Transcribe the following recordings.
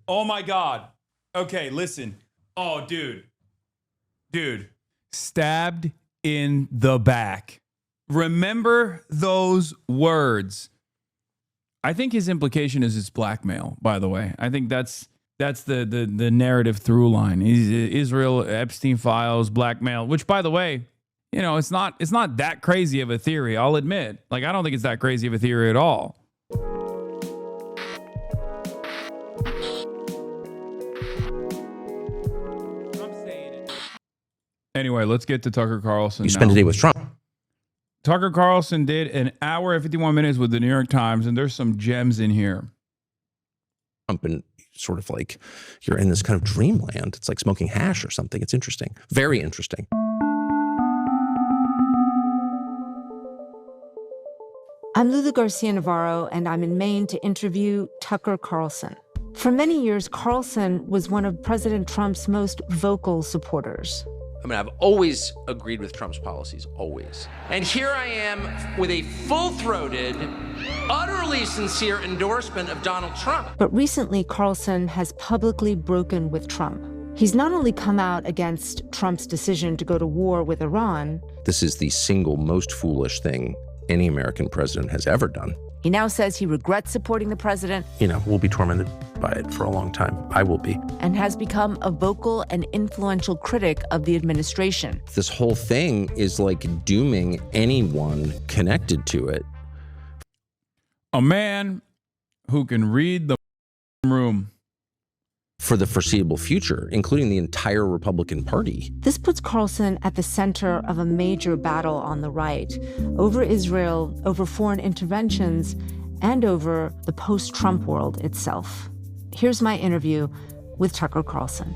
Oh my God. Okay, listen. Oh, dude. Dude. Stabbed in the back. Remember those words. I think his implication is it's blackmail, by the way. I think that's the narrative through line. Israel, Epstein files, blackmail, which, by the way, you know, it's not that crazy of a theory, I'll admit. Like, I don't think it's that crazy of a theory at all. Anyway, let's get to Tucker Carlson. You spent a day with Trump. Tucker Carlson did an hour and 51 minutes with the New York Times, and there's some gems in here. Trump, and sort of like you're in this kind of dreamland. It's like smoking hash or something. It's interesting. Very interesting. I'm Lulu Garcia-Navarro, and I'm in Maine to interview Tucker Carlson. For many years, Carlson was one of President Trump's most vocal supporters. I mean, I've always agreed with Trump's policies, always. And here I am with a full-throated, utterly sincere endorsement of Donald Trump. But recently, Carlson has publicly broken with Trump. He's not only come out against Trump's decision to go to war with Iran. This is the single most foolish thing any American president has ever done. He now says he regrets supporting the president. You know, we'll be tormented by it for a long time. I will be. And has become a vocal and influential critic of the administration. This whole thing is like dooming anyone connected to it. A man who can read the room. For the foreseeable future, including the entire Republican Party. This puts Carlson at the center of a major battle on the right over Israel, over foreign interventions, and over the post-Trump world itself. Here's my interview with Tucker Carlson.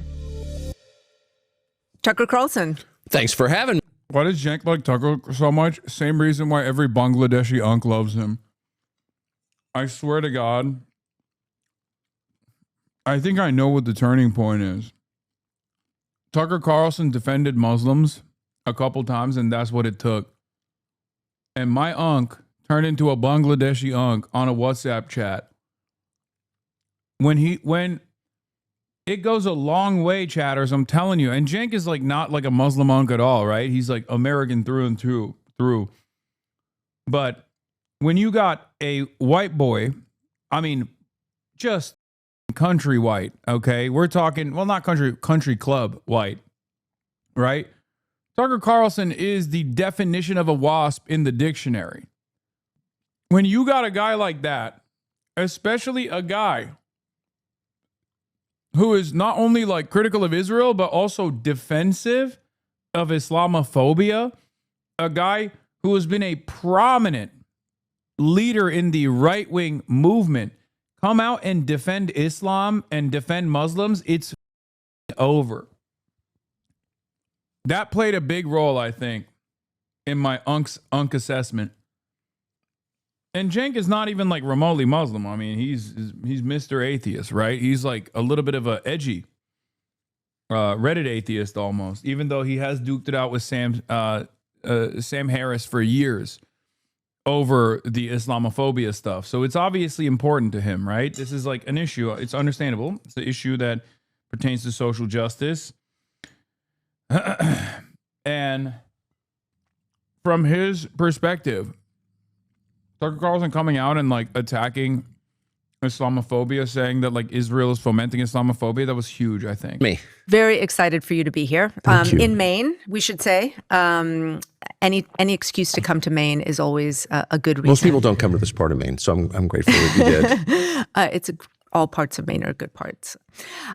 Tucker Carlson. Thanks for having me. Why does Cenk like Tucker so much? Same reason why every Bangladeshi unk loves him. I swear to God, I think I know what the turning point is. Tucker Carlson defended Muslims a couple times, and that's what it took. And my unk turned into a Bangladeshi unk on a WhatsApp chat. When it goes a long way, chatters, I'm telling you. And Cenk is like not like a Muslim unk at all, right? He's like American through and through. But when you got a white boy, I mean, just country white, okay? We're talking, well, not country club white, right? Tucker Carlson is the definition of a wasp in the dictionary. When you got a guy like that, especially a guy who is not only like critical of Israel, but also defensive of Islamophobia, a guy who has been a prominent leader in the right-wing movement, come out and defend Islam and defend Muslims, it's over. That played a big role, I think, in my unk assessment. And Cenk is not even like remotely Muslim. I mean, he's Mr. Atheist, right? He's like a little bit of a edgy Reddit atheist almost, even though he has duked it out with Sam Harris for years over the Islamophobia stuff. So it's obviously important to him, right? This is like an issue. It's understandable. It's an issue that pertains to social justice. And from his perspective, Tucker Carlson coming out and like attacking Islamophobia, saying that like Israel is fomenting Islamophobia, that was huge, I think. Me. Very excited for you to be here. Thank you. In Maine, we should say. Any excuse to come to Maine is always a good reason. Most people don't come to this part of Maine, so I'm grateful that you did. All parts of Maine are good parts.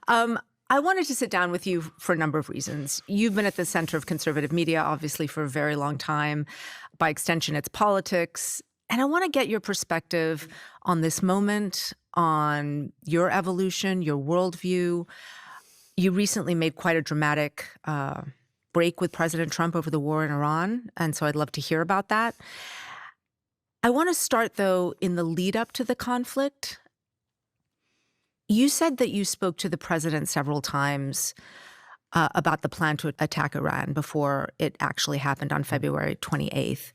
I wanted to sit down with you for a number of reasons. You've been at the center of conservative media, obviously, for a very long time. By extension, it's politics. And I want to get your perspective on this moment, on your evolution, your worldview. You recently made quite a dramatic break with President Trump over the war in Iran, and so I'd love to hear about that. I want to start, though, in the lead up to the conflict. You said that you spoke to the president several times about the plan to attack Iran before it actually happened on February 28th.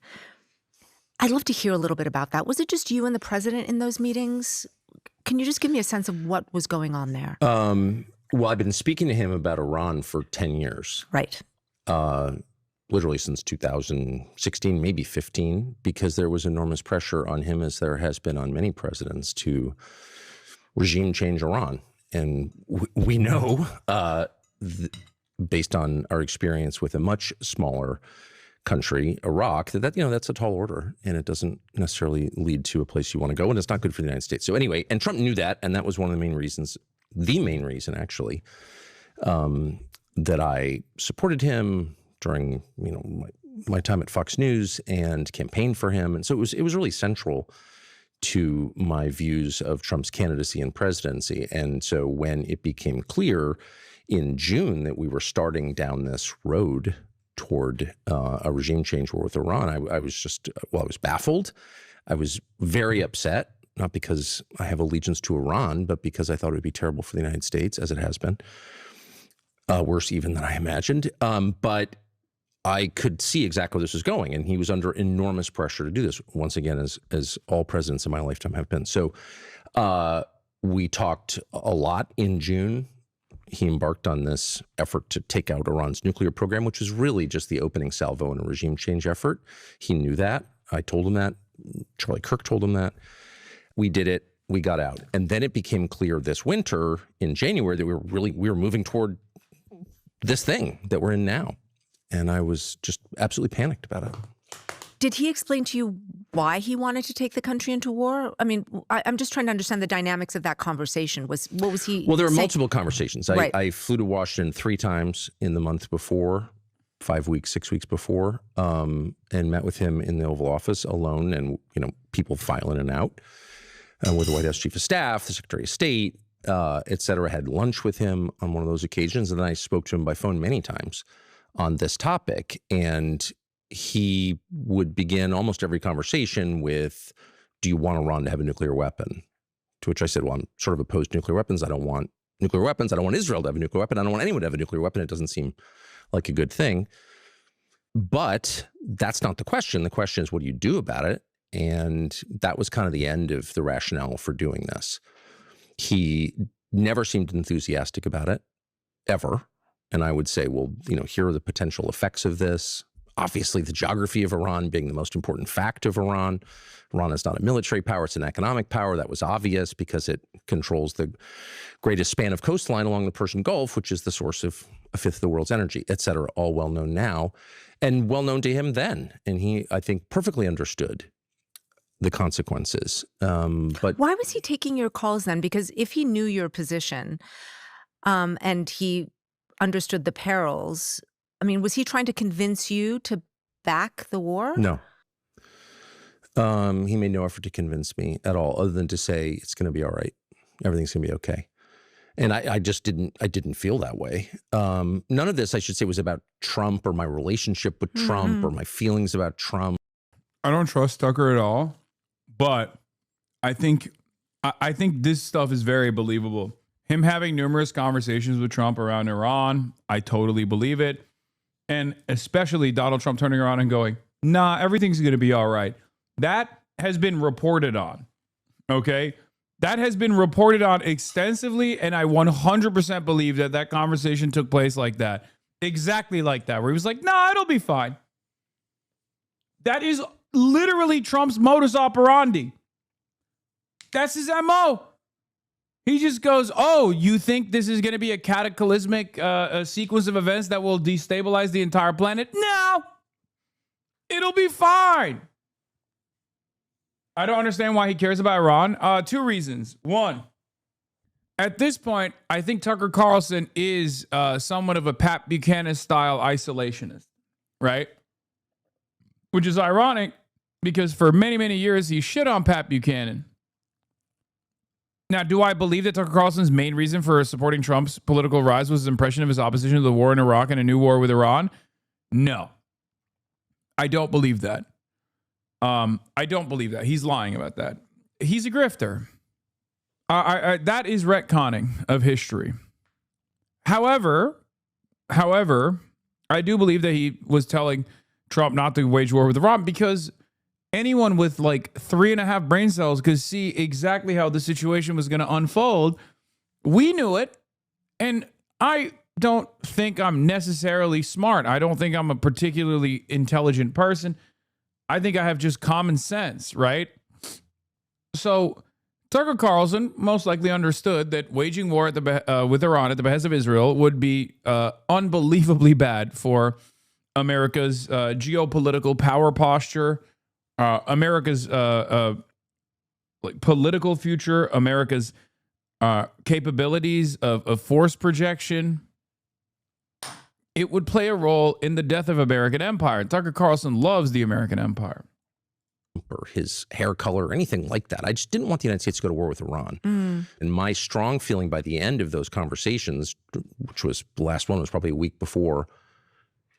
I'd love to hear a little bit about that. Was it just you and the president in those meetings? Can you just give me a sense of what was going on there? Well, I've been speaking to him about Iran for 10 years. Right. Literally since 2016, maybe 15, because there was enormous pressure on him, as there has been on many presidents, to regime change Iran. And we know, based on our experience with a much smaller country, Iraq, that's a tall order, and it doesn't necessarily lead to a place you want to go, and it's not good for the United States. So anyway, and Trump knew that, and that was one of the main reasons, actually, that I supported him during my time at Fox News and campaigned for him. And so it was really central to my views of Trump's candidacy and presidency. And so when it became clear in June that we were starting down this road toward a regime change war with Iran, I was baffled. I was very upset, not because I have allegiance to Iran, but because I thought it would be terrible for the United States, as it has been. Worse even than I imagined. But I could see exactly where this was going, and he was under enormous pressure to do this, once again, as all presidents in my lifetime have been. So we talked a lot in June. He embarked on this effort to take out Iran's nuclear program, which was really just the opening salvo in a regime change effort. He knew that. I told him that. Charlie Kirk told him that. We did it. We got out. And then it became clear this winter in January that we were moving toward this thing that we're in now. And I was just absolutely panicked about it. Did he explain to you why he wanted to take the country into war? I mean, I'm just trying to understand the dynamics of that conversation. What was he Well, there were saying? multiple conversations. Right. I flew to Washington 3 times in the month before, 5 weeks, 6 weeks before, and met with him in the Oval Office alone, and people file in and out with the White House Chief of Staff, the Secretary of State, et cetera. Had lunch with him on one of those occasions, and then I spoke to him by phone many times on this topic, and he would begin almost every conversation with, do you want Iran to have a nuclear weapon? To which I said, well, I'm sort of opposed to nuclear weapons. I don't want nuclear weapons. I don't want Israel to have a nuclear weapon. I don't want anyone to have a nuclear weapon. It doesn't seem like a good thing. But that's not the question. The question is, what do you do about it? And that was kind of the end of the rationale for doing this. He never seemed enthusiastic about it, ever. And I would say, well, here are the potential effects of this. Obviously, the geography of Iran being the most important fact of Iran. Iran is not a military power, it's an economic power. That was obvious because it controls the greatest span of coastline along the Persian Gulf, which is the source of a fifth of the world's energy, et cetera, all well known now and well known to him then. And he, I think, perfectly understood the consequences. But why was he taking your calls then? Because if he knew your position and he understood the perils, I mean, was he trying to convince you to back the war? No. He made no effort to convince me at all, other than to say it's going to be all right. Everything's going to be okay. And I didn't feel that way. None of this, I should say, was about Trump or my relationship with Trump or my feelings about Trump. I don't trust Tucker at all, but I think this stuff is very believable. Him having numerous conversations with Trump around Iran, I totally believe it. And especially Donald Trump turning around and going, nah, everything's going to be all right. That has been reported on, okay? That has been reported on extensively, and I 100% believe that conversation took place like that. Exactly like that, where he was like, nah, it'll be fine. That is literally Trump's modus operandi. That's his MO. He just goes, oh, you think this is going to be a cataclysmic sequence of events that will destabilize the entire planet? No, it'll be fine. I don't understand why he cares about Iran. 2 reasons. 1, at this point, I think Tucker Carlson is somewhat of a Pat Buchanan-style isolationist, right? Which is ironic because for many, many years, he shit on Pat Buchanan. Now, do I believe that Tucker Carlson's main reason for supporting Trump's political rise was his impression of his opposition to the war in Iraq and a new war with Iran? No. I don't believe that. I don't believe that. He's lying about that. He's a grifter. That is retconning of history. However, I do believe that he was telling Trump not to wage war with Iran because anyone with like 3.5 brain cells could see exactly how the situation was going to unfold. We knew it. And I don't think I'm necessarily smart. I don't think I'm a particularly intelligent person. I think I have just common sense, right? So Tucker Carlson most likely understood that waging war at with Iran at the behest of Israel would be unbelievably bad for America's geopolitical power posture, America's like political future, America's capabilities of force projection. It would play a role in the death of American empire. Tucker Carlson loves the American empire. Or his hair color or anything like that. I just didn't want the United States to go to war with Iran. And my strong feeling by the end of those conversations, which was the last one, was probably a week before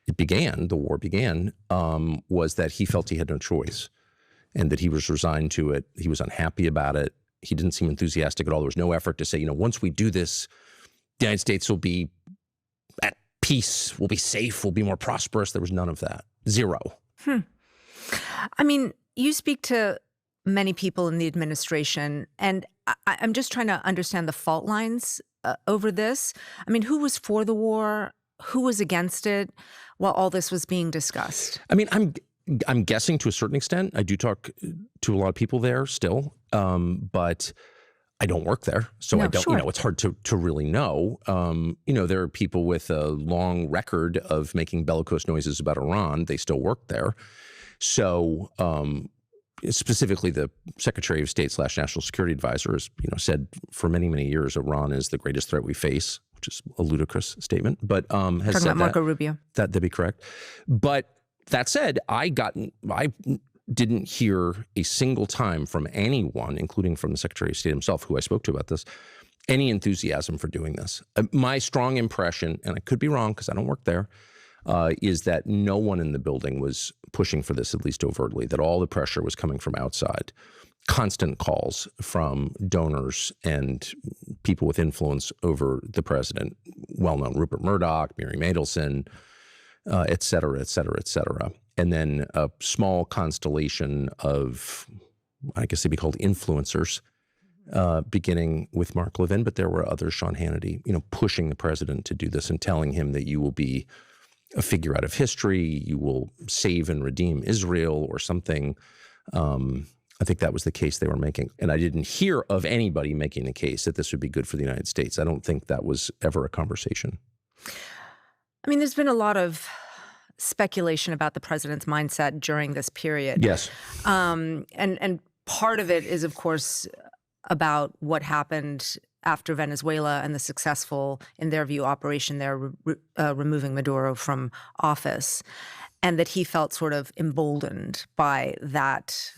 it began, the war began, was that he felt he had no choice and that he was resigned to it. He was unhappy about it. He didn't seem enthusiastic at all. There was no effort to say, once we do this, the United States will be at peace, we'll be safe, we'll be more prosperous. There was none of that. Zero. I mean, you speak to many people in the administration, and I'm just trying to understand the fault lines over this. I mean, who was for the war? Who was against it while all this was being discussed? I mean, I'm guessing to a certain extent. I do talk to a lot of people there still, but I don't work there, so I don't. Sure. It's hard to really know. There are people with a long record of making bellicose noises about Iran. They still work there. So specifically, the Secretary of State / National Security Advisor has said for many, many years Iran is the greatest threat we face, which is a ludicrous statement. But has Talking said about Marco Rubio. That'd be correct. But that said, I didn't hear a single time from anyone, including from the Secretary of State himself, who I spoke to about this, any enthusiasm for doing this. My strong impression, and I could be wrong because I don't work there, is that no one in the building was pushing for this, at least overtly, that all the pressure was coming from outside. Constant calls from donors and people with influence over the president, well-known Rupert Murdoch, Mary Mandelson, et cetera, et cetera, et cetera. And then a small constellation of, I guess they'd be called influencers, beginning with Mark Levin, but there were others, Sean Hannity, pushing the president to do this and telling him that you will be a figure out of history, you will save and redeem Israel or something. I think that was the case they were making. And I didn't hear of anybody making the case that this would be good for the United States. I don't think that was ever a conversation. I mean, there's been a lot of speculation about the president's mindset during this period. Yes. And part of it is, of course, about what happened after Venezuela and the successful, in their view, operation there, removing Maduro from office, and that he felt sort of emboldened by that,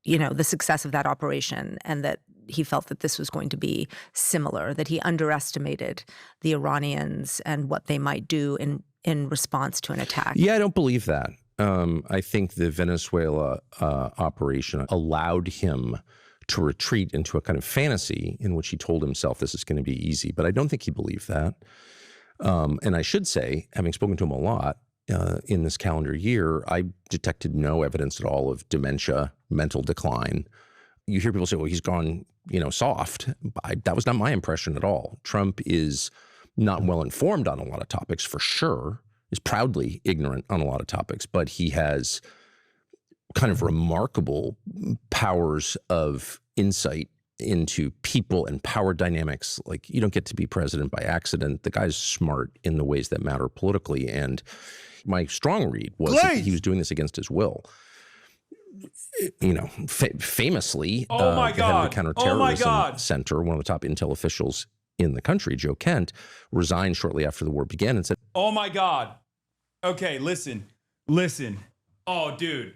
the success of that operation, and that he felt that this was going to be similar, that he underestimated the Iranians and what they might do in response to an attack. Yeah, I don't believe that. I think the Venezuela operation allowed him to retreat into a kind of fantasy in which he told himself this is going to be easy. But I don't think he believed that. And I should say, having spoken to him a lot in this calendar year, I detected no evidence at all of dementia, mental decline. You hear people say, well, he's gone, soft. That was not my impression at all. Trump is not well informed on a lot of topics, for sure, is proudly ignorant on a lot of topics, but he has kind of remarkable powers of insight into people and power dynamics. Like, you don't get to be president by accident. The guy's smart in the ways that matter politically. And my strong read was that he was doing this against his will. Famously, the head of the Counterterrorism Center, one of the top intel officials in the country, Joe Kent, resigned shortly after the war began and said, "Oh my God. Okay, listen. Oh, dude.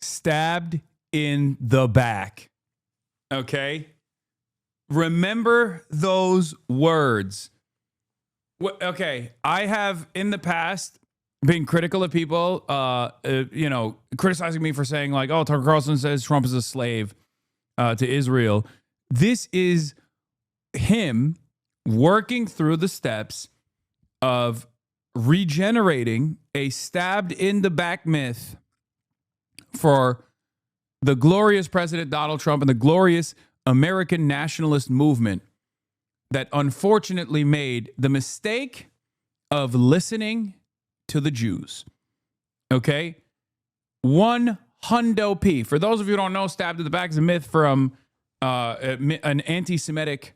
Stabbed in the back. Okay? Remember those words. Okay, I have in the past been critical of people, criticizing me for saying like, oh, Tucker Carlson says Trump is a slave to Israel. This is him working through the steps of regenerating a stabbed in the back myth for the glorious President Donald Trump and the glorious American nationalist movement that unfortunately made the mistake of listening to the Jews. Okay? 100 P. For those of you who don't know, stabbed in the back is a myth from an anti-Semitic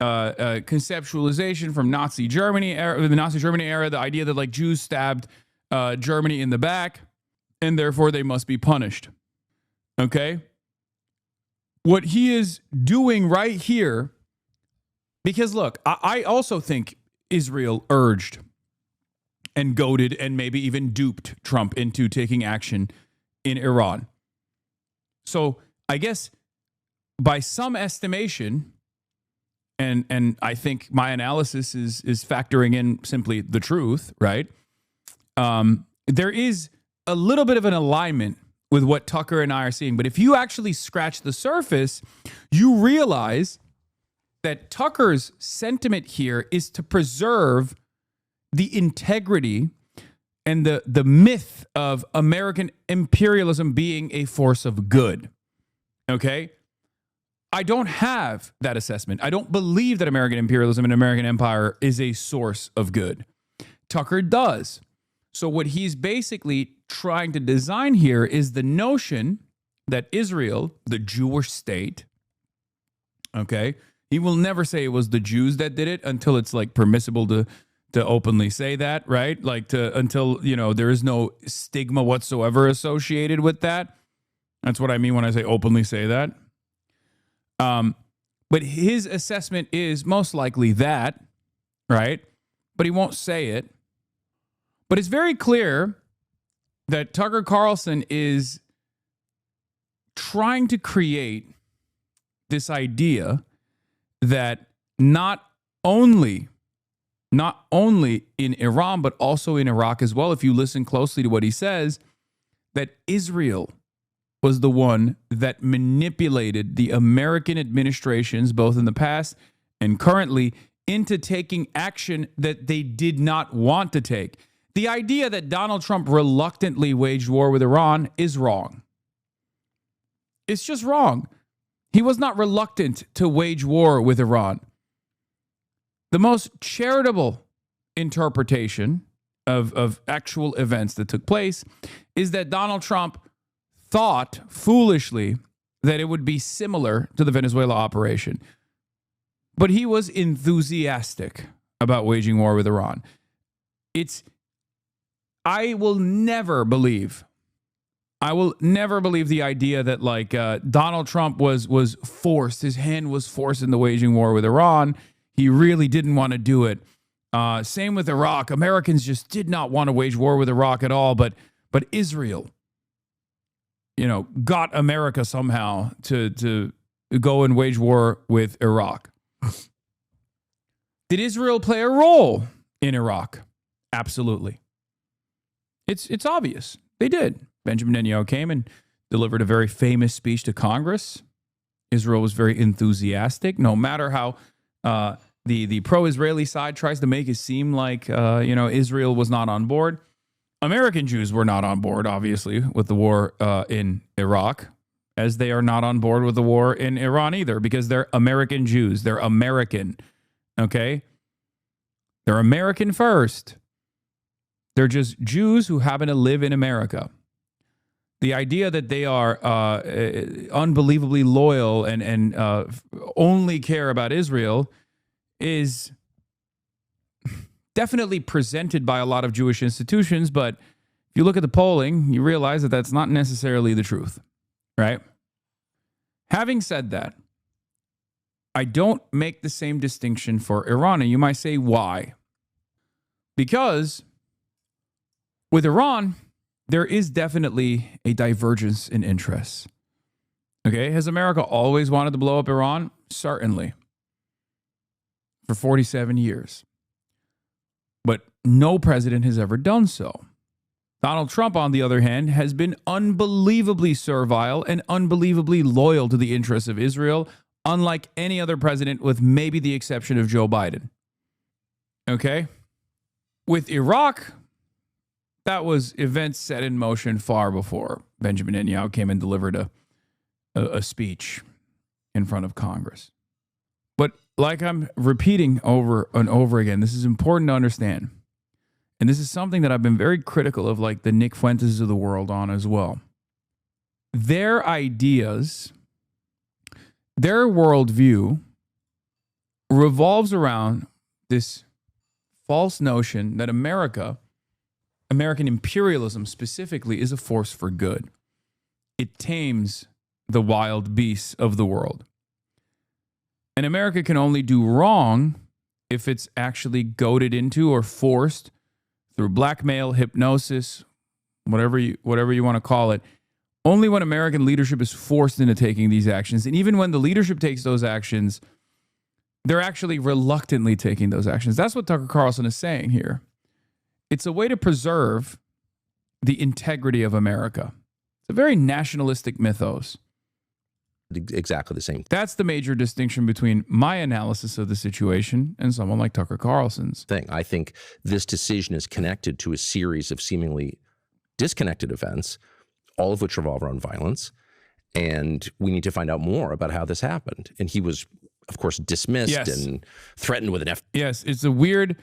conceptualization from Nazi Germany era, the Nazi Germany era, the idea that like Jews stabbed Germany in the back and therefore they must be punished. Okay? What he is doing right here, because look, I also think Israel urged and goaded and maybe even duped Trump into taking action in Iran. So I guess by some estimation, and I think my analysis is factoring in simply the truth, right? There is a little bit of an alignment with what Tucker and I are seeing. But if you actually scratch the surface, you realize that Tucker's sentiment here is to preserve the integrity and the myth of American imperialism being a force of good. Okay? I don't have that assessment. I don't believe that American imperialism and American empire is a source of good. Tucker does. So what he's basically trying to design here is the notion that Israel, the Jewish state, okay, he will never say it was the Jews that did it until it's like permissible to openly say that, right? Like until, you know, there is no stigma whatsoever associated with that. That's what I mean when I say openly say that. But his assessment is most likely that, right? But he won't say it. But it's very clear that Tucker Carlson is trying to create this idea that not only in Iran, but also in Iraq as well, if you listen closely to what he says, that Israel was the one that manipulated the American administrations, both in the past and currently, into taking action that they did not want to take. The idea that Donald Trump reluctantly waged war with Iran is wrong. It's just wrong. He was not reluctant to wage war with Iran. The most charitable interpretation of actual events that took place is that Donald Trump thought foolishly that it would be similar to the Venezuela operation. But he was enthusiastic about waging war with Iran. I will never believe the idea that like Donald Trump was forced, his hand was forced in the waging war with Iran. He really didn't want to do it. Same with Iraq. Americans just did not want to wage war with Iraq at all, but Israel, you know, got America somehow to go and wage war with Iraq. Did Israel play a role in Iraq? Absolutely. It's obvious. They did. Benjamin Netanyahu came and delivered a very famous speech to Congress. Israel was very enthusiastic, no matter how the pro-Israeli side tries to make it seem like Israel was not on board. American Jews were not on board, obviously, with the war in Iraq, as they are not on board with the war in Iran either, because they're American Jews. They're American, okay? They're American first. They're just Jews who happen to live in America. The idea that they are unbelievably loyal and only care about Israel is definitely presented by a lot of Jewish institutions, but if you look at the polling, you realize that that's not necessarily the truth, right? Having said that, I don't make the same distinction for Iran, and you might say, why? Because with Iran, there is definitely a divergence in interests. Okay, has America always wanted to blow up Iran? Certainly. For 47 years. But no president has ever done so. Donald Trump, on the other hand, has been unbelievably servile and unbelievably loyal to the interests of Israel, unlike any other president, with maybe the exception of Joe Biden. Okay? With Iraq, that was events set in motion far before. Benjamin Netanyahu came and delivered a speech in front of Congress. But like I'm repeating over and over again, this is important to understand. And this is something that I've been very critical of, like the Nick Fuentes of the world on as well. Their ideas, their worldview revolves around this false notion that American imperialism specifically, is a force for good. It tames the wild beasts of the world. And America can only do wrong if it's actually goaded into or forced through blackmail, hypnosis, whatever you want to call it. Only when American leadership is forced into taking these actions, and even when the leadership takes those actions, they're actually reluctantly taking those actions. That's what Tucker Carlson is saying here. It's a way to preserve the integrity of America. It's a very nationalistic mythos. Exactly the same That's the major distinction between my analysis of the situation and someone like Tucker Carlson's. thing. I think this decision is connected to a series of seemingly disconnected events, all of which revolve around violence. And we need to find out more about how this happened. And he was, of course, dismissed and threatened with an F. Yes, it's a weird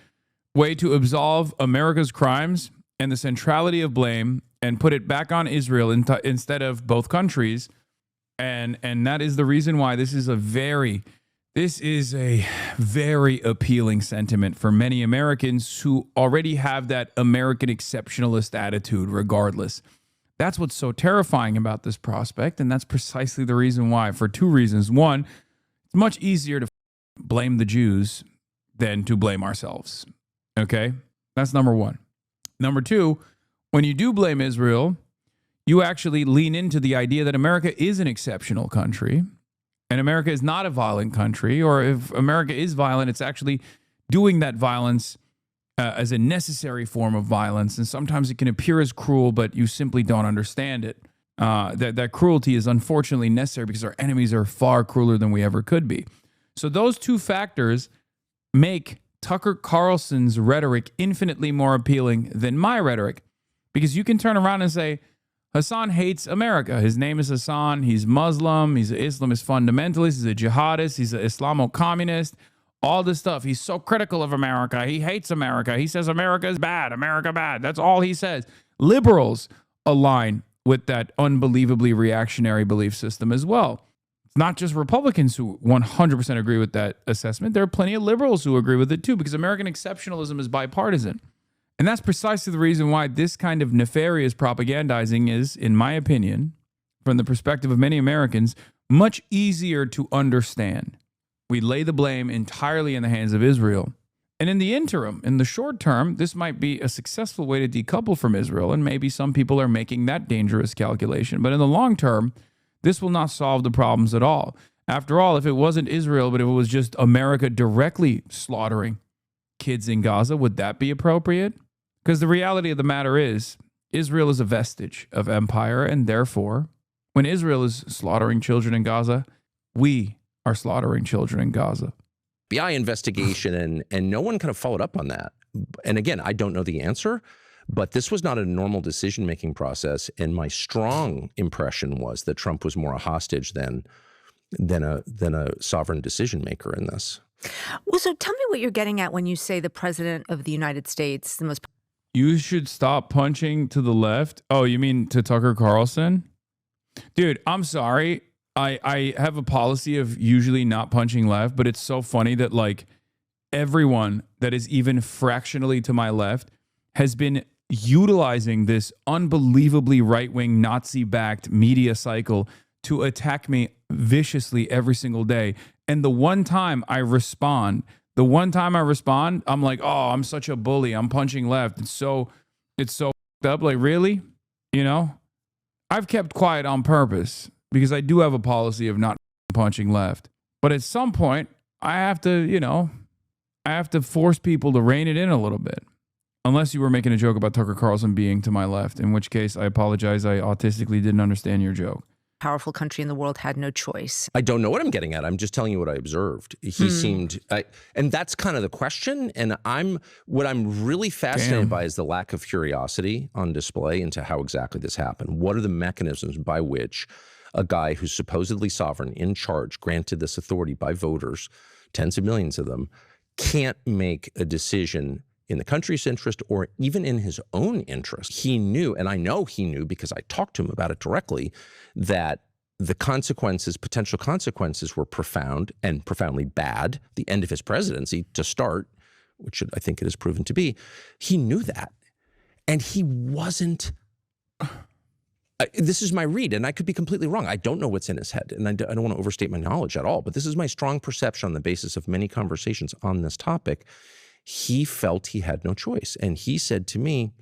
way to absolve America's crimes and the centrality of blame and put it back on Israel instead of both countries. And that is the reason why this is a very appealing sentiment for many Americans who already have that American exceptionalist attitude regardless. That's what's so terrifying about this prospect, and that's precisely the reason why, for two reasons. One, it's much easier to blame the Jews than to blame ourselves. Okay? That's number one. Number two, when you do blame Israel, you actually lean into the idea that America is an exceptional country and America is not a violent country, or if America is violent, it's actually doing that violence as a necessary form of violence. And sometimes it can appear as cruel, but you simply don't understand it. That cruelty is unfortunately necessary because our enemies are far crueler than we ever could be. So those two factors make Tucker Carlson's rhetoric infinitely more appealing than my rhetoric, because you can turn around and say, Hasan hates America. His name is Hasan. He's Muslim. He's an Islamist fundamentalist. He's a jihadist. He's an Islamo-communist. All this stuff. He's so critical of America. He hates America. He says America is bad. America bad. That's all he says. Liberals align with that unbelievably reactionary belief system as well. It's not just Republicans who 100% agree with that assessment. There are plenty of liberals who agree with it too, because American exceptionalism is bipartisan. And that's precisely the reason why this kind of nefarious propagandizing is, in my opinion, from the perspective of many Americans, much easier to understand. We lay the blame entirely in the hands of Israel. And in the interim, in the short term, this might be a successful way to decouple from Israel, and maybe some people are making that dangerous calculation. But in the long term, this will not solve the problems at all. After all, if it wasn't Israel, but if it was just America directly slaughtering kids in Gaza, would that be appropriate? Because the reality of the matter is, Israel is a vestige of empire, and therefore, when Israel is slaughtering children in Gaza, we are slaughtering children in Gaza. FBI investigation, and no one kind of followed up on that. And again, I don't know the answer, but this was not a normal decision-making process. And my strong impression was that Trump was more a hostage than a sovereign decision maker in this. Well, so tell me what you're getting at when you say the president of the United States, the most. You should stop punching to the left. Oh, you mean to Tucker Carlson? Dude, I'm sorry. I have a policy of usually not punching left, but it's so funny that like everyone that is even fractionally to my left has been utilizing this unbelievably right-wing Nazi-backed media cycle to attack me viciously every single day. And the one time I respond, I'm like, oh, I'm such a bully. I'm punching left. It's so up. Like, really? You know, I've kept quiet on purpose because I do have a policy of not punching left. But at some point, I have to force people to rein it in a little bit. Unless you were making a joke about Tucker Carlson being to my left, in which case I apologize. I autistically didn't understand your joke. powerful country in the world had no choice. I don't know what I'm getting at. I'm just telling you what I observed. He seemed, and that's kind of the question. And what I'm really fascinated by is the lack of curiosity on display into how exactly this happened. What are the mechanisms by which a guy who's supposedly sovereign, in charge, granted this authority by voters, tens of millions of them, can't make a decision in the country's interest or even in his own interest? He knew, and I know he knew because I talked to him about it directly, that the consequences, potential consequences, were profound and profoundly bad. The end of his presidency, to start, which I think it has proven to be, he knew that. And he wasn't, this is my read, and I could be completely wrong. I don't know what's in his head, and I don't want to overstate my knowledge at all, but this is my strong perception on the basis of many conversations on this topic. He felt he had no choice. And he said to me,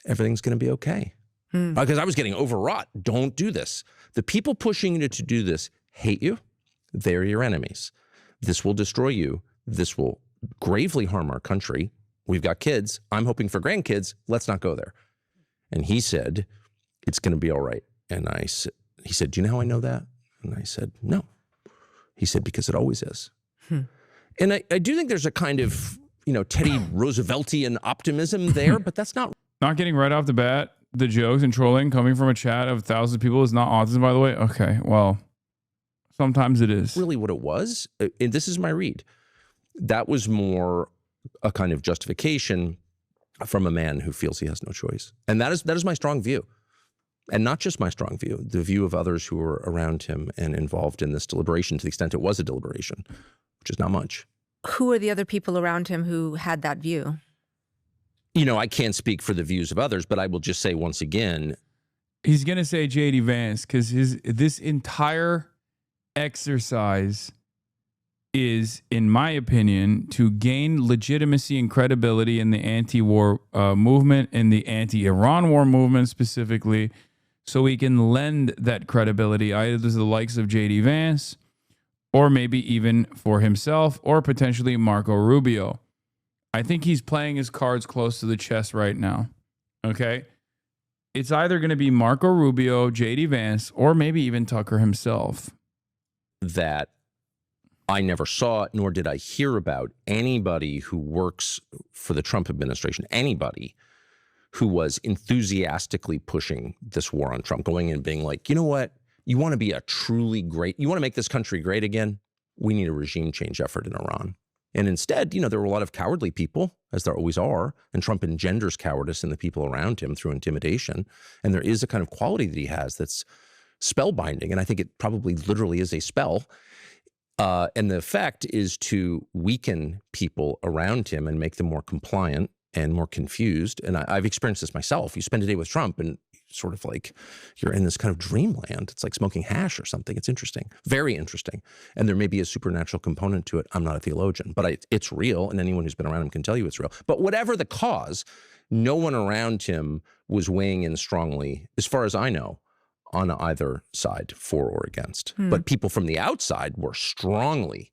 everything's going to be okay. Because I was getting overwrought. Don't do this. The people pushing you to do this hate you. They're your enemies. This will destroy you. This will gravely harm our country. We've got kids. I'm hoping for grandkids. Let's not go there. And he said, it's going to be all right. And he said, do you know how I know that? And I said, no. He said, because it always is. And I do think there's a kind of, Teddy Rooseveltian optimism there, but that's not getting right off the bat the jokes and trolling coming from a chat of thousands of people is not autism, by the way. Okay, well, sometimes it is. Really what it was, and this is my read, that was more a kind of justification from a man who feels he has no choice. And that is my strong view. And not just my strong view, the view of others who were around him and involved in this deliberation, to the extent it was a deliberation, which is not much. Who are the other people around him who had that view? I can't speak for the views of others, but I will just say once again, he's going to say J.D. Vance because this entire exercise is, in my opinion, to gain legitimacy and credibility in the anti-war movement, in the anti-Iran war movement specifically, so we can lend that credibility either to the likes of J.D. Vance or maybe even for himself or potentially Marco Rubio. I think he's playing his cards close to the chest right now. Okay? It's either going to be Marco Rubio, J.D. Vance, or maybe even Tucker himself. That I never saw, nor did I hear about anybody who works for the Trump administration, anybody who was enthusiastically pushing this war on Trump, going in and being like, you know what? You want to be a truly great, you want to make this country great again? We need a regime change effort in Iran. And instead, there were a lot of cowardly people, as there always are, and Trump engenders cowardice in the people around him through intimidation. And there is a kind of quality that he has that's spellbinding, and I think it probably literally is a spell. And the effect is to weaken people around him and make them more compliant and more confused. And I've experienced this myself. You spend a day with Trump and sort of like you're in this kind of dreamland. It's like smoking hash or something. It's interesting, very interesting. And there may be a supernatural component to it. I'm not a theologian, but it's real. And anyone who's been around him can tell you it's real. But whatever the cause, no one around him was weighing in strongly, as far as I know, on either side, for or against. But people from the outside were strongly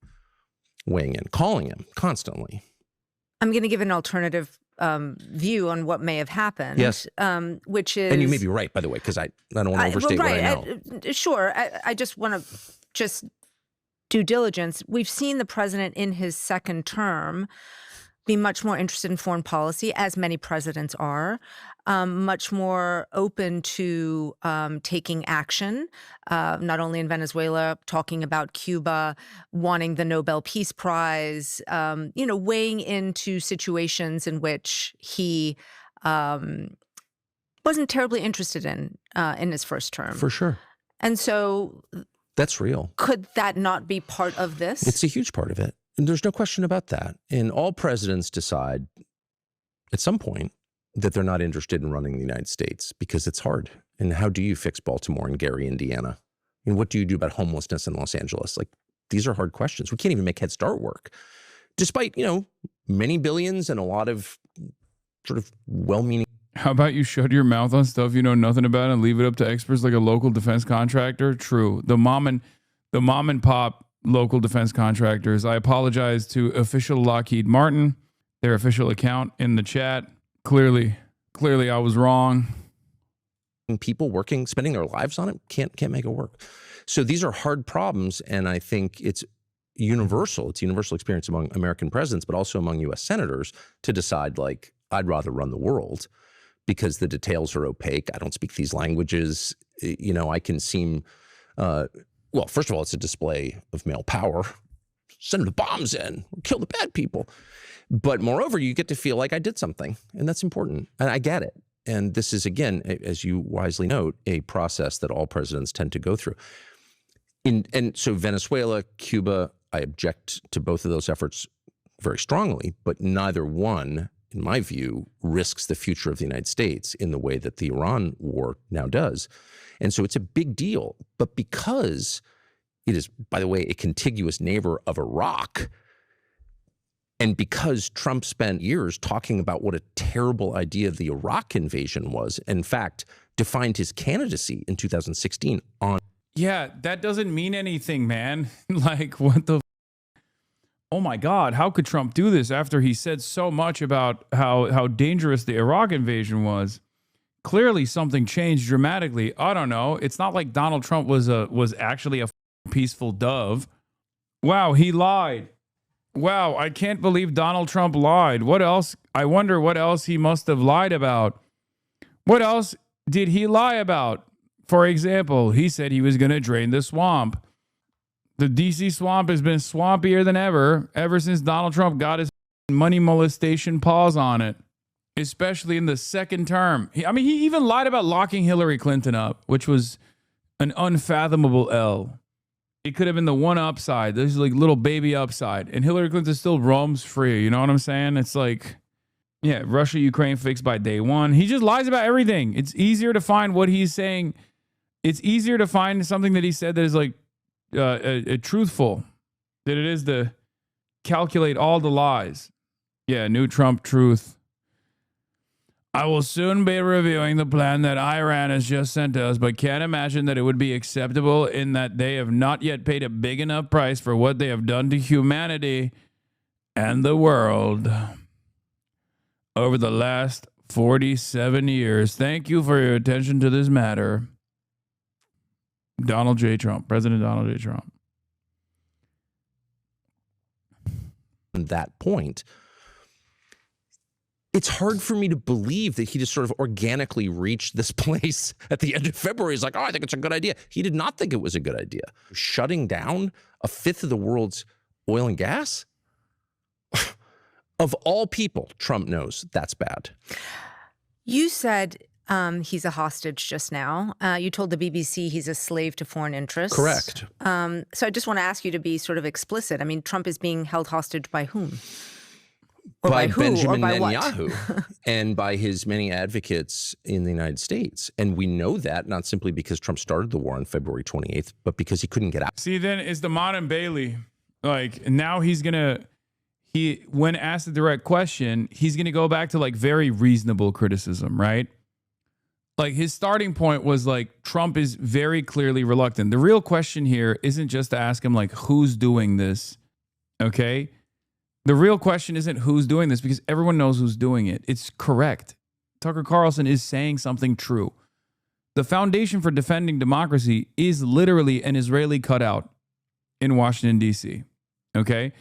weighing in, calling him constantly. I'm going to give an alternative view on what may have happened. Yes. Which is... And you may be right, by the way, because I don't want to overstate what I know. Sure. I just want to due diligence. We've seen the president in his second term be much more interested in foreign policy, as many presidents are, much more open to taking action, not only in Venezuela, talking about Cuba, wanting the Nobel Peace Prize, weighing into situations in which he wasn't terribly interested in his first term. For sure. And so... That's real. Could that not be part of this? It's a huge part of it. And there's no question about that. And all presidents decide at some point that they're not interested in running the United States because it's hard. And how do you fix Baltimore and Gary, Indiana? And what do you do about homelessness in Los Angeles? Like, these are hard questions. We can't even make Head Start work. Despite, many billions and a lot of sort of well-meaning. How about you shut your mouth on stuff you know nothing about and leave it up to experts like a local defense contractor? True. The mom and pop local defense contractors. I apologize to official Lockheed Martin, their official account in the chat. Clearly I was wrong. people working, spending their lives on it, can't make it work. So these are hard problems, and I think it's universal. It's a universal experience among American presidents, but also among U.S. senators to decide, like, I'd rather run the world because the details are opaque. I don't speak these languages. You know, I can seem, well, first of all, it's a display of male power. Send the bombs in, kill the bad people. But moreover, you get to feel like I did something, and that's important. And I get it. And this is, again, as you wisely note, a process that all presidents tend to go through. And so Venezuela, Cuba, I object to both of those efforts very strongly, but neither one, in my view, risks the future of the United States in the way that the Iran war now does. And so it's a big deal. But because it is, by the way, a contiguous neighbor of Iraq, and because Trump spent years talking about what a terrible idea the Iraq invasion was, in fact, defined his candidacy in 2016 on. Yeah, that doesn't mean anything, man. Like, what the? Oh my God, how could Trump do this after he said so much about how dangerous the Iraq invasion was? Clearly, something changed dramatically. I don't know. It's not like Donald Trump was actually a peaceful dove. Wow, he lied. Wow, I can't believe Donald Trump lied. What else? I wonder what else he must have lied about. What else did he lie about? For example, he said he was going to drain the swamp. The DC swamp has been swampier than ever since Donald Trump got his money molestation paws on it, especially in the second term. He even lied about locking Hillary Clinton up, which was an unfathomable L. It could have been the one upside. This is like little baby upside. And Hillary Clinton still roams free. You know what I'm saying? It's like, yeah, Russia, Ukraine fixed by day one. He just lies about everything. It's easier to find what he's saying. It's easier to find something that he said that is like truthful than it is to calculate all the lies. Yeah, new Trump truth. I will soon be reviewing the plan that Iran has just sent us, but can't imagine that it would be acceptable in that they have not yet paid a big enough price for what they have done to humanity and the world over the last 47 years. Thank you for your attention to this matter. Donald J. Trump, President Donald J. Trump. At that point, it's hard for me to believe that he just sort of organically reached this place at the end of February. He's like, oh, I think it's a good idea. He did not think it was a good idea. Shutting down a fifth of the world's oil and gas? Of all people, Trump knows that's bad. You said he's a hostage just now. You told the BBC he's a slave to foreign interests. Correct. So I just want to ask you to be sort of explicit. I mean, Trump is being held hostage by whom? Or by who, Benjamin or by Netanyahu and by his many advocates in the United States. And we know that not simply because Trump started the war on February 28th, but because he couldn't get out. See, then it's the modern Bailey. Like, now when asked the direct question, he's going to go back to like very reasonable criticism, right? Like, his starting point was like, Trump is very clearly reluctant. The real question here isn't just to ask him like, who's doing this? Okay. The real question isn't who's doing this, because everyone knows who's doing it. It's correct. Tucker Carlson is saying something true. The foundation for defending democracy is literally an Israeli cutout in Washington, D.C. Okay?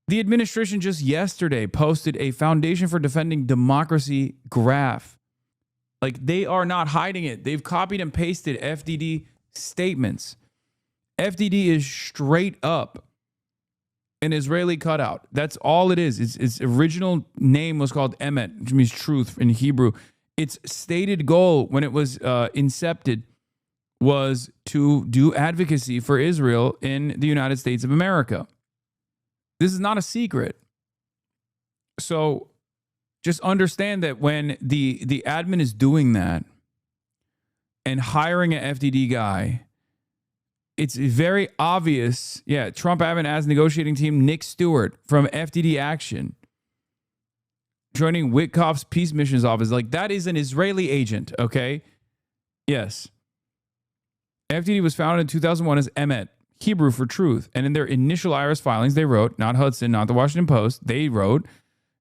The administration just yesterday posted a foundation for defending democracy graph. Like, they are not hiding it. They've copied and pasted FDD statements. FDD is straight up an Israeli cutout. That's all it is. Its original name was called Emet, which means truth in Hebrew. Its stated goal when it was incepted was to do advocacy for Israel in the United States of America. This is not a secret. So just understand that when the admin is doing that and hiring an FDD guy, it's very obvious. Yeah, Trump admin as negotiating team Nick Stewart from FDD Action joining Witkoff's peace missions office. Like, that is an Israeli agent, okay? Yes. FDD was founded in 2001 as Emet, Hebrew for truth. And in their initial IRS filings, they wrote, not Hudson, not the Washington Post, they wrote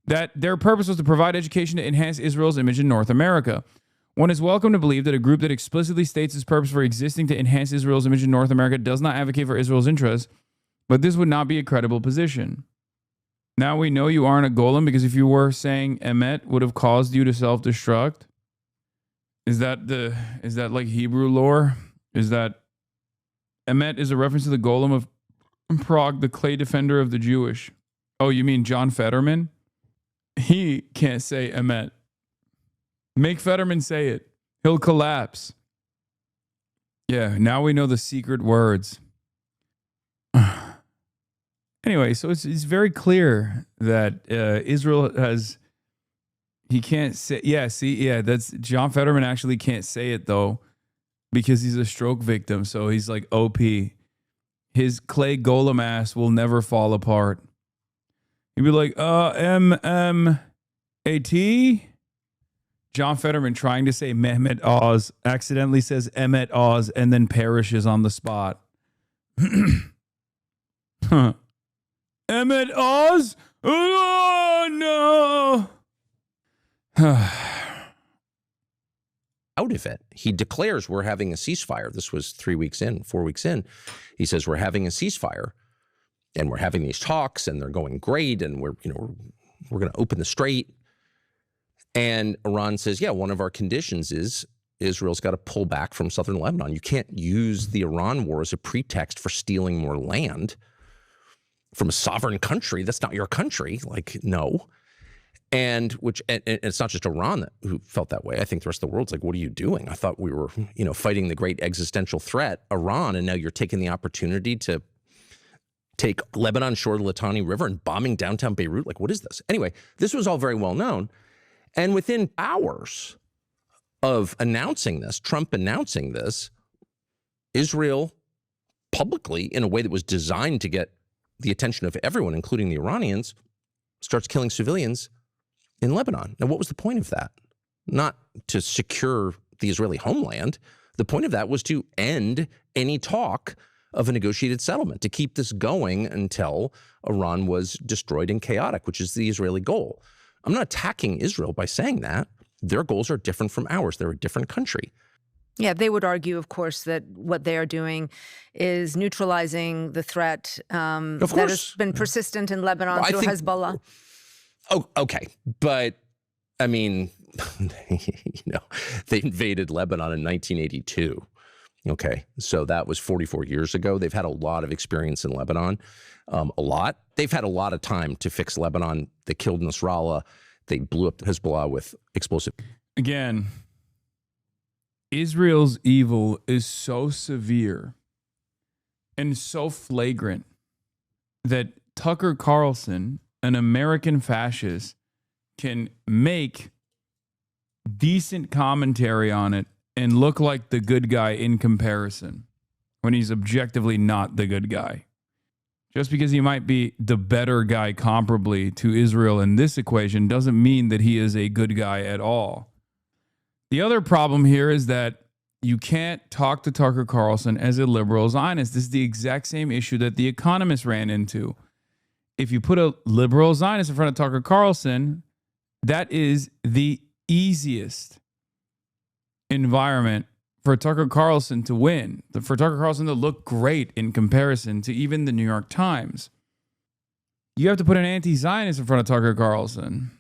that their purpose was to provide education to enhance Israel's image in North America. One is welcome to believe that a group that explicitly states its purpose for existing to enhance Israel's image in North America does not advocate for Israel's interests, but this would not be a credible position. Now we know you aren't a golem because if you were, saying emet would have caused you to self-destruct. Is that like Hebrew lore? Is that emet is a reference to the golem of Prague, the clay defender of the Jewish? Oh, you mean John Fetterman? He can't say emet. Make Fetterman say it. He'll collapse. Yeah, now we know the secret words. Anyway, so it's very clear that Israel has... He can't say... Yeah, see, yeah, that's... John Fetterman actually can't say it, though, because he's a stroke victim, so he's like OP. His clay golem ass will never fall apart. He'd be like, M-M-A-T? John Fetterman trying to say Mehmet Oz accidentally says Emmet Oz and then perishes on the spot. Huh. Emmet Oz? Oh, no. Out of it. He declares we're having a ceasefire. This was 4 weeks in. He says we're having a ceasefire and we're having these talks and they're going great and we're going to open the strait. And Iran says, yeah, one of our conditions is Israel's got to pull back from southern Lebanon. You can't use the Iran war as a pretext for stealing more land from a sovereign country. That's not your country. Like, no. And it's not just Iran who felt that way. I think the rest of the world's like, what are you doing? I thought we were, fighting the great existential threat, Iran, and now you're taking the opportunity to take Lebanon shore the Litani River and bombing downtown Beirut. Like, what is this? Anyway, this was all very well known. And within hours of Trump announcing this, Israel publicly, in a way that was designed to get the attention of everyone, including the Iranians, starts killing civilians in Lebanon. Now, what was the point of that? Not to secure the Israeli homeland. The point of that was to end any talk of a negotiated settlement, to keep this going until Iran was destroyed and chaotic, which is the Israeli goal. I'm not attacking Israel by saying that. Their goals are different from ours. They're a different country. Yeah, they would argue, of course, that what they are doing is neutralizing the threat that has been persistent in Lebanon through Hezbollah. Oh, okay. But, I mean, they invaded Lebanon in 1982. Okay, so that was 44 years ago. They've had a lot of experience in Lebanon, a lot. They've had a lot of time to fix Lebanon. They killed Nasrallah. They blew up Hezbollah with explosive. Again, Israel's evil is so severe and so flagrant that Tucker Carlson, an American fascist, can make decent commentary on it and look like the good guy in comparison when he's objectively not the good guy. Just because he might be the better guy comparably to Israel in this equation doesn't mean that he is a good guy at all. The other problem here is that you can't talk to Tucker Carlson as a liberal Zionist. This is the exact same issue that The Economist ran into. If you put a liberal Zionist in front of Tucker Carlson, that is the easiest environment for Tucker Carlson to win, for Tucker Carlson to look great in comparison to even the New York Times. You have to put an anti-Zionist in front of Tucker Carlson.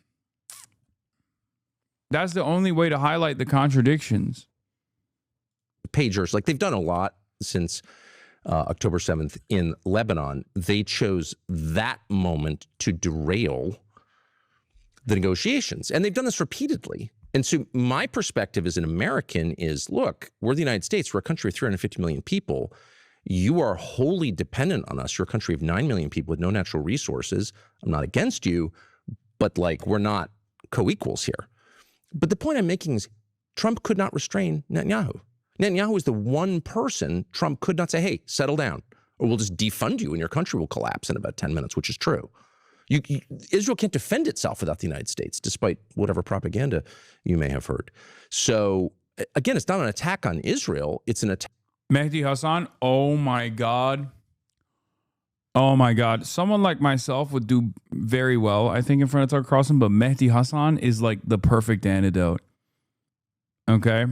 That's the only way to highlight the contradictions. Pagers, like they've done a lot since October 7th in Lebanon. They chose that moment to derail the negotiations. And they've done this repeatedly. And so my perspective as an American is, look, we're the United States. We're a country of 350 million people. You are wholly dependent on us. You're a country of 9 million people with no natural resources. I'm not against you, but like we're not co-equals here. But the point I'm making is Trump could not restrain Netanyahu. Netanyahu is the one person Trump could not say, hey, settle down, or we'll just defund you and your country will collapse in about 10 minutes, which is true. Israel can't defend itself without the United States, despite whatever propaganda you may have heard. So, again, it's not an attack on Israel. It's an attack. Mehdi Hasan, oh my God. Oh my God. Someone like myself would do very well, I think, in front of Tucker Carlson, but Mehdi Hasan is like the perfect antidote. Okay.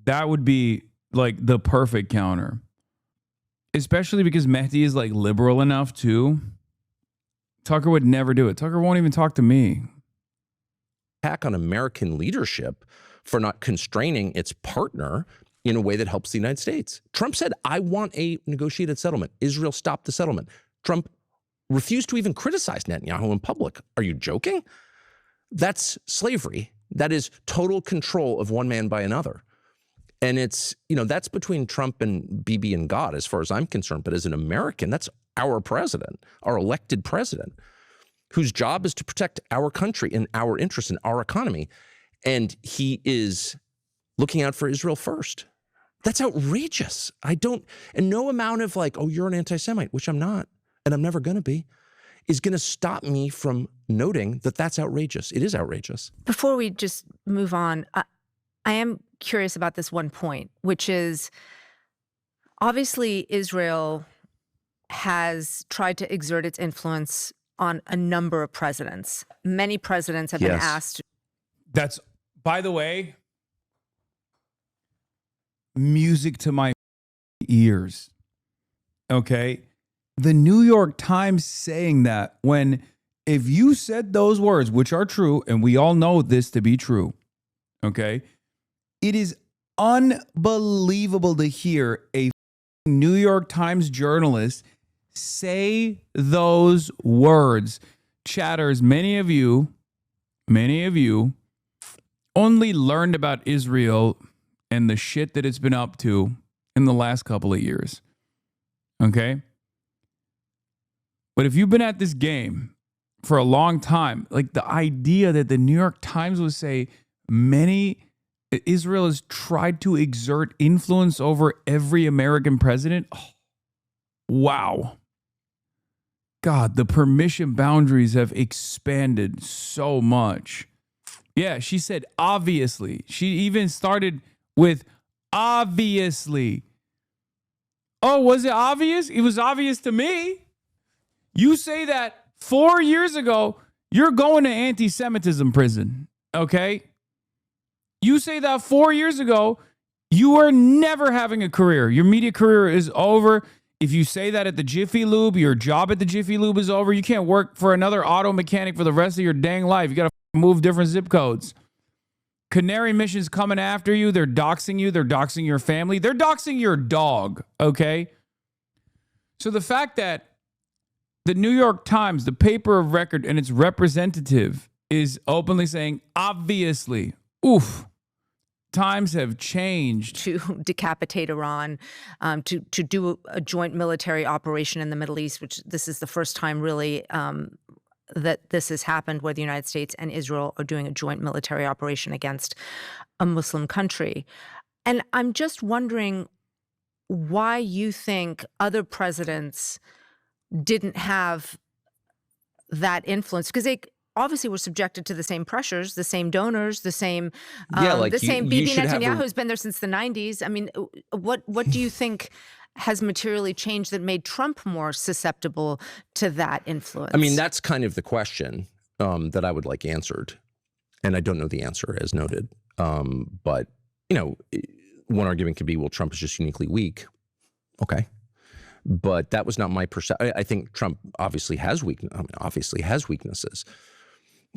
That would be like the perfect counter. Especially because Mehdi is like liberal enough too. Tucker would never do it. Tucker won't even talk to me. Attack on American leadership for not constraining its partner in a way that helps the United States. Trump said, I want a negotiated settlement. Israel stopped the settlement. Trump refused to even criticize Netanyahu in public. Are you joking? That's slavery. That is total control of one man by another. And it's, that's between Trump and Bibi and God, as far as I'm concerned. But as an American, that's our president, our elected president, whose job is to protect our country and our interests and our economy. And he is looking out for Israel first. That's outrageous. And no amount of like, oh, you're an anti-Semite, which I'm not, and I'm never going to be, is going to stop me from noting that that's outrageous. It is outrageous. Before we just move on, I am curious about this one point, which is obviously Israel has tried to exert its influence on a number of presidents. Many presidents have been asked. That's, by the way, music to my ears. Okay? The New York Times saying that when, if you said those words, which are true, and we all know this to be true, okay? It is unbelievable to hear a New York Times journalist say those words. Chatters, many of you only learned about Israel and the shit that it's been up to in the last couple of years. Okay? But if you've been at this game for a long time, like the idea that the New York Times would say Israel has tried to exert influence over every American president. Oh, wow. God, the permission boundaries have expanded so much. Yeah, she said, obviously. She even started with obviously. Oh, was it obvious? It was obvious to me. You say that 4 years ago, you're going to anti-Semitism prison, okay? You say that 4 years ago, you are never having a career. Your media career is over. If you say that at the Jiffy Lube, your job at the Jiffy Lube is over. You can't work for another auto mechanic for the rest of your dang life. You got to move different zip codes. Canary Mission's coming after you. They're doxing you. They're doxing your family. They're doxing your dog, okay? So the fact that the New York Times, the paper of record, and its representative is openly saying, obviously, oof, times have changed. To decapitate Iran, to do a joint military operation in the Middle East, which this is the first time really that this has happened, where the United States and Israel are doing a joint military operation against a Muslim country. And I'm just wondering why you think other presidents didn't have that influence, because they obviously were subjected to the same pressures, the same donors, the same Bibi Netanyahu who's been there since the 90s. I mean, what do you think has materially changed that made Trump more susceptible to that influence? I mean, that's kind of the question that I would like answered. And I don't know the answer, as noted. But, one argument could be, well, Trump is just uniquely weak. Okay. But that was not my perception. I think Trump obviously has weaknesses.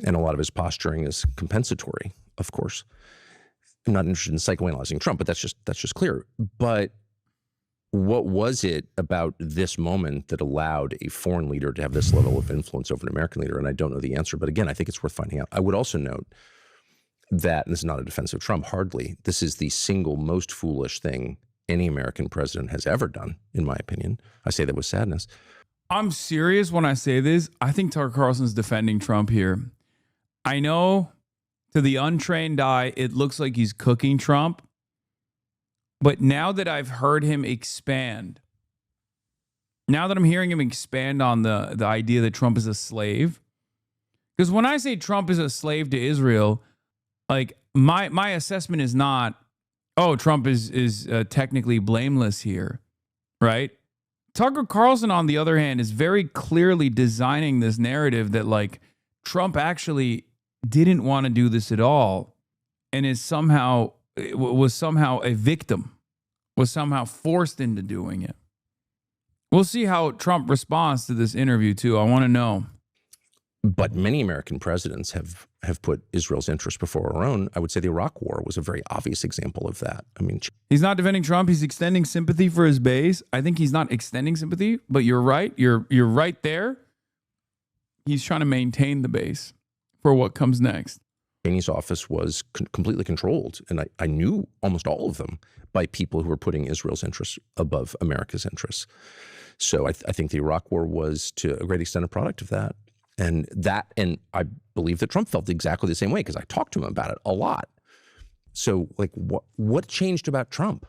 And a lot of his posturing is compensatory, of course. I'm not interested in psychoanalyzing Trump, but that's just clear. But what was it about this moment that allowed a foreign leader to have this level of influence over an American leader? And I don't know the answer, but again, I think it's worth finding out. I would also note that, and this is not a defense of Trump, hardly, this is the single most foolish thing any American president has ever done, in my opinion. I say that with sadness. I'm serious when I say this. I think Tucker Carlson's defending Trump here. I know to the untrained eye, it looks like he's cooking Trump. But now that I've heard him expand, now that I'm hearing him expand on the idea that Trump is a slave, because when I say Trump is a slave to Israel, like my assessment is not, oh, Trump is technically blameless here, right? Tucker Carlson, on the other hand, is very clearly designing this narrative that like Trump actually didn't want to do this at all and is somehow was somehow a victim, was somehow forced into doing it. We'll see how Trump responds to this interview, too. I want to know. But many American presidents have put Israel's interests before our own. I would say the Iraq War was a very obvious example of that. I mean, he's not defending Trump. He's extending sympathy for his base. I think he's not extending sympathy, but you're right. You're right there. He's trying to maintain the base for what comes next. Cheney's office was completely controlled, and I knew almost all of them, by people who were putting Israel's interests above America's interests. So I think the Iraq War was, to a great extent, a product of that. And I believe that Trump felt exactly the same way, because I talked to him about it a lot. So, like, what changed about Trump?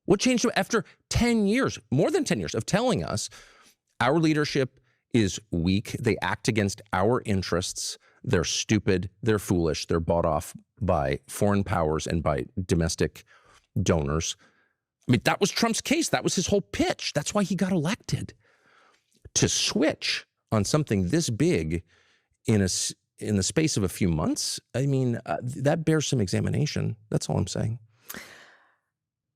What changed after 10 years, more than 10 years, of telling us our leadership is weak, they act against our interests, they're stupid, they're foolish, they're bought off by foreign powers and by domestic donors? I mean, that was Trump's case. That was his whole pitch. That's why he got elected. To switch on something this big in the space of a few months, I mean, that bears some examination. That's all I'm saying.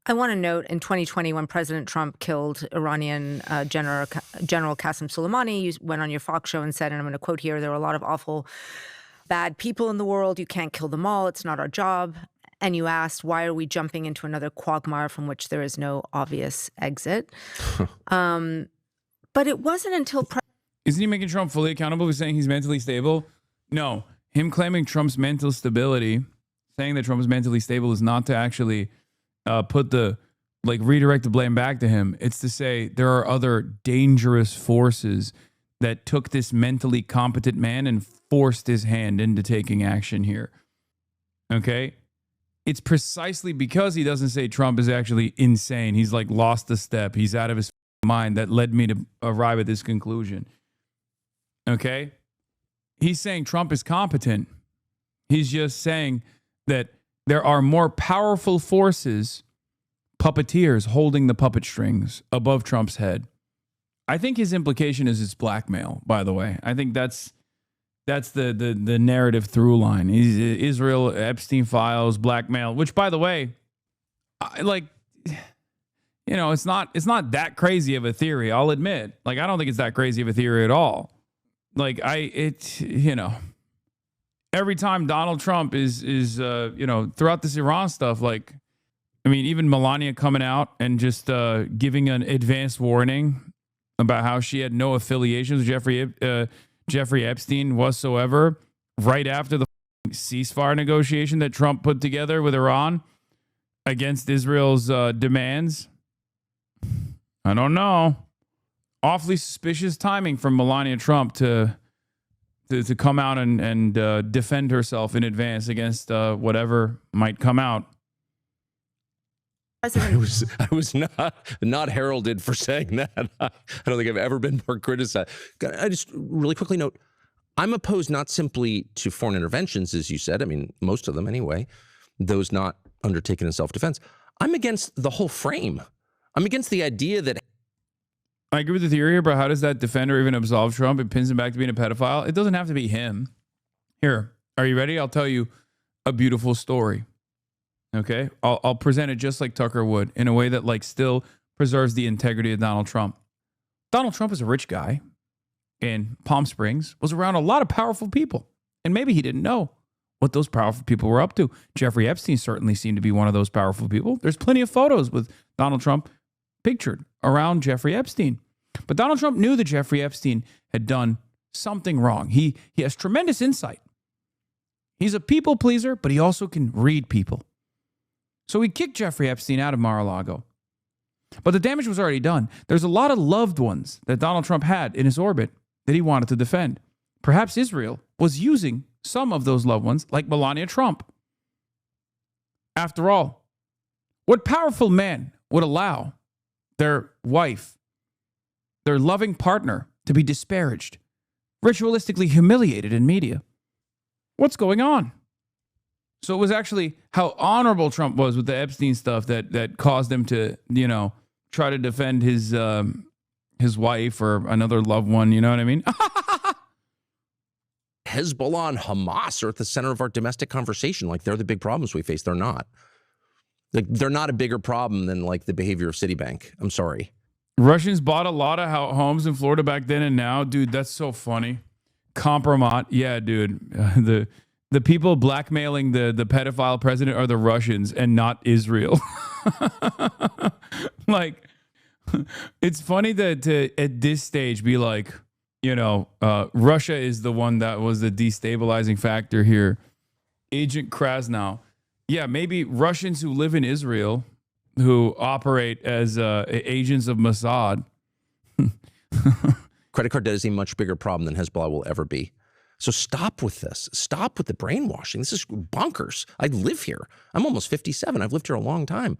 I want to note, in 2020, when President Trump killed Iranian General Qasem Soleimani, you went on your Fox show and said, and I'm going to quote here, "There are a lot of awful, bad people in the world. You can't kill them all. It's not our job." And you asked, why are we jumping into another quagmire from which there is no obvious exit? But it wasn't until... Isn't he making Trump fully accountable for saying he's mentally stable? No. Him claiming Trump's mental stability, saying that Trump is mentally stable, is not to actually redirect the blame back to him. It's to say there are other dangerous forces that took this mentally competent man and forced his hand into taking action here. Okay? It's precisely because he doesn't say Trump is actually insane. He's like lost a step. He's out of his mind that led me to arrive at this conclusion. Okay? He's saying Trump is competent. He's just saying that there are more powerful forces, puppeteers holding the puppet strings above Trump's head. I think his implication is it's blackmail, by the way. I think that's the narrative through line. Israel, Epstein files, blackmail, which, by the way, it's not that crazy of a theory, I'll admit. Like, I don't think it's that crazy of a theory at all. Like, every time Donald Trump is throughout this Iran stuff, even Melania coming out and just giving an advanced warning about how she had no affiliations with Jeffrey Epstein whatsoever, right after the ceasefire negotiation that Trump put together with Iran against Israel's demands. I don't know. Awfully suspicious timing from Melania Trump to come out and defend herself in advance against whatever might come out. I was not heralded for saying that. I don't think I've ever been more criticized. I just really quickly note, I'm opposed not simply to foreign interventions, as you said. I mean, most of them anyway, those not undertaken in self-defense. I'm against the whole frame. I'm against the idea that... I agree with the theory here, but how does that defend or even absolve Trump? It pins him back to being a pedophile. It doesn't have to be him. Here, are you ready? I'll tell you a beautiful story. Okay? I'll present it just like Tucker would, in a way that still preserves the integrity of Donald Trump. Donald Trump is a rich guy in Palm Springs, was around a lot of powerful people, and maybe he didn't know what those powerful people were up to. Jeffrey Epstein certainly seemed to be one of those powerful people. There's plenty of photos with Donald Trump pictured around Jeffrey Epstein. But Donald Trump knew that Jeffrey Epstein had done something wrong. He has tremendous insight. He's a people pleaser, but he also can read people. So he kicked Jeffrey Epstein out of Mar-a-Lago. But the damage was already done. There's a lot of loved ones that Donald Trump had in his orbit that he wanted to defend. Perhaps Israel was using some of those loved ones, like Melania Trump. After all, what powerful man would allow their wife, their loving partner, to be disparaged, ritualistically humiliated in media? What's going on? So it was actually how honorable Trump was with the Epstein stuff that caused him to, try to defend his wife or another loved one. You know what I mean? Hezbollah and Hamas are at the center of our domestic conversation. Like, they're the big problems we face. They're not. Like, they're not a bigger problem than like the behavior of Citibank. I'm sorry. Russians bought a lot of homes in Florida back then and now. Dude, that's so funny. Compromat. Yeah, dude. The people blackmailing the pedophile president are the Russians and not Israel. Like, it's funny that to, at this stage, be like, Russia is the one that was the destabilizing factor here. Agent Krasnow. Yeah, maybe Russians who live in Israel, who operate as agents of Mossad. Credit card debt is a much bigger problem than Hezbollah will ever be. So stop with this. Stop with the brainwashing. This is bonkers. I live here. I'm almost 57. I've lived here a long time.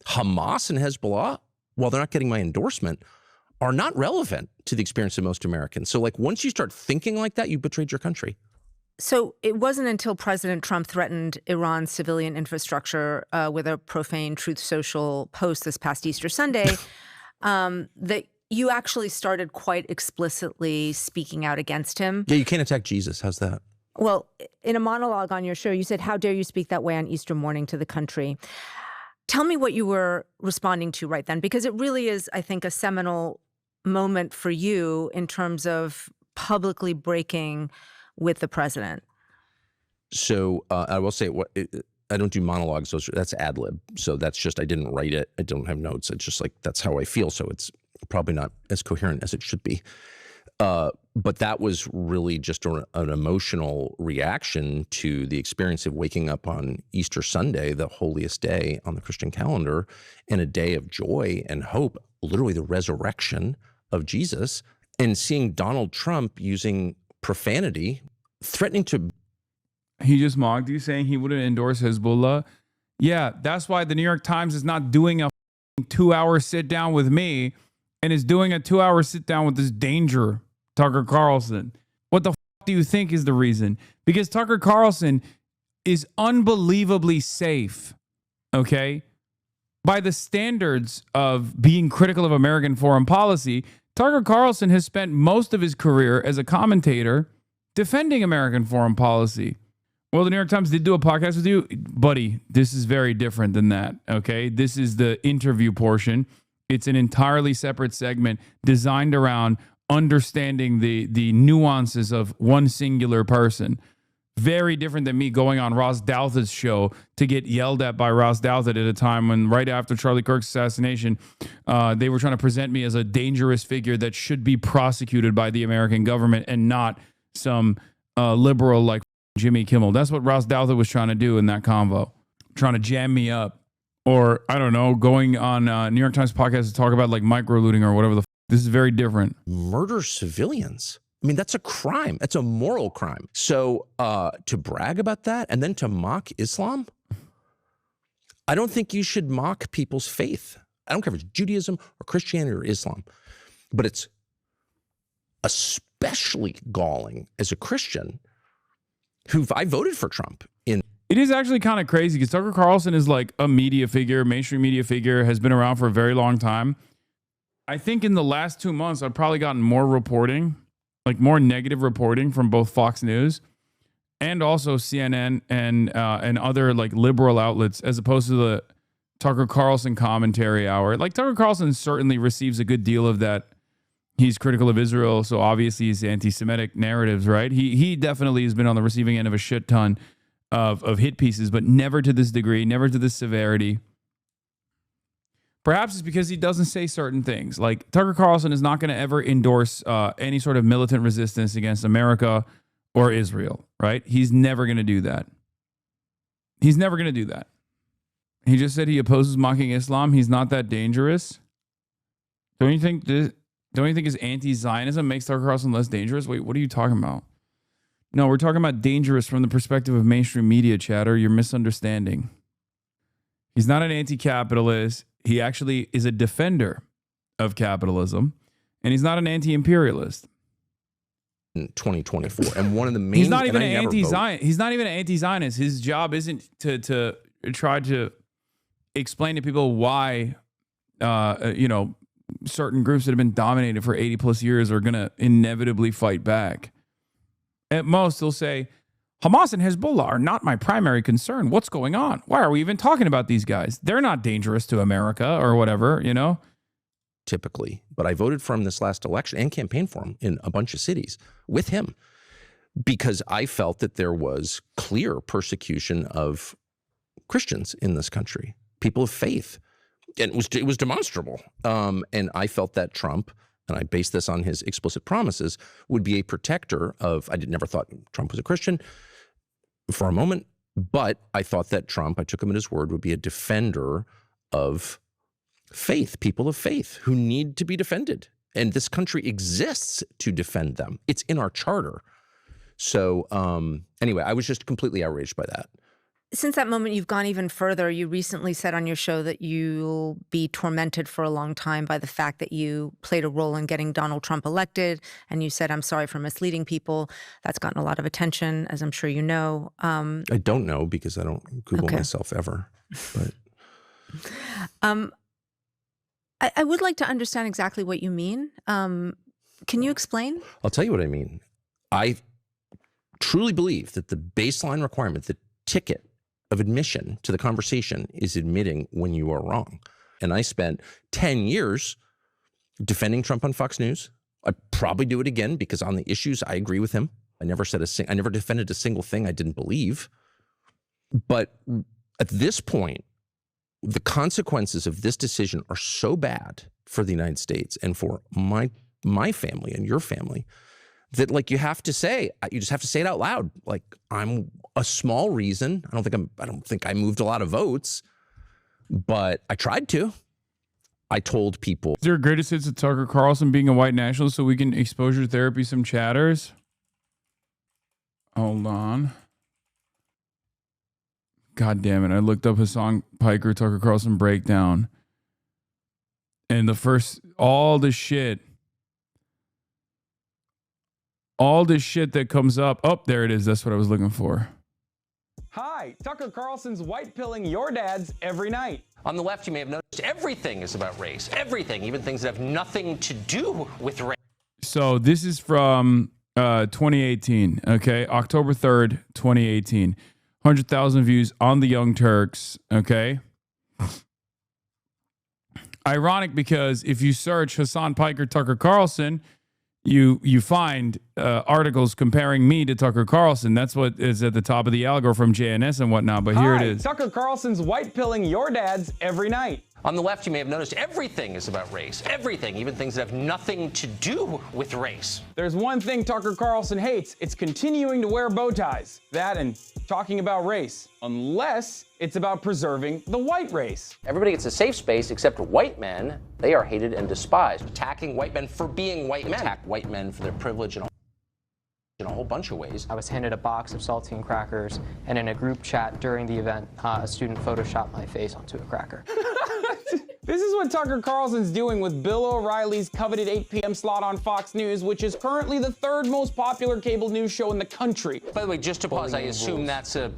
Hamas and Hezbollah, while they're not getting my endorsement, are not relevant to the experience of most Americans. So like, once you start thinking like that, you betrayed your country. So it wasn't until President Trump threatened Iran's civilian infrastructure with a profane Truth Social post this past Easter Sunday that you actually started quite explicitly speaking out against him. Yeah, you can't attack Jesus. How's that? Well, in a monologue on your show, you said, "How dare you speak that way on Easter morning to the country?" Tell me what you were responding to right then, because it really is, I think, a seminal moment for you in terms of publicly breaking with the president. So I will say, I don't do monologues. That's ad lib. So that's just, I didn't write it. I don't have notes. It's just like, that's how I feel. So it's probably not as coherent as it should be. But that was really just an emotional reaction to the experience of waking up on Easter Sunday, the holiest day on the Christian calendar, and a day of joy and hope, literally the resurrection of Jesus, and seeing Donald Trump using profanity, threatening to... He just mocked you, saying he wouldn't endorse Hezbollah. Yeah, that's why the New York Times is not doing a 2-hour sit down with me and is doing a 2-hour sit down with this danger, Tucker Carlson. What the do you think is the reason? Because Tucker Carlson is unbelievably safe, okay? By the standards of being critical of American foreign policy, Tucker Carlson has spent most of his career as a commentator defending American foreign policy. Well, the New York Times did do a podcast with you. Buddy, this is very different than that, okay? This is the interview portion. It's an entirely separate segment designed around understanding the nuances of one singular person. Very different than me going on Ross Douthat's show to get yelled at by Ross Douthat at a time when, right after Charlie Kirk's assassination, they were trying to present me as a dangerous figure that should be prosecuted by the American government and not some liberal like Jimmy Kimmel. That's what Ross Douthat was trying to do in that convo, trying to jam me up. Or, I don't know, going on New York Times podcast to talk about like micro-looting or whatever the This is very different. Murder civilians. I mean, that's a crime. That's a moral crime. So to brag about that and then to mock Islam, I don't think you should mock people's faith. I don't care if it's Judaism or Christianity or Islam, but it's especially galling as a Christian I voted for Trump in. It is actually kind of crazy because Tucker Carlson is like a media figure, mainstream media figure, has been around for a very long time. I think in the last 2 months, I've probably gotten more reporting, like more negative reporting from both Fox News and also CNN and other like liberal outlets, as opposed to the Tucker Carlson commentary hour. Like Tucker Carlson certainly receives a good deal of that. He's critical of Israel, so obviously he's anti-Semitic narratives, right? He definitely has been on the receiving end of a shit ton of hit pieces, but never to this degree, never to this severity. Perhaps it's because he doesn't say certain things. Like Tucker Carlson is not going to ever endorse any sort of militant resistance against America or Israel, right? He's never going to do that. He's never going to do that. He just said he opposes mocking Islam. He's not that dangerous. Don't you think his anti-Zionism makes Tucker Carlson less dangerous? Wait, what are you talking about? No, we're talking about dangerous from the perspective of mainstream media, chatter. You're misunderstanding. He's not an anti-capitalist. He actually is a defender of capitalism, and he's not an anti-imperialist. In 2024, and one of the main... He's not even an anti-Zionist. He's not even an anti-Zionist. His job isn't to try to explain to people why, certain groups that have been dominated for 80 plus years are going to inevitably fight back. At most, he'll say, Hamas and Hezbollah are not my primary concern. What's going on? Why are we even talking about these guys? They're not dangerous to America or whatever, you know? Typically. But I voted for him this last election and campaigned for him in a bunch of cities with him because I felt that there was clear persecution of Christians in this country, people of faith. And it was demonstrable. And I felt that Trump, and I based this on his explicit promises, would be a protector of, never thought Trump was a Christian for a moment, but I thought that Trump, I took him at his word, would be a defender of faith, people of faith who need to be defended. And this country exists to defend them. It's in our charter. So anyway, I was just completely outraged by that. Since that moment, you've gone even further. You recently said on your show that you'll be tormented for a long time by the fact that you played a role in getting Donald Trump elected. And you said, I'm sorry for misleading people. That's gotten a lot of attention, as I'm sure you know. I don't know because I don't Google myself ever. But I would like to understand exactly what you mean. Can you explain? I'll tell you what I mean. I truly believe that the baseline requirement, the ticket of admission to the conversation is admitting when you are wrong. And I spent 10 years defending Trump on Fox News. I'd probably do it again because on the issues, I agree with him. I never defended a single thing I didn't believe. But at this point, the consequences of this decision are so bad for the United States and for my family and your family that like you just have to say it out loud. Like I'm a small reason. I don't think I moved a lot of votes, but I tried to. I told people. Is there a greatest hits of Tucker Carlson being a white nationalist so we can exposure therapy some chatters? Hold on. God damn it. I looked up Hasan Piker, Tucker Carlson breakdown. And all the shit that comes up. Oh, there it is. That's what I was looking for. Hi, Tucker Carlson's white pilling your dads every night. On the left, you may have noticed everything is about race. Everything, even things that have nothing to do with race. So this is from 2018, okay? October 3rd, 2018. 100,000 views on the Young Turks, okay? Ironic because if you search Hasan Piker, Tucker Carlson, you find articles comparing me to Tucker Carlson. That's what is at the top of the algo from JNS and whatnot, but here it is. Tucker Carlson's white pilling your dads every night. On the left, you may have noticed everything is about race. Everything, even things that have nothing to do with race. There's one thing Tucker Carlson hates. It's continuing to wear bow ties. That and talking about race. Unless it's about preserving the white race. Everybody gets a safe space except white men. They are hated and despised. Attacking white men for being white men. Attack white men for their privilege in a whole bunch of ways. I was handed a box of saltine crackers, and in a group chat during the event, a student photoshopped my face onto a cracker. This is what Tucker Carlson's doing with Bill O'Reilly's coveted 8 p.m. slot on Fox News, which is currently the third most popular cable news show in the country. By the way, just to pause, I assume that's a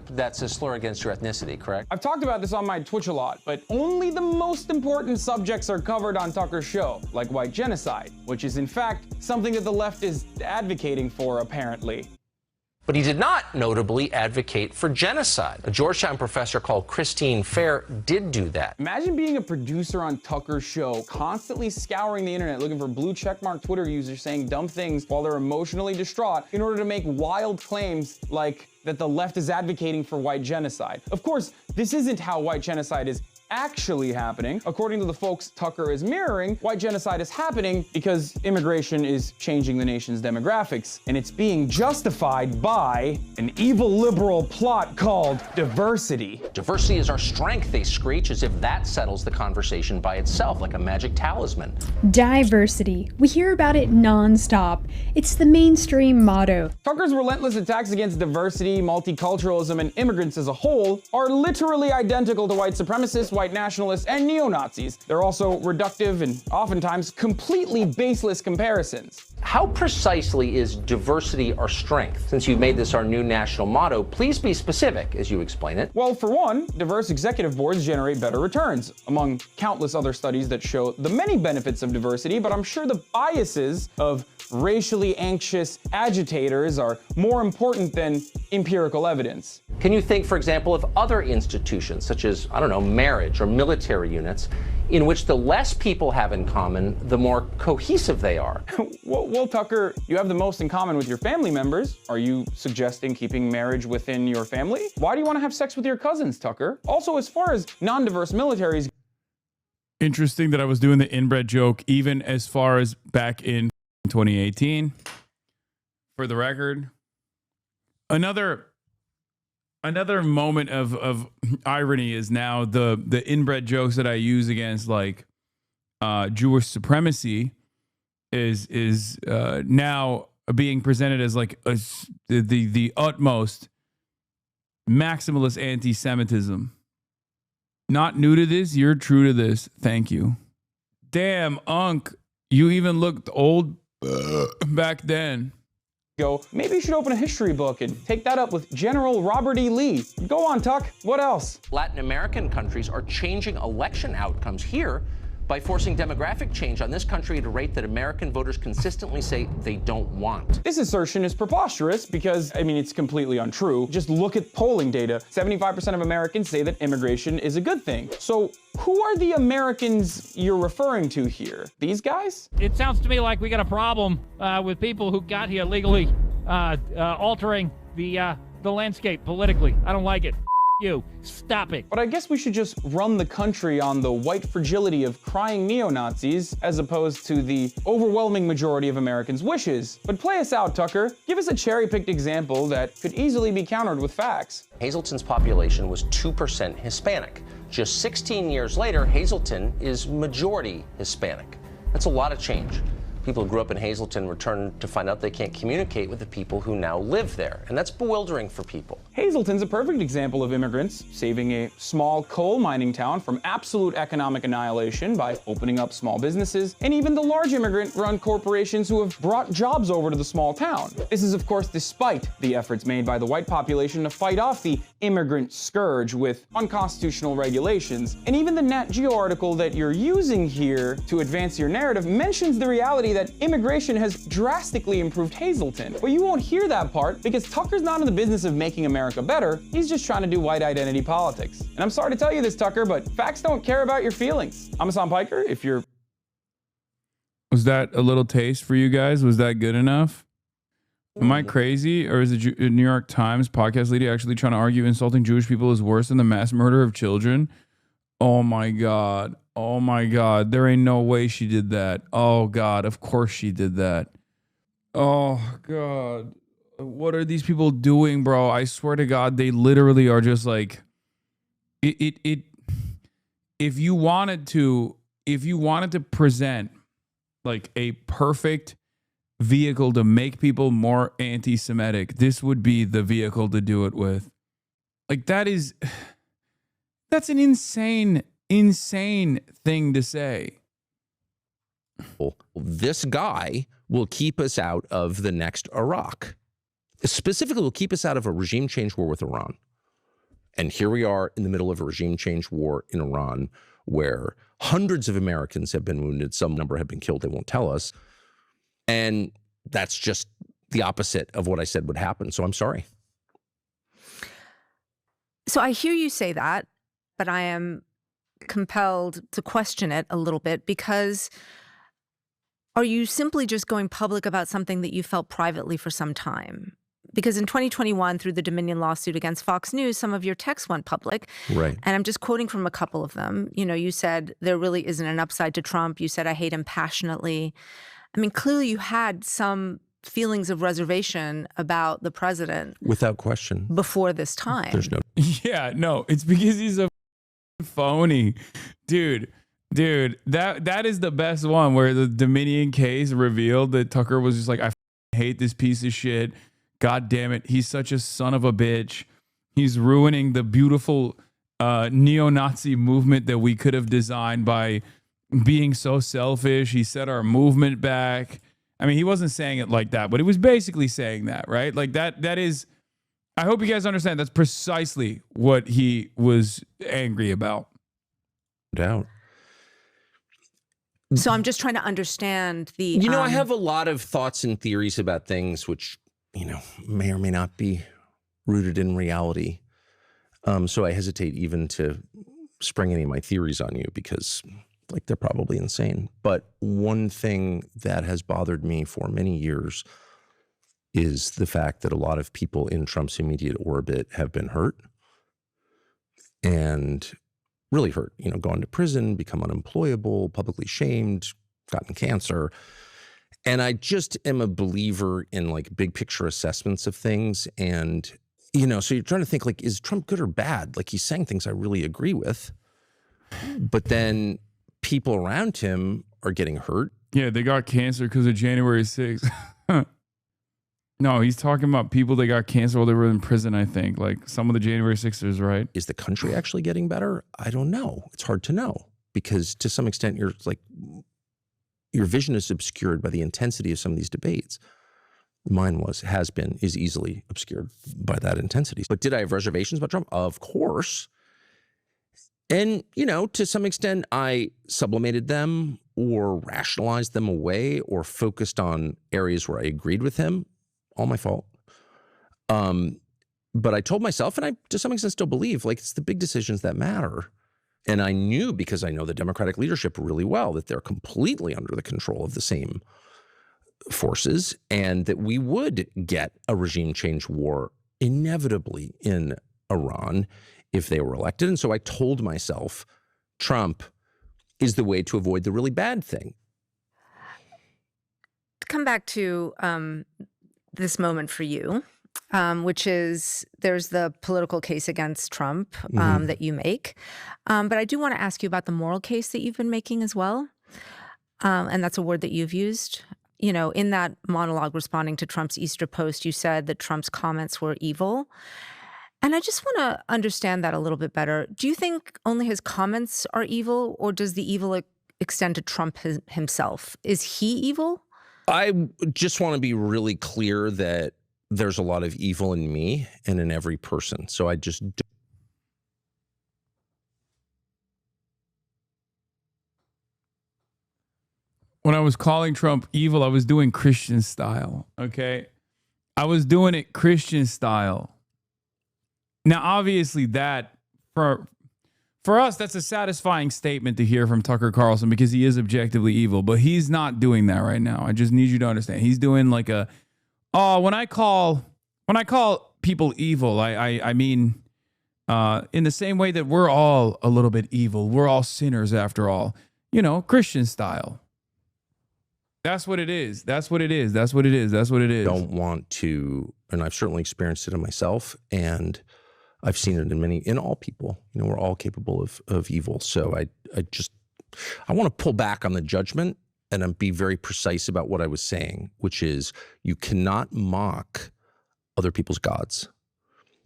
slur against your ethnicity, correct? I've talked about this on my Twitch a lot, but only the most important subjects are covered on Tucker's show, like white genocide, which is in fact something that the left is advocating for, apparently. But he did not, notably, advocate for genocide. A Georgetown professor called Christine Fair did do that. Imagine being a producer on Tucker's show, constantly scouring the internet looking for blue checkmark Twitter users saying dumb things while they're emotionally distraught in order to make wild claims like that the left is advocating for white genocide. Of course, this isn't how white genocide is actually happening. According to the folks Tucker is mirroring, white genocide is happening because immigration is changing the nation's demographics, and it's being justified by an evil liberal plot called diversity. Diversity is our strength, they screech, as if that settles the conversation by itself, like a magic talisman. Diversity. We hear about it nonstop. It's the mainstream motto. Tucker's relentless attacks against diversity, multiculturalism, and immigrants as a whole are literally identical to white supremacists, white nationalists, and neo-Nazis. They're also reductive and oftentimes completely baseless comparisons. How precisely is diversity our strength? Since you've made this our new national motto, please be specific as you explain it. Well, for one, diverse executive boards generate better returns, among countless other studies that show the many benefits of diversity, but I'm sure the biases of racially anxious agitators are more important than empirical evidence. Can you think, for example, of other institutions, such as, I don't know, marriage or military units, in which the less people have in common, the more cohesive they are? Well, Tucker, you have the most in common with your family members. Are you suggesting keeping marriage within your family? Why do you want to have sex with your cousins, Tucker? Also, as far as non-diverse militaries... Interesting that I was doing the inbred joke even as far as back in 2018. For the record, another moment of irony is now the inbred jokes that I use against like Jewish supremacy is now being presented as like the utmost maximalist anti-Semitism. Not new to this, you're true to this. Thank you. Damn, Unc, you even looked old back then. Maybe you should open a history book and take that up with General Robert E. Lee. Go on, Tuck. What else? Latin American countries are changing election outcomes here by forcing demographic change on this country at a rate that American voters consistently say they don't want. This assertion is preposterous because, I mean, it's completely untrue. Just look at polling data. 75% of Americans say that immigration is a good thing. So who are the Americans you're referring to here? These guys? It sounds to me like we got a problem with people who got here legally altering the landscape politically. I don't like it. You. Stop it. But I guess we should just run the country on the white fragility of crying neo-Nazis as opposed to the overwhelming majority of Americans' wishes. But play us out, Tucker. Give us a cherry-picked example that could easily be countered with facts. Hazleton's population was 2% Hispanic. Just 16 years later, Hazleton is majority Hispanic. That's a lot of change. People who grew up in Hazleton return to find out they can't communicate with the people who now live there, and that's bewildering for people. Hazleton's a perfect example of immigrants saving a small coal mining town from absolute economic annihilation by opening up small businesses, and even the large immigrant-run corporations who have brought jobs over to the small town. This is, of course, despite the efforts made by the white population to fight off the immigrant scourge with unconstitutional regulations. And even the Nat Geo article that you're using here to advance your narrative mentions the reality that immigration has drastically improved Hazleton. But you won't hear that part because Tucker's not in the business of making America better. He's just trying to do white identity politics. And I'm sorry to tell you this, Tucker, but facts don't care about your feelings. I'm Hasan Piker. If you're... Was that a little taste for you guys? Was that good enough? Am I crazy? Or is the New York Times podcast lady actually trying to argue insulting Jewish people is worse than the mass murder of children? Oh my God. Oh my God. There ain't no way she did that. Oh God. Of course she did that. Oh God. What are these people doing, bro? I swear to God, they literally are just like if you wanted to present like a perfect vehicle to make people more anti-Semitic, this would be the vehicle to do it with. Like that's an insane thing to say. This guy will keep us out of the next Iraq. Specifically, will keep us out of a regime change war with Iran. And here we are in the middle of a regime change war in Iran where hundreds of Americans have been wounded. Some number have been killed. They won't tell us. And that's just the opposite of what I said would happen. So I'm sorry. So I hear you say that, but I am compelled to question it a little bit because are you simply just going public about something that you felt privately for some time? Because in 2021, through the Dominion lawsuit against Fox News, some of your texts went public. Right. And I'm just quoting from a couple of them. You know, you said there really isn't an upside to Trump. You said, I hate him passionately. I mean, clearly you had some feelings of reservation about the president. Without question. Before this time. There's no. Yeah, no, it's because he's a phony. Dude, that is the best one where the Dominion case revealed that Tucker was just like, I hate this piece of shit. God damn it. He's such a son of a bitch. He's ruining the beautiful neo-Nazi movement that we could have designed by being so selfish. He set our movement back. I mean, he wasn't saying it like that, but he was basically saying that, right? Like that is, I hope you guys understand that's precisely what he was angry about. No doubt. So I'm just trying to understand the. You know, I have a lot of thoughts and theories about things which, you know, may or may not be rooted in reality. So I hesitate even to spring any of my theories on you because, like, they're probably insane. But one thing that has bothered me for many years is the fact that a lot of people in Trump's immediate orbit have been hurt and really hurt, you know, gone to prison, become unemployable, publicly shamed, gotten cancer. And I just am a believer in like big picture assessments of things. And, you know, so you're trying to think like, is Trump good or bad? Like he's saying things I really agree with, but then people around him are getting hurt. Yeah, they got cancer because of January 6th. No, he's talking about people that got cancer while they were in prison, I think. Like some of the January 6ers, right? Is the country actually getting better? I don't know. It's hard to know because to some extent you're like, your vision is obscured by the intensity of some of these debates. Mine has been, is easily obscured by that intensity. But did I have reservations about Trump? Of course. And, you know, to some extent I sublimated them or rationalized them away or focused on areas where I agreed with him. All my fault. But I told myself, and I to some extent still believe, like it's the big decisions that matter. And I knew, because I know the Democratic leadership really well, that they're completely under the control of the same forces and that we would get a regime change war inevitably in Iran if they were elected. And so I told myself, Trump is the way to avoid the really bad thing. To come back to this moment for you, which is there's the political case against Trump that you make. But I do want to ask you about the moral case that you've been making as well. And that's a word that you've used. You know, in that monologue responding to Trump's Easter post, you said that Trump's comments were evil. And I just want to understand that a little bit better. Do you think only his comments are evil, or does the evil extend to Trump himself? Is he evil? I just want to be really clear that there's a lot of evil in me and in every person. So I just don't. When I was calling Trump evil, I was doing Christian style, okay? I was doing it Christian style. Now, obviously that, for us, that's a satisfying statement to hear from Tucker Carlson because he is objectively evil, but he's not doing that right now. I just need you to understand. He's doing like when I call people evil, I mean, in the same way that we're all a little bit evil. We're all sinners after all, you know, Christian style. That's what it is. That's what it is. That's what it is. That's what it is. Don't want to, and I've certainly experienced it in myself, and I've seen it in all people. You know, we're all capable of evil. So I want to pull back on the judgment and be very precise about what I was saying, which is you cannot mock other people's gods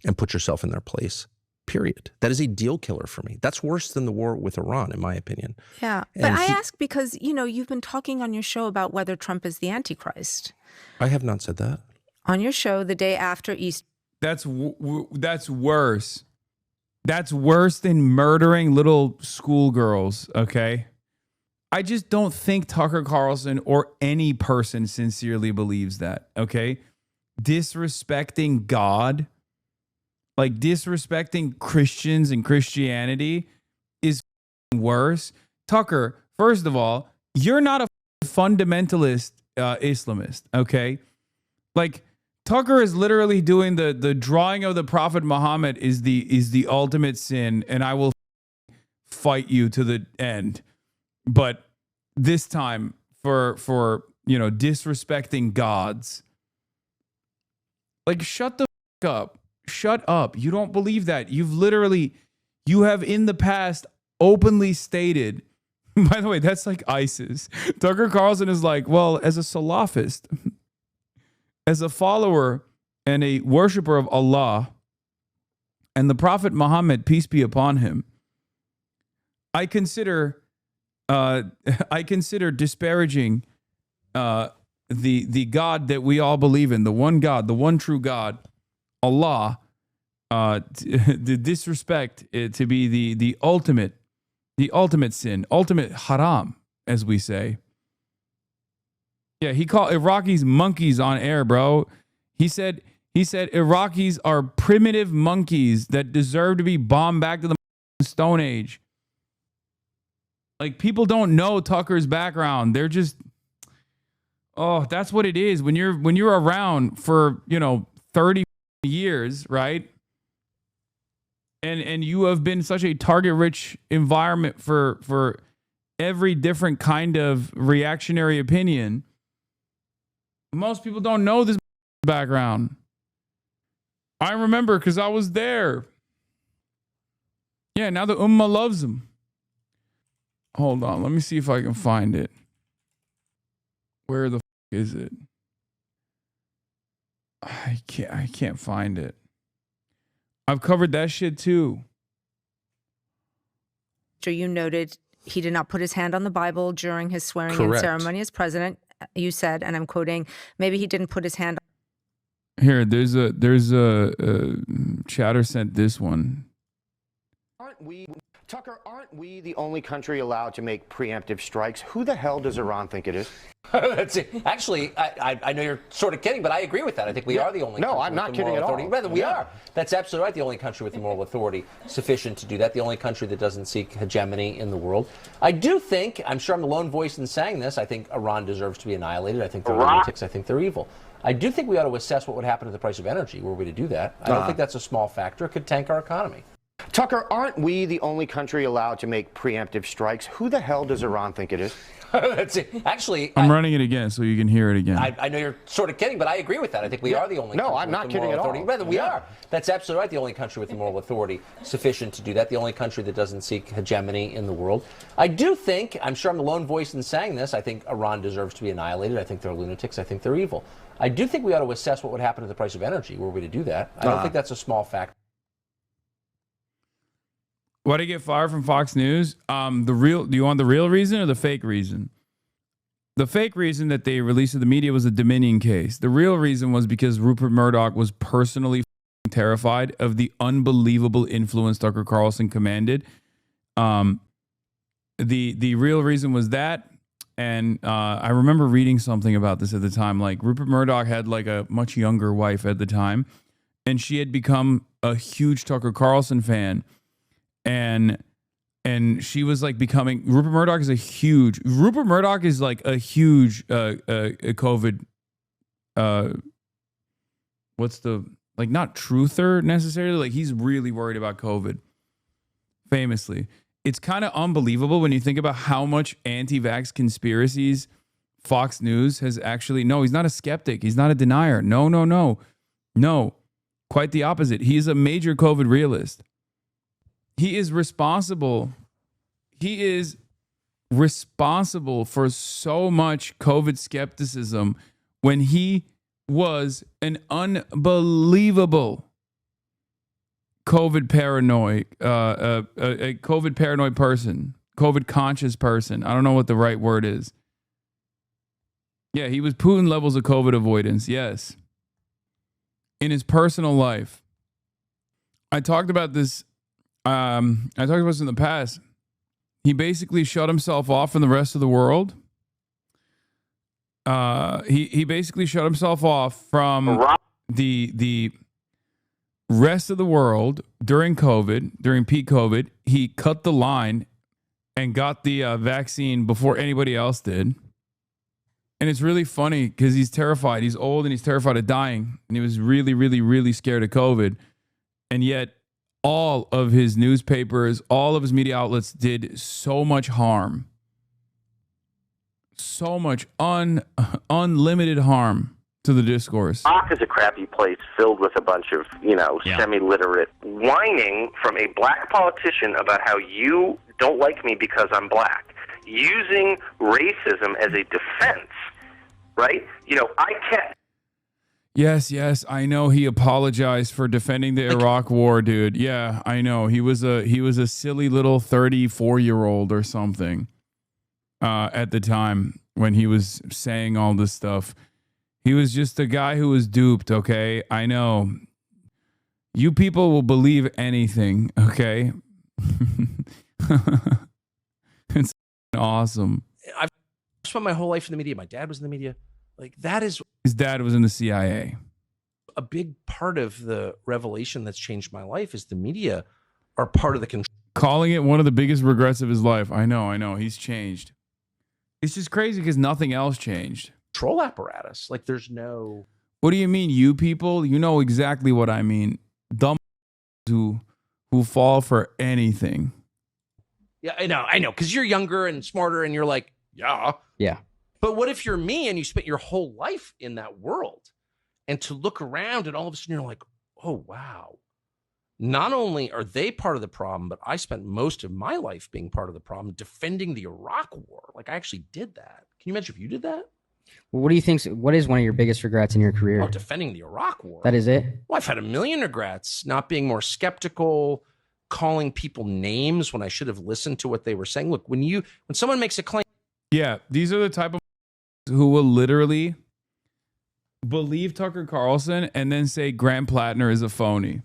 and put yourself in their place. Period. That is a deal killer for me. That's worse than the war with Iran, in my opinion. Yeah. But I ask because, you know, you've been talking on your show about whether Trump is the Antichrist. I have not said that. On your show the day after Easter. That's worse. That's worse than murdering little schoolgirls, okay? I just don't think Tucker Carlson or any person sincerely believes that, okay? Disrespecting God, like disrespecting Christians and Christianity is worse. Tucker, first of all, you're not a fundamentalist Islamist, okay? Like Tucker is literally doing the drawing of the Prophet Muhammad is the ultimate sin, and I will fight you to the end. But this time for you know, disrespecting gods. Like shut the up. Shut up. You don't believe that. You have in the past openly stated, by the way, that's like ISIS. Tucker Carlson is like, well, as a Salafist, as a follower and a worshiper of Allah and the Prophet Muhammad, peace be upon him, I consider disparaging the God that we all believe in, the one God, the one true God, Allah, the disrespect to be the ultimate sin, ultimate haram, as we say. Yeah, he called Iraqis monkeys on air, bro. He said Iraqis are primitive monkeys that deserve to be bombed back to the Stone Age. Like, people don't know Tucker's background. They're just, oh, that's what it is. When you're around for, 30 years, right? And you have been such a target-rich environment for every different kind of reactionary opinion. Most people don't know this background. I remember because I was there. Yeah, now the Ummah loves him. Hold on, let me see if I can find it. Where the is it? I can't find it. I've covered that shit too. You noted he did not put his hand on the Bible during his swearing-in ceremony as president. You said, and I'm quoting, maybe he didn't put his hand. Here, there's a chatter sent this one. Tucker, aren't we the only country allowed to make preemptive strikes? Who the hell does Iran think it is? That's it. Actually, I know you're sort of kidding, but I agree with that. I think we are the only country I'm not with the kidding moral at authority. all. Rather, we are. That's absolutely right. The only country with the moral authority sufficient to do that. The only country that doesn't seek hegemony in the world. I do think, I'm sure I'm the lone voice in saying this, I think Iran deserves to be annihilated. I think they're lunatics. I think they're evil. I do think we ought to assess what would happen to the price of energy were we to do that. I don't think that's a small factor. It could tank our economy. Tucker, aren't we the only country allowed to make preemptive strikes? Who the hell does Iran think it is? That's it. Actually, I'm running it again so you can hear it again. I know you're sort of kidding, but I agree with that. I think we are the only country I'm not with the kidding moral at all. authority. Rather, we are. That's absolutely right. The only country with the moral authority sufficient to do that. The only country that doesn't seek hegemony in the world. I do think, I'm sure I'm the lone voice in saying this, I think Iran deserves to be annihilated. I think they're lunatics. I think they're evil. I do think we ought to assess what would happen to the price of energy were we to do that. I don't think that's a small factor. Why did he get fired from Fox News? Do you want the real reason or the fake reason? The fake reason that they released to the media was a Dominion case. The real reason was because Rupert Murdoch was personally terrified of the unbelievable influence Tucker Carlson commanded. The real reason was that, and I remember reading something about this at the time. Like, Rupert Murdoch had like a much younger wife at the time, and she had become a huge Tucker Carlson fan. And she was like becoming, Rupert Murdoch is like a huge COVID, what's the, like, not truther necessarily, like he's really worried about COVID, famously. It's kind of unbelievable when you think about how much anti-vax conspiracies Fox News has actually, no, he's not a skeptic. He's not a denier. No. Quite the opposite. He's a major COVID realist. He is responsible for so much COVID skepticism when he was an unbelievable COVID paranoid, a COVID paranoid person, COVID conscious person. I don't know what the right word is. Yeah, he was Putin levels of COVID avoidance. Yes. In his personal life. I talked about this in the past. He basically shut himself off from the rest of the world. He basically shut himself off from the rest of the world during COVID, during peak COVID. He cut the line and got the vaccine before anybody else did. And it's really funny because he's terrified. He's old and he's terrified of dying. And he was really, really, really scared of COVID. And yet all of his newspapers, all of his media outlets did so much harm. So much unlimited harm to the discourse. Iraq is a crappy place filled with a bunch of, semi-literate whining from a black politician about how you don't like me because I'm black, using racism as a defense, right? I can't. Yes, I know he apologized for defending the Iraq war, dude. Yeah, I know. He was a silly little 34-year-old or something at the time. when he was saying all this stuff. He was just a guy who was duped, okay? I know. You people will believe anything, okay? It's awesome. I've spent my whole life in the media. My dad was in the media. Like, that is His dad was in the CIA. a big part of the revelation that's changed my life is the media are part of the control. Calling it one of the biggest regrets of his life. I know. He's changed. It's just crazy because nothing else changed. Control apparatus. Like, there's no. What do you mean, you people? You know exactly what I mean. Dumb who fall for anything. Yeah, I know. Because you're younger and smarter and you're like, Yeah. But what if you're me and you spent your whole life in that world? And to look around and all of a sudden you're like, oh, wow. Not only are they part of the problem, but I spent most of my life being part of the problem, defending the Iraq war. Like, I actually did that. Can you imagine if you did that? Well, what do you think? What is one of your biggest regrets in your career? Oh, defending the Iraq war. That is it? Well, I've had a million regrets, not being more skeptical, calling people names when I should have listened to what they were saying. Look, when someone makes a claim. Yeah, these are the type of who will literally believe Tucker Carlson and then say Grant Plattner is a phony.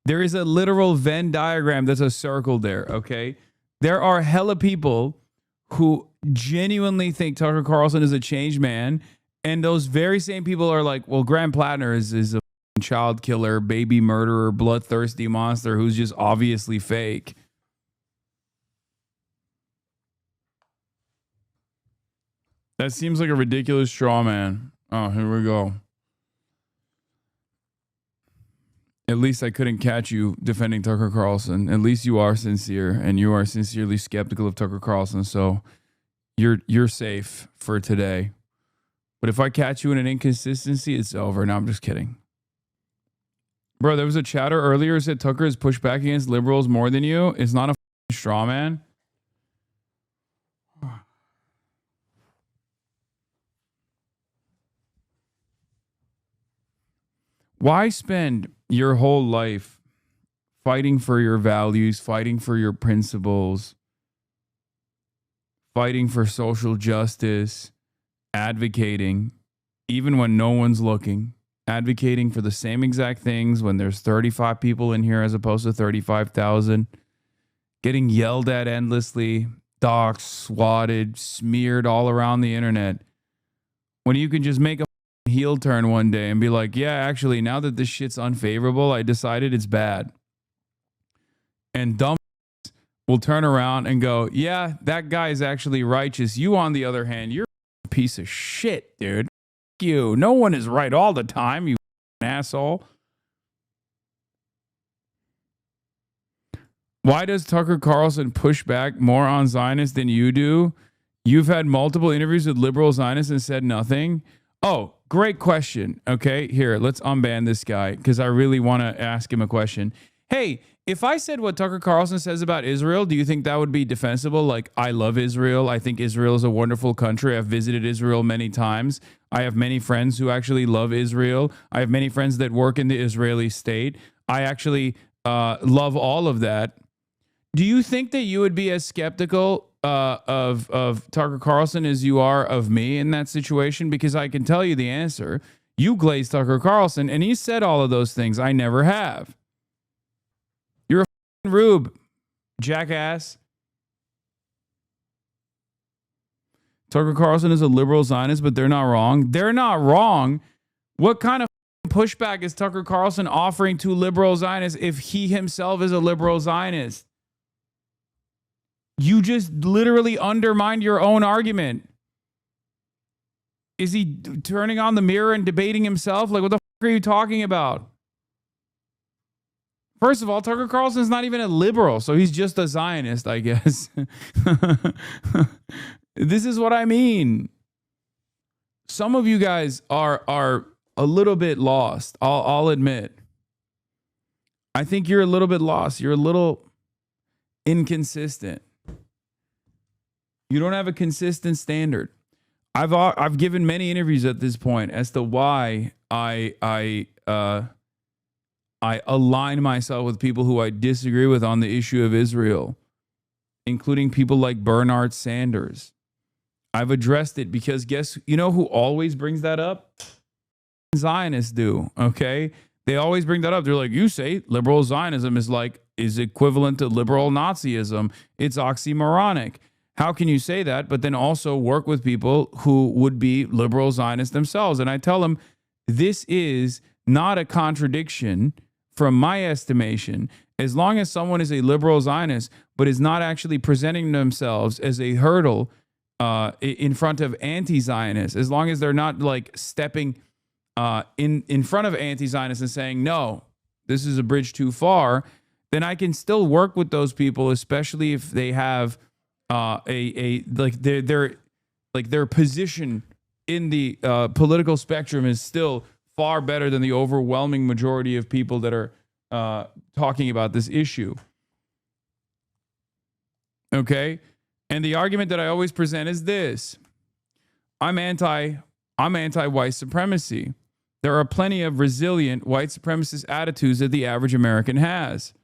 There is a literal Venn diagram that's a circle there, okay? There are hella people who genuinely think Tucker Carlson is a changed man, and those very same people are like, well, Grant Plattner is a child killer, baby murderer, bloodthirsty monster who's just obviously fake. That seems like a ridiculous straw man. Oh, here we go. At least I couldn't catch you defending Tucker Carlson. At least you are sincere, and you are sincerely skeptical of Tucker Carlson. So you're safe for today. But if I catch you in an inconsistency, it's over. No, I'm just kidding. Bro, there was a chatter earlier that said Tucker has pushed back against liberals more than you. It's not a straw man. Why spend your whole life fighting for your values, fighting for your principles, fighting for social justice, advocating, even when no one's looking, advocating for the same exact things when there's 35 people in here as opposed to 35,000, getting yelled at endlessly, doxxed, swatted, smeared all around the internet, when you can just make a heel turn one day and be like, yeah, actually, now that this shit's unfavorable, I decided it's bad. And dumb will turn around and go, yeah, that guy is actually righteous. You, on the other hand, you're a piece of shit, dude. F you. No one is right all the time, you asshole. Why does Tucker Carlson push back more on Zionists than you do? You've had multiple interviews with liberal Zionists and said nothing. Oh, great question. Okay, here, let's unban this guy because I really want to ask him a question. Hey, if I said what Tucker Carlson says about Israel, do you think that would be defensible? Like, I love Israel. I think Israel is a wonderful country. I've visited Israel many times. I have many friends who actually love Israel. I have many friends that work in the Israeli state. I actually love all of that. Do you think that you would be as skeptical of Tucker Carlson as you are of me in that situation? Because I can tell you the answer. You glaze Tucker Carlson, and he said all of those things. I never have. You're a rube, jackass. Tucker Carlson is a liberal Zionist, but they're not wrong. They're not wrong. What kind of pushback is Tucker Carlson offering to liberal Zionists if he himself is a liberal Zionist? You just literally undermined your own argument. Is he turning on the mirror and debating himself? Like, what the fuck are you talking about? First of all, Tucker Carlson's not even a liberal, so he's just a Zionist, I guess. This is what I mean. Some of you guys are a little bit lost. I'll admit. I think you're a little bit lost. You're a little inconsistent. You don't have a consistent standard. I've given many interviews at this point as to why I align myself with people who I disagree with on the issue of Israel, including people like Bernard Sanders. I've addressed it because you know who always brings that up? Zionists do, okay? They always bring that up. They're like, you say liberal Zionism is equivalent to liberal Nazism. It's oxymoronic. How can you say that, but then also work with people who would be liberal Zionists themselves? And I tell them, this is not a contradiction from my estimation. As long as someone is a liberal Zionist, but is not actually presenting themselves as a hurdle in front of anti-Zionists, as long as they're not like stepping in front of anti-Zionists and saying, no, this is a bridge too far, then I can still work with those people, especially if they have their position in the political spectrum is still far better than the overwhelming majority of people that are talking about this issue. Okay? And the argument that I always present is this. I'm anti-white supremacy. There are plenty of resilient white supremacist attitudes that the average American has.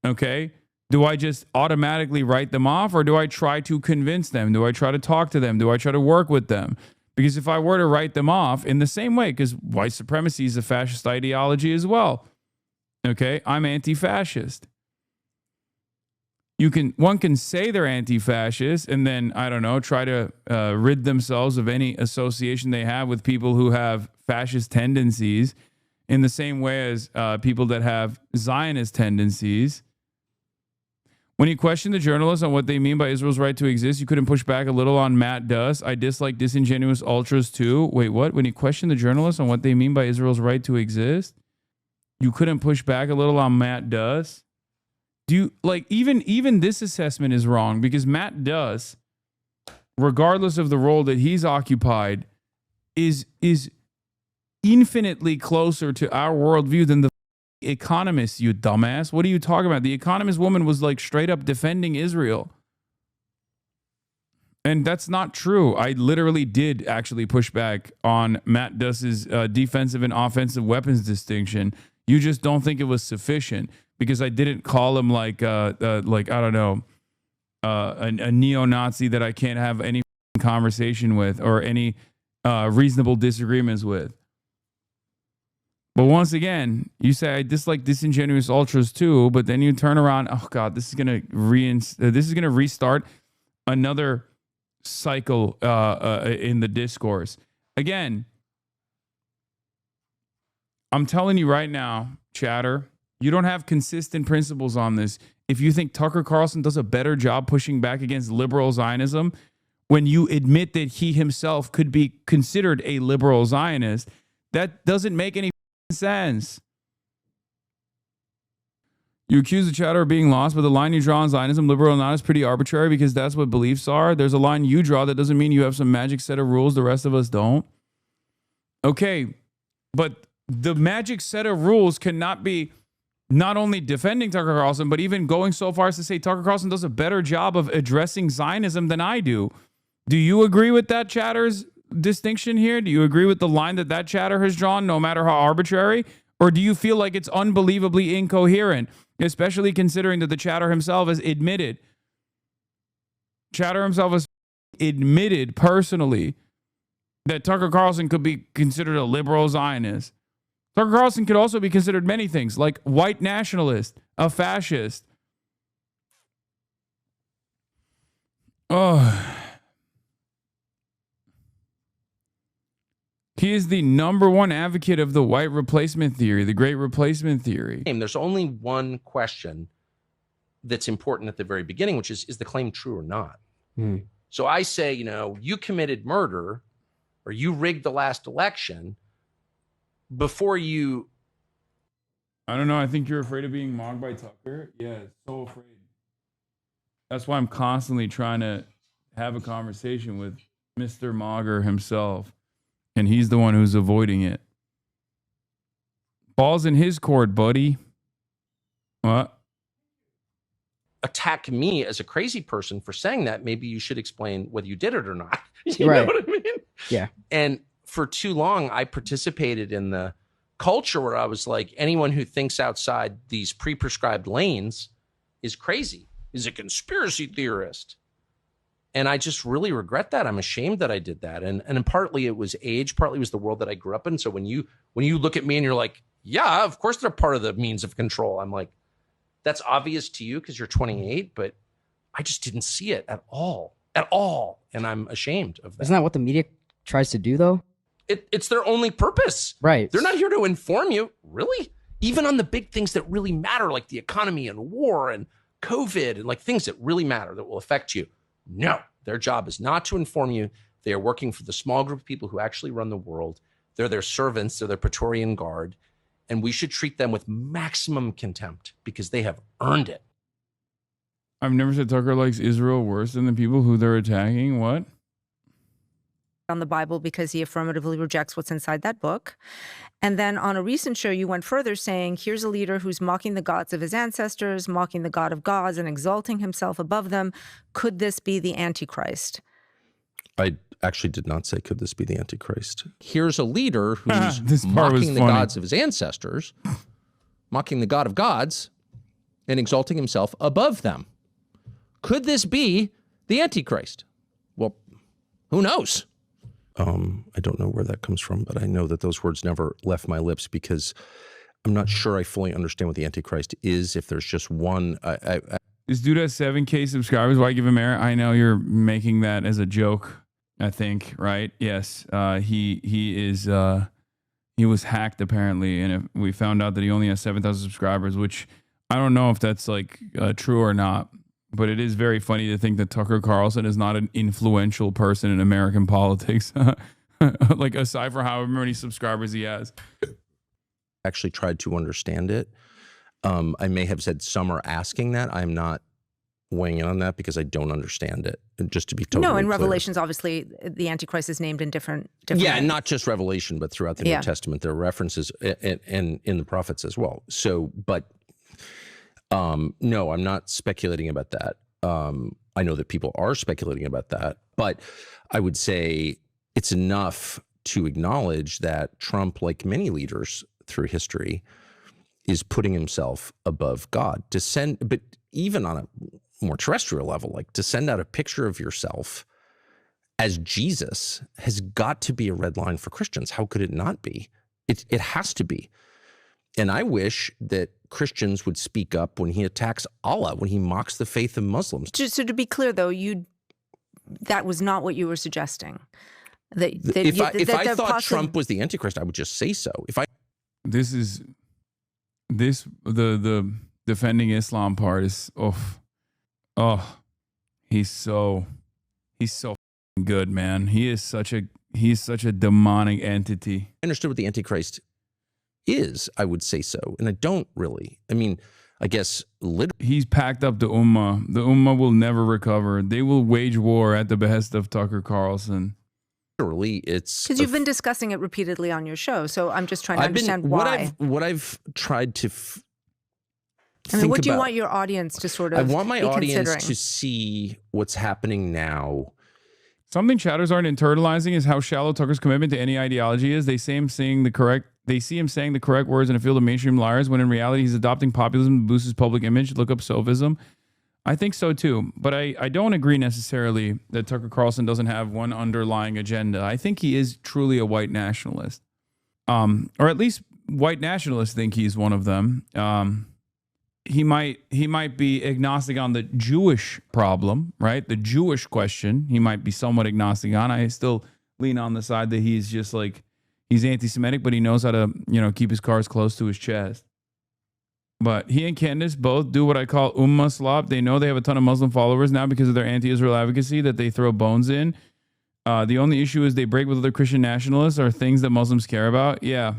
Okay? Do I just automatically write them off, or do I try to convince them? Do I try to talk to them? Do I try to work with them? Because if I were to write them off in the same way, because white supremacy is a fascist ideology as well. Okay? I'm anti-fascist. One can say they're anti-fascist and then, I don't know, try to rid themselves of any association they have with people who have fascist tendencies in the same way as people that have Zionist tendencies. When you question the journalists on what they mean by Israel's right to exist, you couldn't push back a little on Matt Duss. I dislike disingenuous ultras too. Wait, what? When you question the journalists on what they mean by Israel's right to exist, you couldn't push back a little on Matt Duss? Do you like even this assessment is wrong, because Matt Duss, regardless of the role that he's occupied, is infinitely closer to our worldview than the Economist, you dumbass. What are you talking about? The Economist woman was like straight up defending Israel. And that's not true. I literally did actually push back on Matt Duss's defensive and offensive weapons distinction. You just don't think it was sufficient, because I didn't call him like I don't know, a neo-Nazi that I can't have any conversation with or any reasonable disagreements with. But once again, you say I dislike disingenuous ultras too, but then you turn around. Oh God, this is gonna restart another cycle in the discourse. Again, I'm telling you right now, chatter, you don't have consistent principles on this. If you think Tucker Carlson does a better job pushing back against liberal Zionism, when you admit that he himself could be considered a liberal Zionist, that doesn't make any sense. You accuse the chatter of being lost, but the line you draw on Zionism, liberal or not, is pretty arbitrary, because that's what beliefs are. There's a line you draw that doesn't mean you have some magic set of rules the rest of us don't. Okay, but the magic set of rules cannot be not only defending Tucker Carlson, but even going so far as to say Tucker Carlson does a better job of addressing Zionism than I do. Do you agree with that chatter's distinction here? Do you agree with the line that chatter has drawn, no matter how arbitrary? Or do you feel like it's unbelievably incoherent, especially considering that the chatter himself has admitted personally that Tucker Carlson could be considered a liberal Zionist? Tucker Carlson could also be considered many things, like white nationalist, a fascist. Oh. He is the number one advocate of the white replacement theory, the great replacement theory. There's only one question that's important at the very beginning, which is the claim true or not? So I say, you committed murder or you rigged the last election before you... I don't know. I think you're afraid of being mocked by Tucker. Yeah, so afraid. That's why I'm constantly trying to have a conversation with Mr. Mogger himself. And he's the one who's avoiding it. Ball's in his court, buddy. What? Attack me as a crazy person for saying that. Maybe you should explain whether you did it or not. You Right. know what I mean? Yeah. And for too long, I participated in the culture where I was like, anyone who thinks outside these pre-prescribed lanes is crazy, is a conspiracy theorist. And I just really regret that. I'm ashamed that I did that. And partly it was age, partly it was the world that I grew up in. So when you look at me and you're like, yeah, of course they're part of the means of control. I'm like, that's obvious to you because you're 28, but I just didn't see it at all. And I'm ashamed of that. Isn't that what the media tries to do, though? It's their only purpose. Right. They're not here to inform you. Really? Even on the big things that really matter, like the economy and war and COVID and like things that really matter that will affect you. No, their job is not to inform you. They are working for the small group of people who actually run the world. They're their servants. They're their Praetorian Guard. And we should treat them with maximum contempt because they have earned it. I've never said Tucker likes Israel worse than the people who they're attacking. What? On the Bible because he affirmatively rejects what's inside that book. And then on a recent show, you went further saying, here's a leader who's mocking the gods of his ancestors, mocking the God of gods and exalting himself above them. Could this be the Antichrist? I actually did not say, could this be the Antichrist? Here's a leader who's mocking the funny. gods of his ancestors, mocking the God of gods, and exalting himself above them. Could this be the Antichrist? Well, who knows? I don't know where that comes from, but I know that those words never left my lips because I'm not sure I fully understand what the Antichrist is. If there's just one, This dude has 7K subscribers. Why give him air? I know you're making that as a joke, I think, right? Yes. He was hacked apparently, and we found out that he only has 7,000 subscribers, which I don't know if that's like true or not. But it is very funny to think that Tucker Carlson is not an influential person in American politics. Like, aside from however many subscribers he has. actually tried to understand it. I may have said some are asking that. I'm not weighing in on that because I don't understand it. Just to be totally No, in clear. Revelations, obviously, the Antichrist is named in different Yeah, and not just Revelation, but throughout the Yeah. New Testament, there are references in the prophets as well. So, but no, I'm not speculating about that. I know that people are speculating about that, but I would say it's enough to acknowledge that Trump, like many leaders through history, is putting himself above God. But even on a more terrestrial level, like to send out a picture of yourself as Jesus has got to be a red line for Christians. How could it not be? It has to be. And I wish that Christians would speak up when he attacks Allah, when he mocks the faith of Muslims. So to be clear, though, that was not what you were suggesting. If I thought Trump was the Antichrist, I would just say so. The defending Islam part is he's so good, man. He's such a demonic entity. I understood what the Antichrist is, I would say so. And I don't really. I mean, I guess literally. He's packed up the Ummah. The Ummah will never recover. They will wage war at the behest of Tucker Carlson. Literally, it's because you've been discussing it repeatedly on your show. So I'm just trying to understand why. What I've tried to what do you want your audience to sort of I want my audience considering? to see what's happening now. Something chatters aren't internalizing is how shallow Tucker's commitment to any ideology is. They see him saying the correct words in a field of mainstream liars, when in reality he's adopting populism to boost his public image. Look up sophism. I think so too, but I don't agree necessarily that Tucker Carlson doesn't have one underlying agenda. I think he is truly a white nationalist, or at least white nationalists think he's one of them. He might be agnostic on the Jewish problem, right? The Jewish question, he might be somewhat agnostic on. I still lean on the side that he's just like, he's anti-Semitic, but he knows how to, keep his cards close to his chest. But he and Candace both do what I call ummah slop. They know they have a ton of Muslim followers now because of their anti-Israel advocacy that they throw bones in. The only issue is they break with other Christian nationalists or things that Muslims care about. Yeah.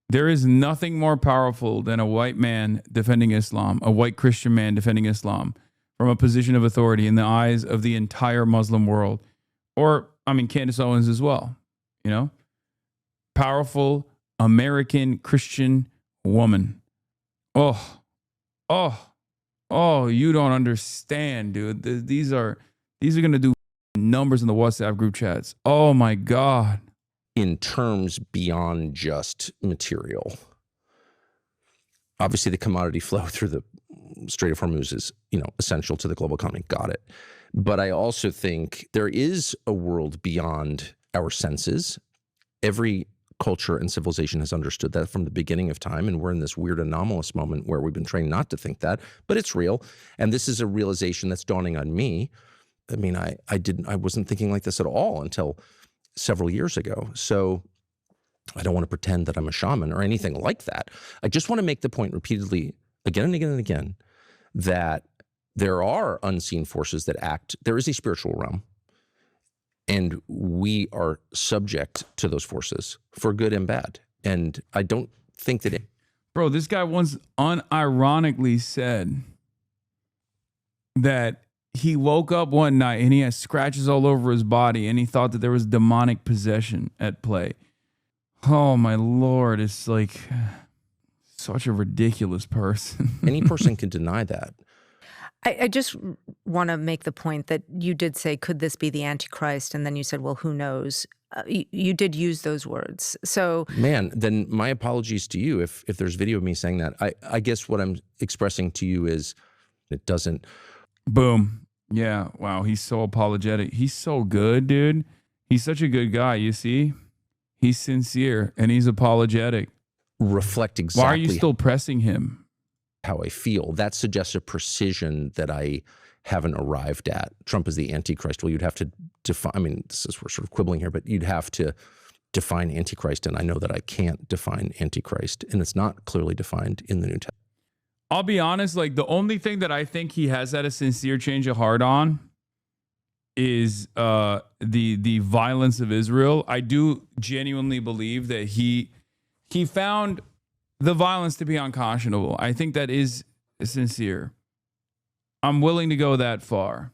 There is nothing more powerful than a white man defending Islam, a white Christian man defending Islam from a position of authority in the eyes of the entire Muslim world. Or, Candace Owens as well, Powerful American Christian woman. Oh, you don't understand, dude. These are going to do numbers in the WhatsApp group chats. Oh my God. In terms beyond just material. Obviously, the commodity flow through the Strait of Hormuz is, essential to the global economy. Got it. But I also think there is a world beyond our senses. Every culture and civilization has understood that from the beginning of time, and we're in this weird anomalous moment where we've been trained not to think that, but it's real. And this is a realization that's dawning on me. I mean, I wasn't thinking like this at all until several years ago. So I don't want to pretend that I'm a shaman or anything like that. I just want to make the point repeatedly, again and again and again, that there are unseen forces that act. There is a spiritual realm, and we are subject to those forces for good and bad. And I don't think that Bro, this guy once unironically said that he woke up one night and he has scratches all over his body and he thought that there was demonic possession at play. Oh my Lord, it's like such a ridiculous person. any person can deny that. I just want to make the point that you did say, could this be the Antichrist? And then you said, well, who knows? You did use those words. So, man, then my apologies to you if there's video of me saying that. I guess what I'm expressing to you is it doesn't. Boom. Yeah. Wow. He's so apologetic. He's so good, dude. He's such a good guy. You see, he's sincere and he's apologetic. Reflect exactly. Why are you still pressing him? How I feel. That suggests a precision that I haven't arrived at. Trump is the Antichrist. Well, you'd have to define, I mean, we're sort of quibbling here, but you'd have to define Antichrist. And I know that I can't define Antichrist, and it's not clearly defined in the New Testament. I'll be honest, like the only thing that I think he has had a sincere change of heart on is the violence of Israel. I do genuinely believe that he found the violence to be unconscionable. I think that is sincere. I'm willing to go that far.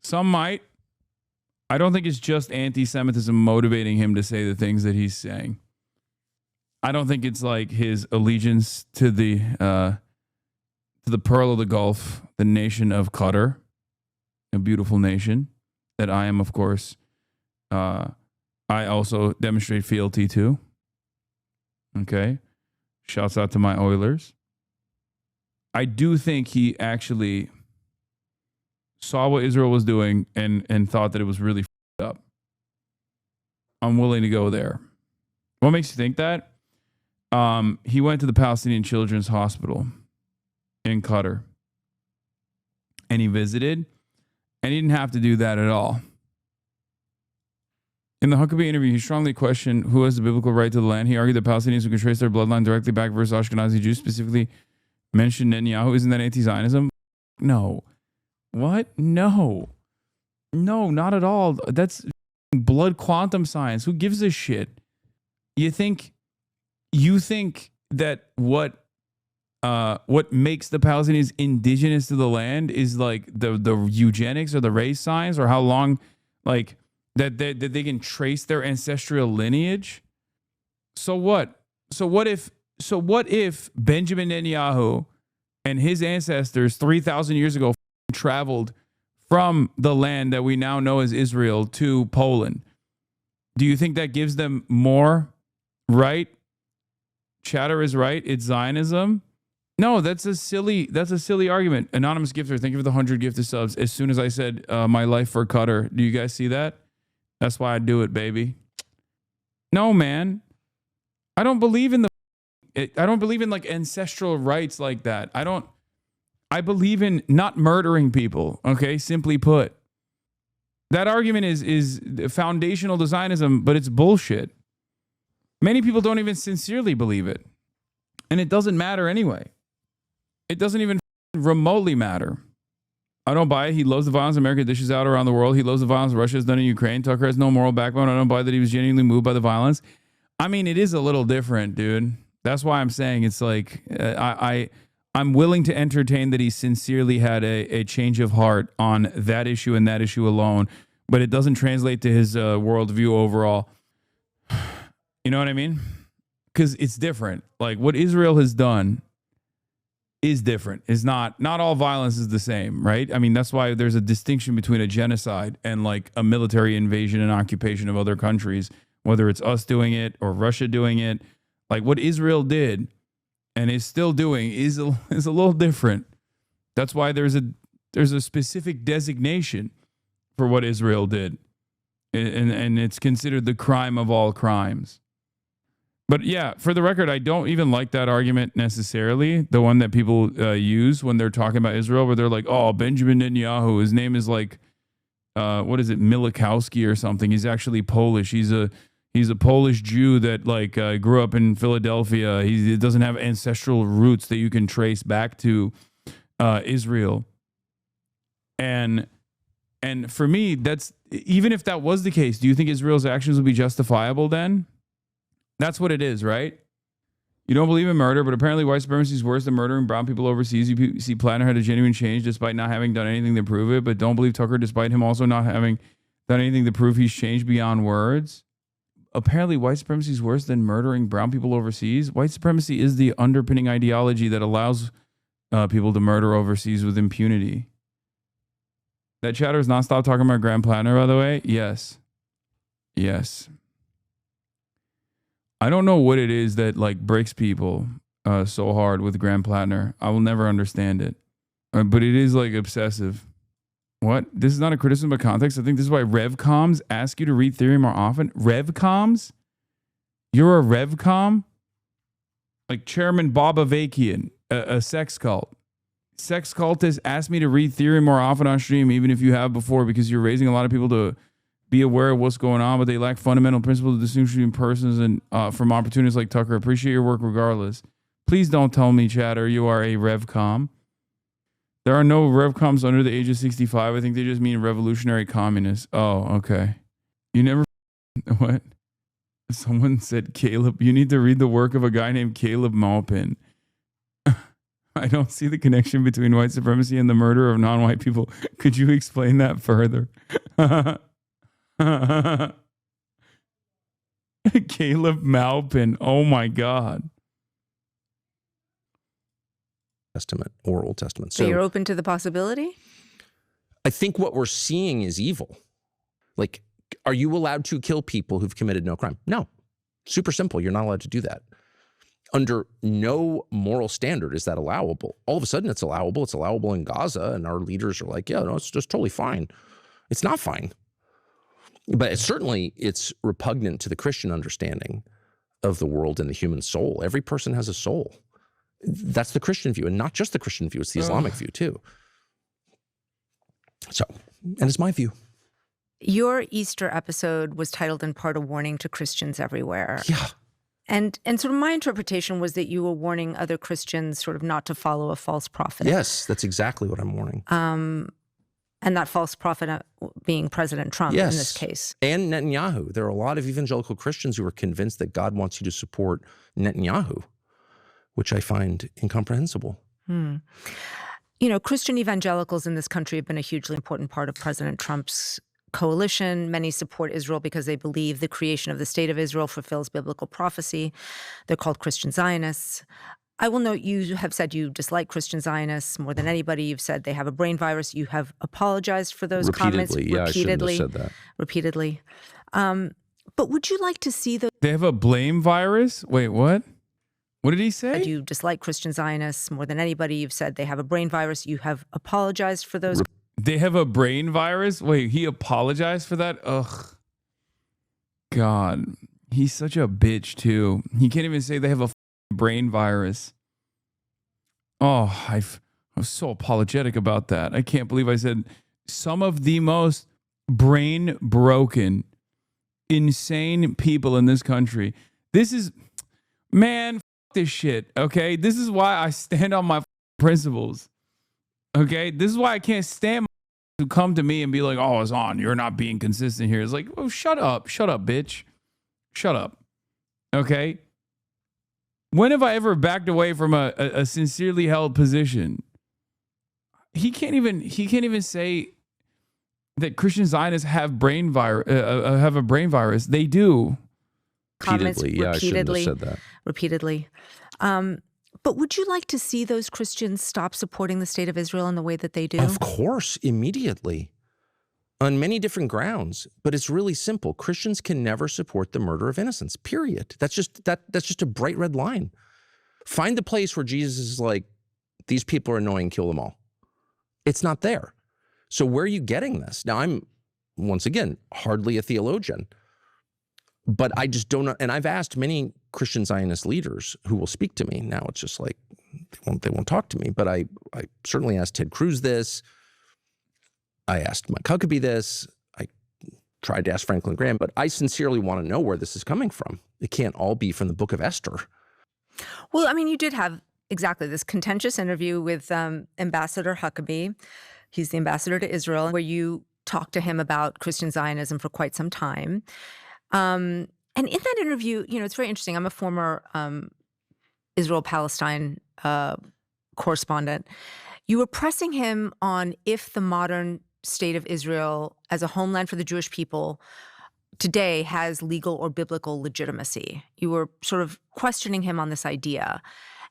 Some might. I don't think it's just anti-Semitism motivating him to say the things that he's saying. I don't think it's like his allegiance to the pearl of the Gulf, the nation of Qatar, a beautiful nation that I am, of course, I also demonstrate fealty to. Okay. Shouts out to my Oilers. I do think he actually saw what Israel was doing and thought that it was really f***ed up. I'm willing to go there. What makes you think that? He went to the Palestinian Children's Hospital in Qatar. And he visited. And he didn't have to do that at all. In the Huckabee interview, he strongly questioned who has the biblical right to the land. He argued that Palestinians who can trace their bloodline directly back versus Ashkenazi Jews, specifically mentioned Netanyahu. Isn't that anti-Zionism? No. What? No. No, not at all. That's blood quantum science. Who gives a shit? You think that what makes the Palestinians indigenous to the land is like the eugenics or the race science or how long like that they can trace their ancestral lineage? So what? So what if Benjamin Netanyahu and his ancestors 3,000 years ago traveled from the land that we now know as Israel to Poland? Do you think that gives them more right? Chatter is right. It's Zionism. No, that's a silly argument. Anonymous gifter, thank you for the 100 gifted subs. As soon as I said my life for Qatar, do you guys see that? That's why I do it, baby. No, man. I don't believe in like ancestral rights like that. I believe in not murdering people, okay? Simply put. That argument is foundational to Zionism, but it's bullshit. Many people don't even sincerely believe it. And it doesn't matter anyway. It doesn't even remotely matter. I don't buy it. He loves the violence America dishes out around the world. He loves the violence Russia has done in Ukraine. Tucker has no moral backbone. I don't buy that he was genuinely moved by the violence. I mean, it is a little different, dude. That's why I'm saying it's like I'm willing to entertain that he sincerely had a change of heart on that issue and that issue alone, but it doesn't translate to his worldview overall. You know what I mean? Because it's different. Like what Israel has done is different. Is not all violence is the same, right? I mean, that's why there's a distinction between a genocide and like a military invasion and occupation of other countries, whether it's us doing it or Russia doing it. Like what Israel did and is still doing is a little different. That's why there's There's a specific designation for what Israel did. And it's considered the crime of all crimes. But yeah, for the record, I don't even like that argument necessarily. The one that people use when they're talking about Israel, where they're like, oh, Benjamin Netanyahu, his name is like, what is it, Milikowski or something. He's actually Polish. He's a Polish Jew that like grew up in Philadelphia. He doesn't have ancestral roots that you can trace back to Israel. And for me, that's, even if that was the case, do you think Israel's actions would be justifiable then? That's what it is, right? You don't believe in murder, but apparently white supremacy is worse than murdering brown people overseas. You see Plattner had a genuine change despite not having done anything to prove it, but don't believe Tucker despite him also not having done anything to prove he's changed beyond words. Apparently white supremacy is worse than murdering brown people overseas. White supremacy is the underpinning ideology that allows people to murder overseas with impunity. That chatter is nonstop talking about Graham Plattner, by the way. Yes. Yes. I don't know what it is that like breaks people so hard with Graham Plattner. I will never understand it. But it is like obsessive. What? This is not a criticism of context. I think this is why revcoms ask you to read theory more often. Revcoms? You're a revcom? Like Chairman Bob Avakian, a sex cult. Sex cultists ask me to read theory more often on stream, even if you have before, because you're raising a lot of people to be aware of what's going on, but they lack fundamental principles of distinction between persons and from opportunities like Tucker. Appreciate your work regardless. Please don't tell me, chatter, you are a revcom. There are no revcoms under the age of 65. I think they just mean revolutionary communists. Oh, okay. You never... What? Someone said, Caleb, you need to read the work of a guy named Caleb Maupin. I don't see the connection between white supremacy and the murder of non-white people. Could you explain that further? Caleb Maupin. Oh my God. Testament or Old Testament. So you're open to the possibility? I think what we're seeing is evil. Like, are you allowed to kill people who've committed no crime? No. Super simple. You're not allowed to do that. Under no moral standard is that allowable. All of a sudden it's allowable. It's allowable in Gaza, and our leaders are like, yeah, no, it's just totally fine. It's not fine. But it's repugnant to the Christian understanding of the world and the human soul. Every person has a soul. That's the Christian view, and not just the Christian view. It's the Islamic view too. So, and it's my view. Your Easter episode was titled in part a warning to Christians everywhere. Yeah. And sort of my interpretation was that you were warning other Christians sort of not to follow a false prophet. Yes, that's exactly what I'm warning. And that false prophet being President Trump in this case. And Netanyahu. There are a lot of evangelical Christians who are convinced that God wants you to support Netanyahu, which I find incomprehensible. You know, Christian evangelicals in this country have been a hugely important part of President Trump's coalition. Many support Israel because they believe the creation of the state of Israel fulfills biblical prophecy. They're called Christian Zionists. I will note you have said you dislike Christian Zionists more than anybody. You've said they have a brain virus. You have apologized for those comments repeatedly. I shouldn't have said that. Repeatedly. But would you like to see those? They have a blame virus? Wait, what? What did he say? You dislike Christian Zionists more than anybody. You've said they have a brain virus. You have apologized for those. They have a brain virus? Wait, he apologized for that? Ugh. God. He's such a bitch, too. He can't even say they have a brain virus. Oh, I was so apologetic about that. I can't believe I said some of the most brain-broken, insane people in this country. This is, man, this shit, okay? This is why I stand on my principles, okay? This is why I can't stand to come to me and be like, oh, Hassan, you're not being consistent here. It's like, oh, shut up, bitch. Shut up, okay? When have I ever backed away from a sincerely held position? He can't even say that Christian Zionists have a brain virus. They do. Comments repeatedly. Yeah, I shouldn't have said that. Repeatedly. But would you like to see those Christians stop supporting the state of Israel in the way that they do? Of course, immediately. On many different grounds, but it's really simple. Christians can never support the murder of innocents, period. That's just a bright red line. Find the place where Jesus is like, these people are annoying, kill them all. It's not there. So where are you getting this? Now, I'm, once again, hardly a theologian, but I just don't know. And I've asked many Christian Zionist leaders who will speak to me. Now it's just like, they won't talk to me. But I certainly asked Ted Cruz this. I asked Mike Huckabee this. I tried to ask Franklin Graham. But I sincerely want to know where this is coming from. It can't all be from the book of Esther. Well, I mean, you did have exactly this contentious interview with Ambassador Huckabee. He's the ambassador to Israel, where you talked to him about Christian Zionism for quite some time. And in that interview, you know, it's very interesting. I'm a former Israel-Palestine correspondent. You were pressing him on if the modern state of Israel as a homeland for the Jewish people today has legal or biblical legitimacy. You were sort of questioning him on this idea.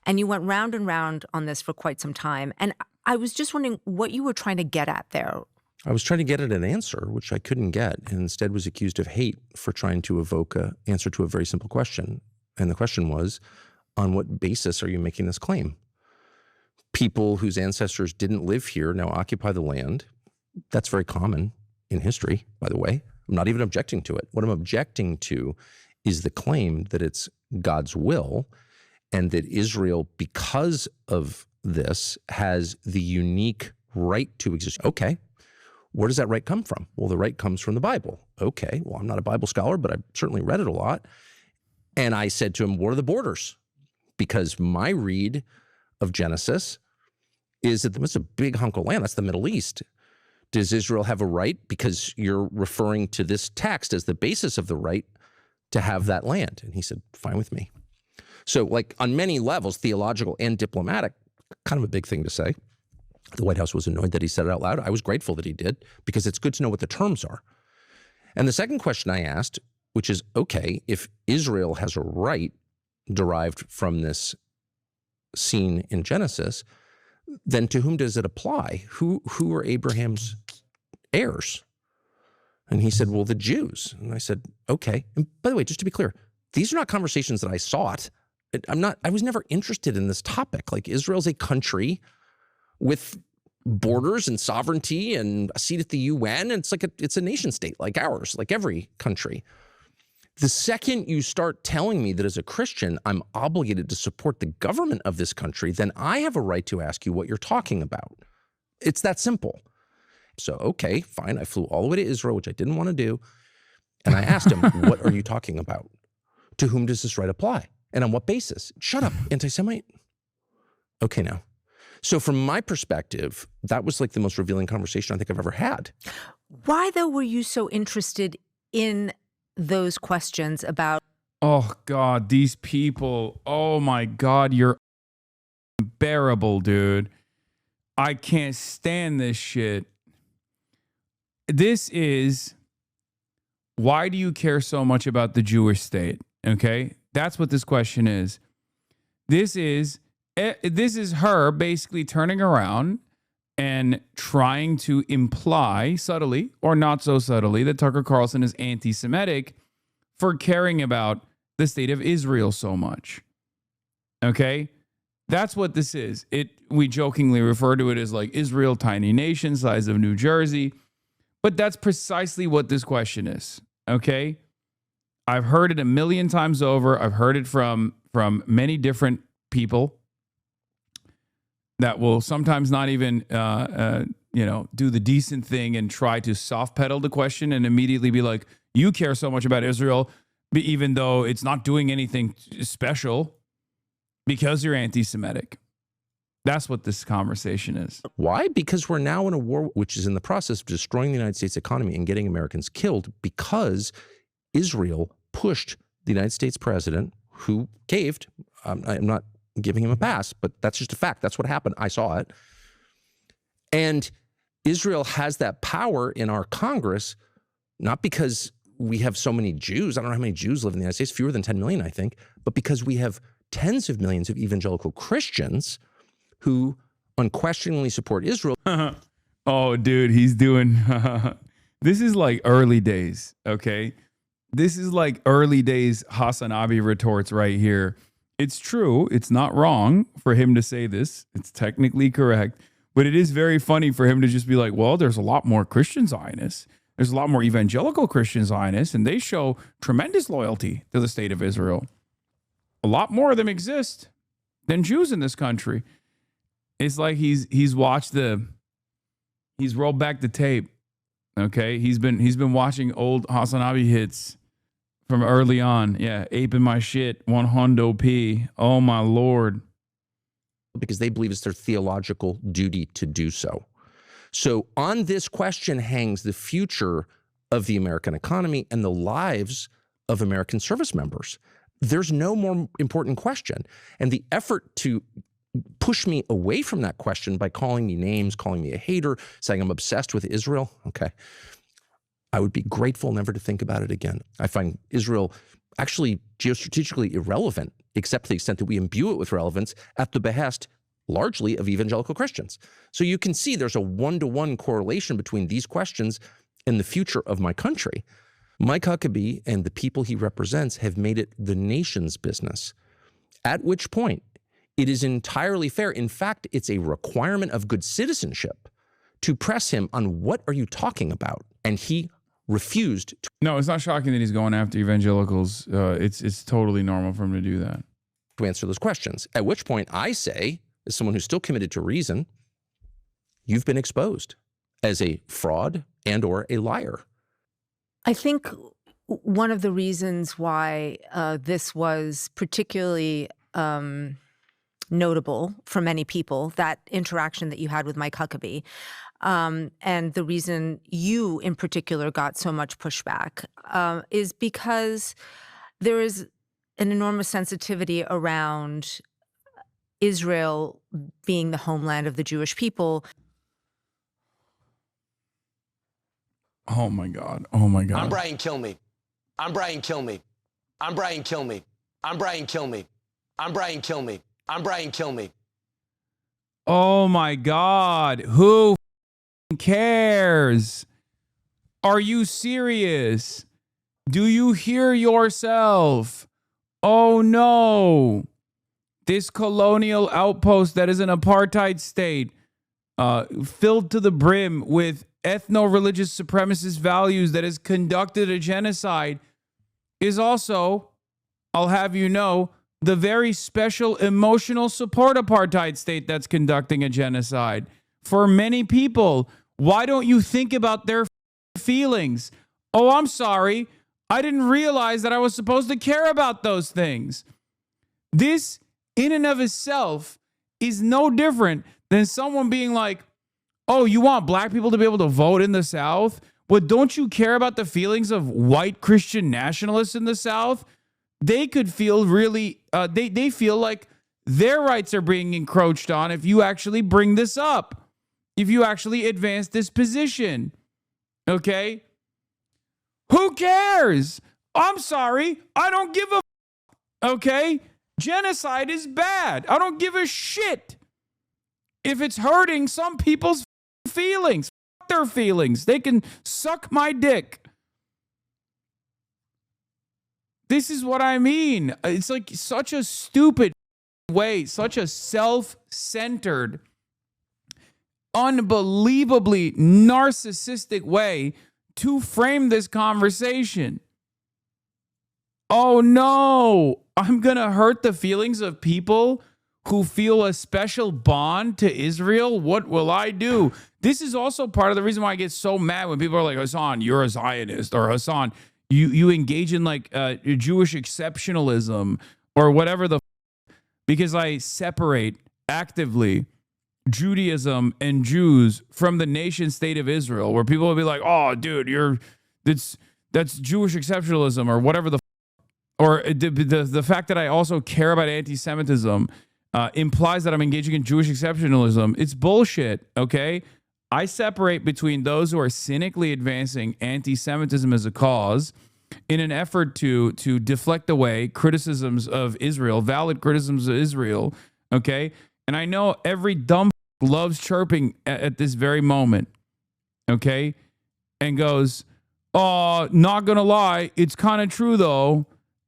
And you went round and round on this for quite some time. And I was just wondering what you were trying to get at there. I was trying to get at an answer, which I couldn't get, and instead was accused of hate for trying to evoke an answer to a very simple question. And the question was, on what basis are you making this claim? People whose ancestors didn't live here now occupy the land. That's very common in history, by the way. I'm not even objecting to it. What I'm objecting to is the claim that it's God's will and that Israel, because of this, has the unique right to exist. Okay, where does that right come from? Well, the right comes from the Bible. Okay, well, I'm not a Bible scholar, but I've certainly read it a lot. And I said to him, what are the borders? Because my read of Genesis is that it's a big hunk of land. That's the Middle East. Does Israel have a right? Because you're referring to this text as the basis of the right to have that land. And he said, fine with me. So like on many levels, theological and diplomatic, kind of a big thing to say. The White House was annoyed that he said it out loud. I was grateful that he did because it's good to know what the terms are. And the second question I asked, which is, okay, if Israel has a right derived from this scene in Genesis, then to whom does it apply? Who are Abraham's heirs? And he said, well, the Jews. And I said, okay. And by the way, just to be clear, these are not conversations that I sought. I was never interested in this topic. Like, Israel's a country with borders and sovereignty and a seat at the UN. And it's a nation state like ours, like every country. The second you start telling me that as a Christian, I'm obligated to support the government of this country, then I have a right to ask you what you're talking about. It's that simple. So, okay, fine. I flew all the way to Israel, which I didn't want to do. And I asked him, what are you talking about? To whom does this right apply? And on what basis? Shut up, anti-Semite. Okay, now. So from my perspective, that was like the most revealing conversation I think I've ever had. Why, though, were you so interested in those questions about? Oh, God, these people. Oh, my God, you're unbearable, dude. I can't stand this shit. This is, why do you care so much about the Jewish state? Okay, that's what this question is. This is her basically turning around and trying to imply subtly or not so subtly that Tucker Carlson is anti-Semitic for caring about the state of Israel so much. Okay, that's what this is. We jokingly refer to it as like Israel, tiny nation, size of New Jersey. But that's precisely what this question is, okay? I've heard it a million times over. I've heard it from many different people that will sometimes not even, do the decent thing and try to soft pedal the question and immediately be like, you care so much about Israel, even though it's not doing anything special because you're anti-Semitic. That's what this conversation is. Why? Because we're now in a war which is in the process of destroying the United States economy and getting Americans killed because Israel pushed the United States president, who caved. I'm not giving him a pass, but that's just a fact. That's what happened. I saw it. And Israel has that power in our Congress, not because we have so many Jews. I don't know how many Jews live in the United States, fewer than 10 million, I think, but because we have tens of millions of evangelical Christians who unquestioningly support Israel. Oh, dude, he's doing... This is like early days, okay? This is like early days Hasanabi retorts right here. It's true. It's not wrong for him to say this. It's technically correct. But it is very funny for him to just be like, well, there's a lot more Christian Zionists. There's a lot more evangelical Christian Zionists, and they show tremendous loyalty to the state of Israel. A lot more of them exist than Jews in this country. It's like he's rolled back the tape. Okay, he's been watching old Hasanabi hits from early on. Yeah, aping my shit, 100p. Oh my Lord. Because they believe it's their theological duty to do so. So on this question hangs the future of the American economy and the lives of American service members. There's no more important question. And the effort to push me away from that question by calling me names, calling me a hater, saying I'm obsessed with Israel, okay, I would be grateful never to think about it again. I find Israel actually geostrategically irrelevant, except to the extent that we imbue it with relevance at the behest largely of evangelical Christians. So you can see there's a one-to-one correlation between these questions and the future of my country. Mike Huckabee and the people he represents have made it the nation's business, at which point it is entirely fair. In fact, it's a requirement of good citizenship to press him on what are you talking about? And he refused to. No, it's not shocking that he's going after evangelicals. It's totally normal for him to do that. To answer those questions, at which point I say, as someone who's still committed to reason, you've been exposed as a fraud and or a liar. I think one of the reasons why this was particularly notable for many people, that interaction that you had with Mike Huckabee, and the reason you in particular got so much pushback is because there is an enormous sensitivity around Israel being the homeland of the Jewish people. Oh my God. Oh my God. I'm Brian Kilmeade. I'm Brian Kilmeade. I'm Brian Kilmeade. I'm Brian Kilmeade. I'm Brian Kilmeade. I'm Brian Kilmeade. Oh my God. Who cares? Are you serious? Do you hear yourself? Oh no. This colonial outpost that is an apartheid state, filled to the brim with ethno-religious supremacist values that has conducted a genocide, is also, I'll have you know, the very special emotional support apartheid state that's conducting a genocide. For many people, why don't you think about their feelings? Oh, I'm sorry. I didn't realize that I was supposed to care about those things. This, in and of itself, is no different than someone being like, oh, you want black people to be able to vote in the South? But don't you care about the feelings of white Christian nationalists in the South? They could feel really, they feel like their rights are being encroached on if you actually bring this up, if you actually advance this position. Okay? Who cares? I'm sorry. I don't give a okay? Genocide is bad. I don't give a shit if it's hurting some people's feelings. Fuck their feelings. They can suck my dick. This is what I mean. It's like such a stupid way, such a self-centered, unbelievably narcissistic way to frame this conversation. Oh no, I'm going to hurt the feelings of people who feel a special bond to Israel. What will I do? This is also part of the reason why I get so mad when people are like, Hasan, you're a Zionist, or Hasan, you engage in like Jewish exceptionalism or whatever because I separate actively Judaism and Jews from the nation state of Israel, where people will be like, oh, dude, that's Jewish exceptionalism or whatever or the fact that I also care about anti-Semitism implies that I'm engaging in Jewish exceptionalism. It's bullshit, okay? I separate between those who are cynically advancing anti-Semitism as a cause in an effort to deflect away criticisms of Israel, valid criticisms of Israel, okay? And I know every dumb loves chirping at this very moment, okay? And goes, oh, not gonna lie, it's kind of true though.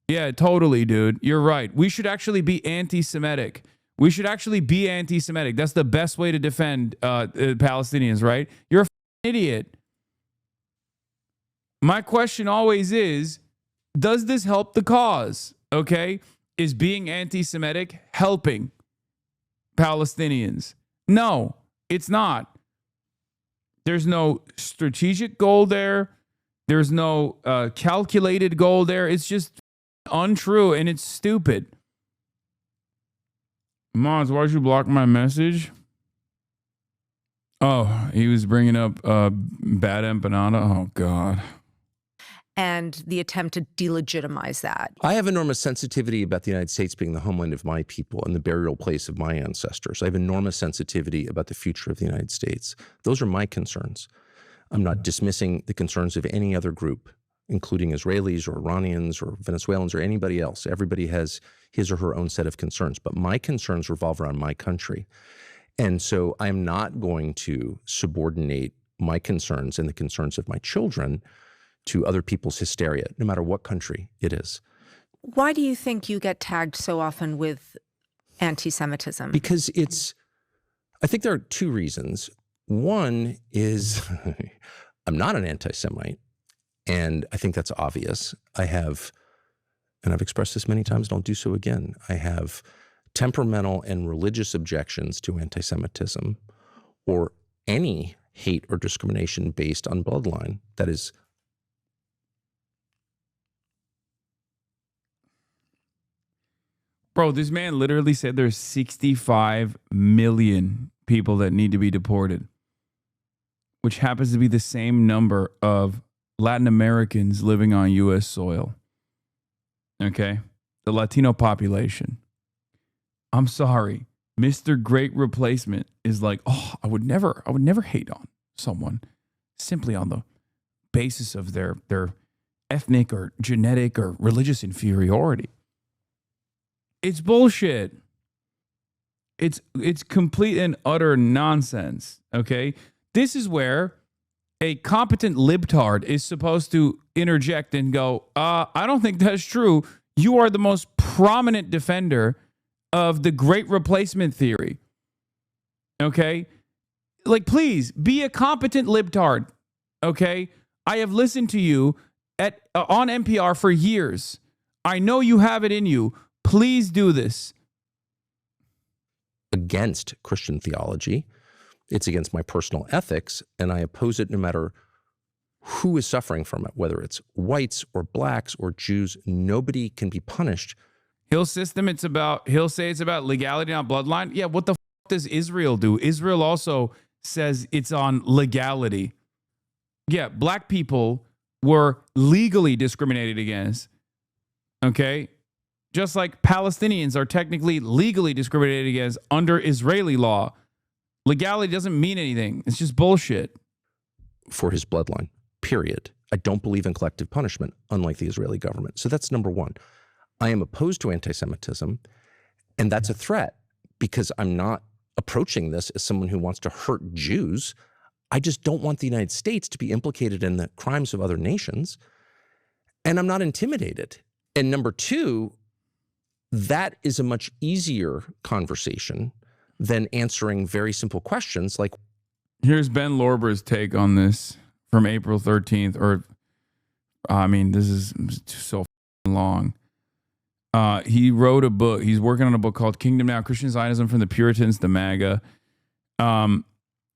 Yeah, totally, dude. You're right. We should actually be anti-Semitic. We should actually be anti-Semitic. That's the best way to defend Palestinians, right? You're a idiot. My question always is, does this help the cause? Okay? Is being anti-Semitic helping Palestinians? No, it's not. There's no strategic goal there. There's no calculated goal there. It's just untrue and it's stupid. Mons, why'd you block my message? Oh, he was bringing up bad empanada. Oh, God. And the attempt to delegitimize that. I have enormous sensitivity about the United States being the homeland of my people and the burial place of my ancestors. I have enormous sensitivity about the future of the United States. Those are my concerns. I'm not dismissing the concerns of any other group, including Israelis or Iranians or Venezuelans or anybody else. Everybody has his or her own set of concerns, but my concerns revolve around my country. And so I'm not going to subordinate my concerns and the concerns of my children to other people's hysteria, no matter what country it is. Why do you think you get tagged so often with anti-Semitism? Because I think there are two reasons. One is I'm not an anti-Semite, and I think that's obvious. And I've expressed this many times, and I'll do so again. I have temperamental and religious objections to anti-Semitism or any hate or discrimination based on bloodline. That is, bro, this man literally said there's 65 million people that need to be deported, which happens to be the same number of Latin Americans living on U.S. soil. Okay? The Latino population. I'm sorry. Mr. Great Replacement is like, oh, I would never hate on someone simply on the basis of their ethnic or genetic or religious inferiority. It's bullshit. It's complete and utter nonsense, okay? This is where a competent libtard is supposed to interject and go, I don't think that's true. You are the most prominent defender of the Great Replacement theory, okay? Like, please, be a competent libtard, okay? I have listened to you on NPR for years. I know you have it in you. Please do this. Against Christian theology. It's against my personal ethics, and I oppose it no matter who is suffering from it, whether it's whites or blacks or Jews. Nobody can be punished. He'll say it's about legality, not bloodline. Yeah, what the fuck does Israel do? Israel also says it's on legality. Yeah, black people were legally discriminated against. Okay? Just like Palestinians are technically legally discriminated against under Israeli law. Legality doesn't mean anything. It's just bullshit. For his bloodline, period. I don't believe in collective punishment, unlike the Israeli government. So that's number one. I am opposed to anti-Semitism, and that's a threat because I'm not approaching this as someone who wants to hurt Jews. I just don't want the United States to be implicated in the crimes of other nations, and I'm not intimidated. And number two, that is a much easier conversation than answering very simple questions like. Here's Ben Lorber's take on this from April 13th, this is so long. He wrote a book. He's working on a book called Kingdom Now, Christian Zionism from the Puritans to MAGA.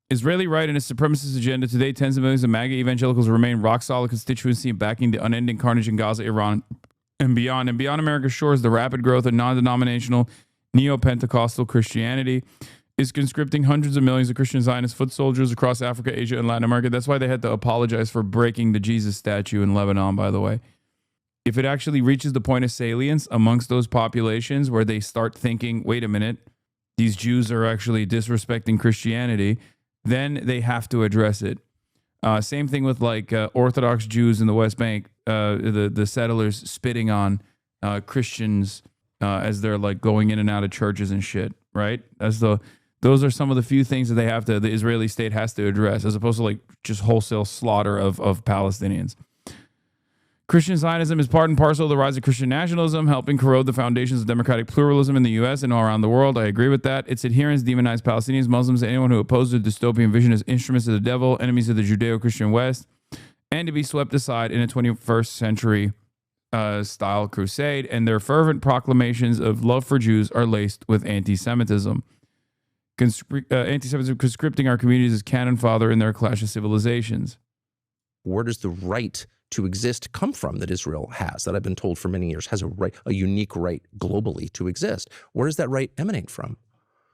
Israeli right and its supremacist agenda. Today, tens of millions of MAGA evangelicals remain rock-solid constituency backing the unending carnage in Gaza, Iran, and beyond. And beyond America's shores, the rapid growth of non-denominational neo-Pentecostal Christianity is conscripting hundreds of millions of Christian Zionist foot soldiers across Africa, Asia, and Latin America. That's why they had to apologize for breaking the Jesus statue in Lebanon, by the way. If it actually reaches the point of salience amongst those populations where they start thinking, wait a minute, these Jews are actually disrespecting Christianity, then they have to address it. Same thing with Orthodox Jews in the West Bank, the settlers spitting on Christians as they're going in and out of churches and shit, right? Those are some of the few things that the Israeli state has to address, as opposed to just wholesale slaughter of Palestinians. Christian Zionism is part and parcel of the rise of Christian nationalism, helping corrode the foundations of democratic pluralism in the U.S. and all around the world. I agree with that. Its adherents demonize Palestinians, Muslims, and anyone who opposes the dystopian vision as instruments of the devil, enemies of the Judeo-Christian West, and to be swept aside in a 21st century style crusade. And their fervent proclamations of love for Jews are laced with anti-Semitism. Anti-Semitism conscripting our communities as cannon fodder in their clash of civilizations. Where does the right to exist come from that Israel has, that I've been told for many years has a unique right globally to exist? Where does that right emanate from?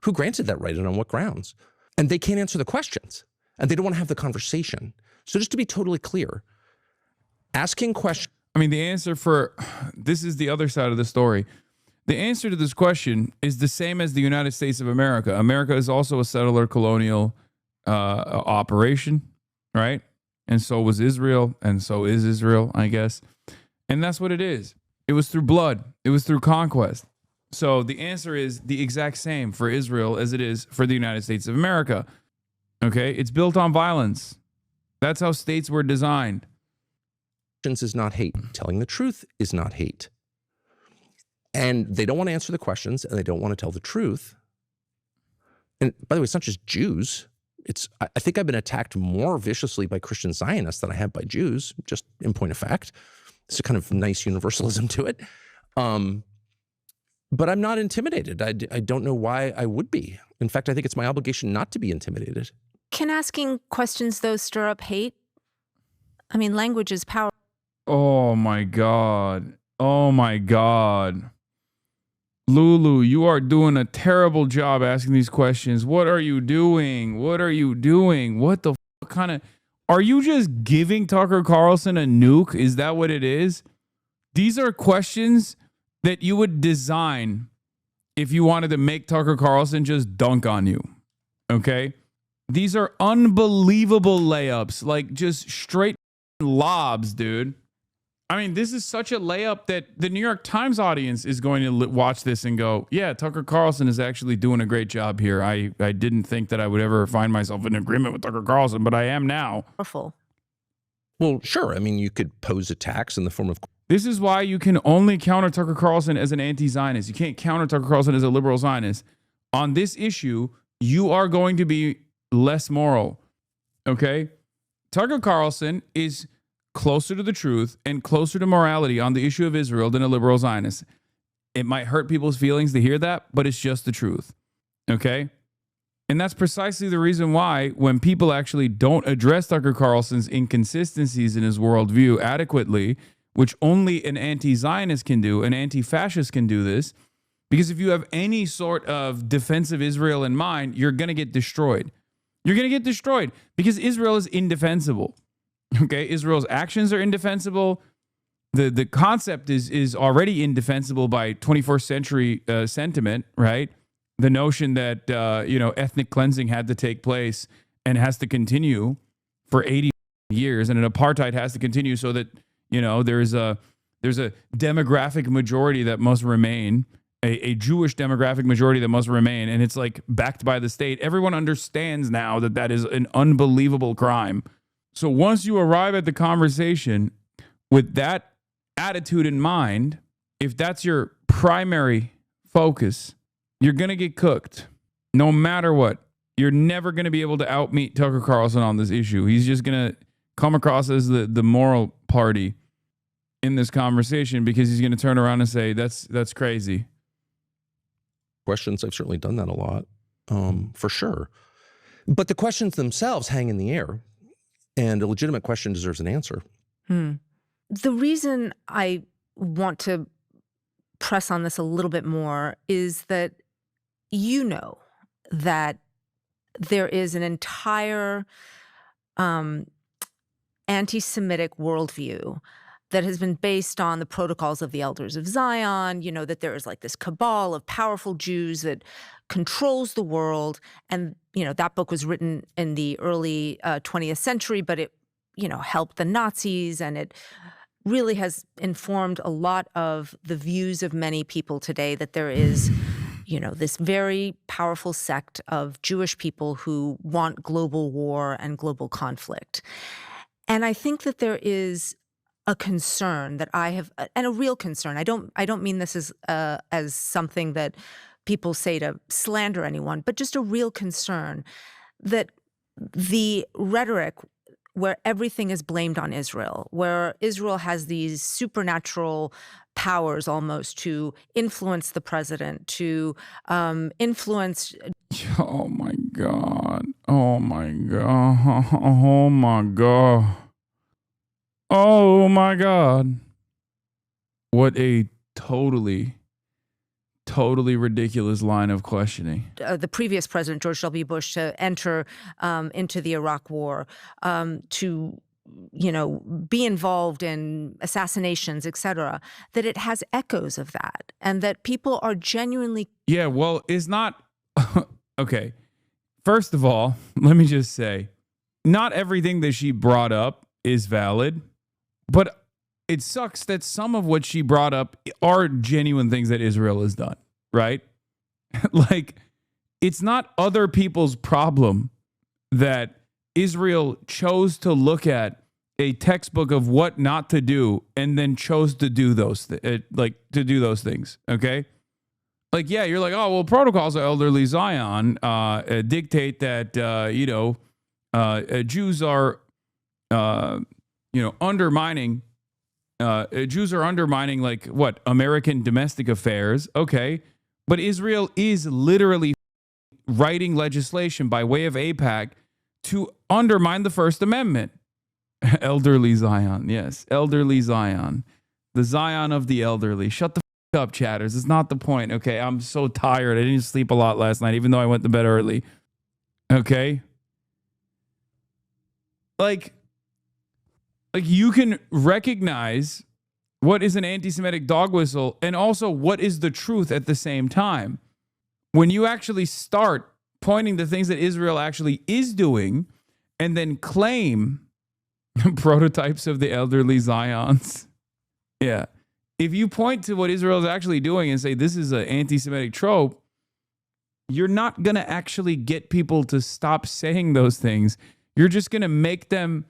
Who granted that right and on what grounds? And they can't answer the questions, and they don't want to have the conversation. So just to be totally clear, asking questions. I mean, the answer for this is the other side of the story. The answer to this question is the same as the United States of America. America is also a settler colonial operation, right? And so was Israel, and so is Israel, I guess. And that's what it is. It was through blood. It was through conquest. So the answer is the exact same for Israel as it is for the United States of America. Okay? It's built on violence. That's how states were designed. Is not hate. Telling the truth is not hate. And they don't want to answer the questions, and they don't want to tell the truth. And by the way, it's not just Jews. I think I've been attacked more viciously by Christian Zionists than I have by Jews, just in point of fact. It's a kind of nice universalism to it. But I'm not intimidated. I don't know why I would be. In fact, I think it's my obligation not to be intimidated. Can asking questions, though, stir up hate? I mean, language is power. Oh, my God. Oh, my God. Lulu, you are doing a terrible job asking these questions. What are you doing? What are you doing? What the kind of... Are you just giving Tucker Carlson a nuke? Is that what it is? These are questions that you would design if you wanted to make Tucker Carlson just dunk on you. Okay? These are unbelievable layups. Like, just straight lobs, dude. I mean, this is such a layup that the New York Times audience is going to watch this and go, yeah, Tucker Carlson is actually doing a great job here. I didn't think that I would ever find myself in agreement with Tucker Carlson, but I am now. Powerful. Well, sure. I mean, you could pose attacks in the form of... This is why you can only counter Tucker Carlson as an anti-Zionist. You can't counter Tucker Carlson as a liberal Zionist. On this issue, you are going to be less moral, okay? Tucker Carlson is closer to the truth and closer to morality on the issue of Israel than a liberal Zionist. It might hurt people's feelings to hear that, but it's just the truth, okay? And that's precisely the reason why when people actually don't address Tucker Carlson's inconsistencies in his worldview adequately, which only an anti-Zionist can do, an anti-fascist can do this, because if you have any sort of defense of Israel in mind, you're going to get destroyed. You're going to get destroyed because Israel is indefensible. Okay, Israel's actions are indefensible. The concept is already indefensible by 21st century sentiment, right? The notion that ethnic cleansing had to take place and has to continue for 80 years, and an apartheid has to continue so that there's a demographic majority that must remain, a Jewish demographic majority that must remain, and it's like backed by the state. Everyone understands now that that is an unbelievable crime. So once you arrive at the conversation with that attitude in mind, if that's your primary focus, you're going to get cooked no matter what. You're never going to be able to outmeet Tucker Carlson on this issue. He's just going to come across as the moral party in this conversation because he's going to turn around and say, that's crazy. Questions, I've certainly done that a lot, for sure. But the questions themselves hang in the air. And a legitimate question deserves an answer. The reason I want to press on this a little bit more is that that there is an entire anti-Semitic worldview that has been based on the protocols of the elders of Zion, that there is like this cabal of powerful Jews that controls the world. And, that book was written in the early 20th century, but it, helped the Nazis, and it really has informed a lot of the views of many people today that there is, this very powerful sect of Jewish people who want global war and global conflict. And I think that there is a concern that I have, and a real concern. I don't mean this as something that people say to slander anyone, but just a real concern that the rhetoric where everything is blamed on Israel, where Israel has these supernatural powers almost to influence the president, to influence. Oh my God. Oh my God. Oh my God. Oh my God. What a totally ridiculous line of questioning. The previous president, George W. Bush, to enter into the Iraq War, to be involved in assassinations, et cetera, that it has echoes of that, and that people are genuinely. Yeah, well, it's not. Okay. First of all, let me just say, not everything that she brought up is valid, but it sucks that some of what she brought up are genuine things that Israel has done, right? Like, it's not other people's problem that Israel chose to look at a textbook of what not to do and then chose to do those things, okay? Like, yeah, you're like, oh, well, protocols of elderly Zion dictate that, Jews are, undermining. Jews are undermining, like, what, American domestic affairs. Okay. But Israel is literally writing legislation by way of AIPAC to undermine the First Amendment. Elderly Zion. Yes. Elderly Zion. The Zion of the elderly. Shut the up, chatters. It's not the point. Okay. I'm so tired. I didn't sleep a lot last night, even though I went to bed early. Okay. Like you can recognize what is an anti-Semitic dog whistle and also what is the truth at the same time. When you actually start pointing to things that Israel actually is doing and then claim prototypes of the elderly Zions. Yeah. If you point to what Israel is actually doing and say this is an anti-Semitic trope, you're not going to actually get people to stop saying those things. You're just going to make them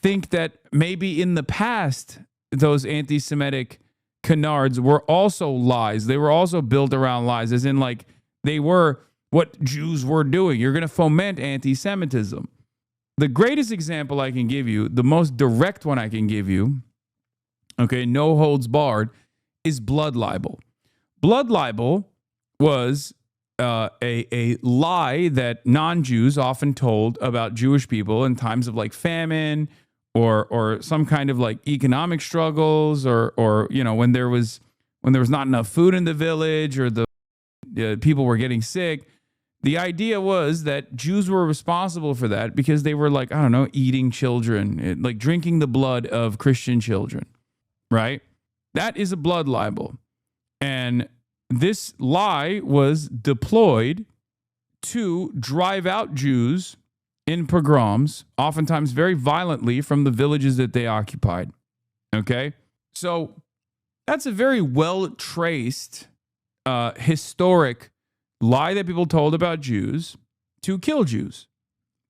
think that maybe in the past, those anti-Semitic canards were also lies. They were also built around lies, as in like they were what Jews were doing. You're going to foment anti-Semitism. The greatest example I can give you, the most direct one I can give you, okay, no holds barred, is blood libel. Blood libel was a lie that non-Jews often told about Jewish people in times of like famine or some kind of like economic struggles or when there was not enough food in the village or the people were getting sick. The idea was that Jews were responsible for that because they were like, I don't know, eating children, like drinking the blood of Christian children, right? That is a blood libel. And this lie was deployed to drive out Jews in pogroms, oftentimes very violently, from the villages that they occupied. Okay? So that's a very well-traced, historic lie that people told about Jews to kill Jews.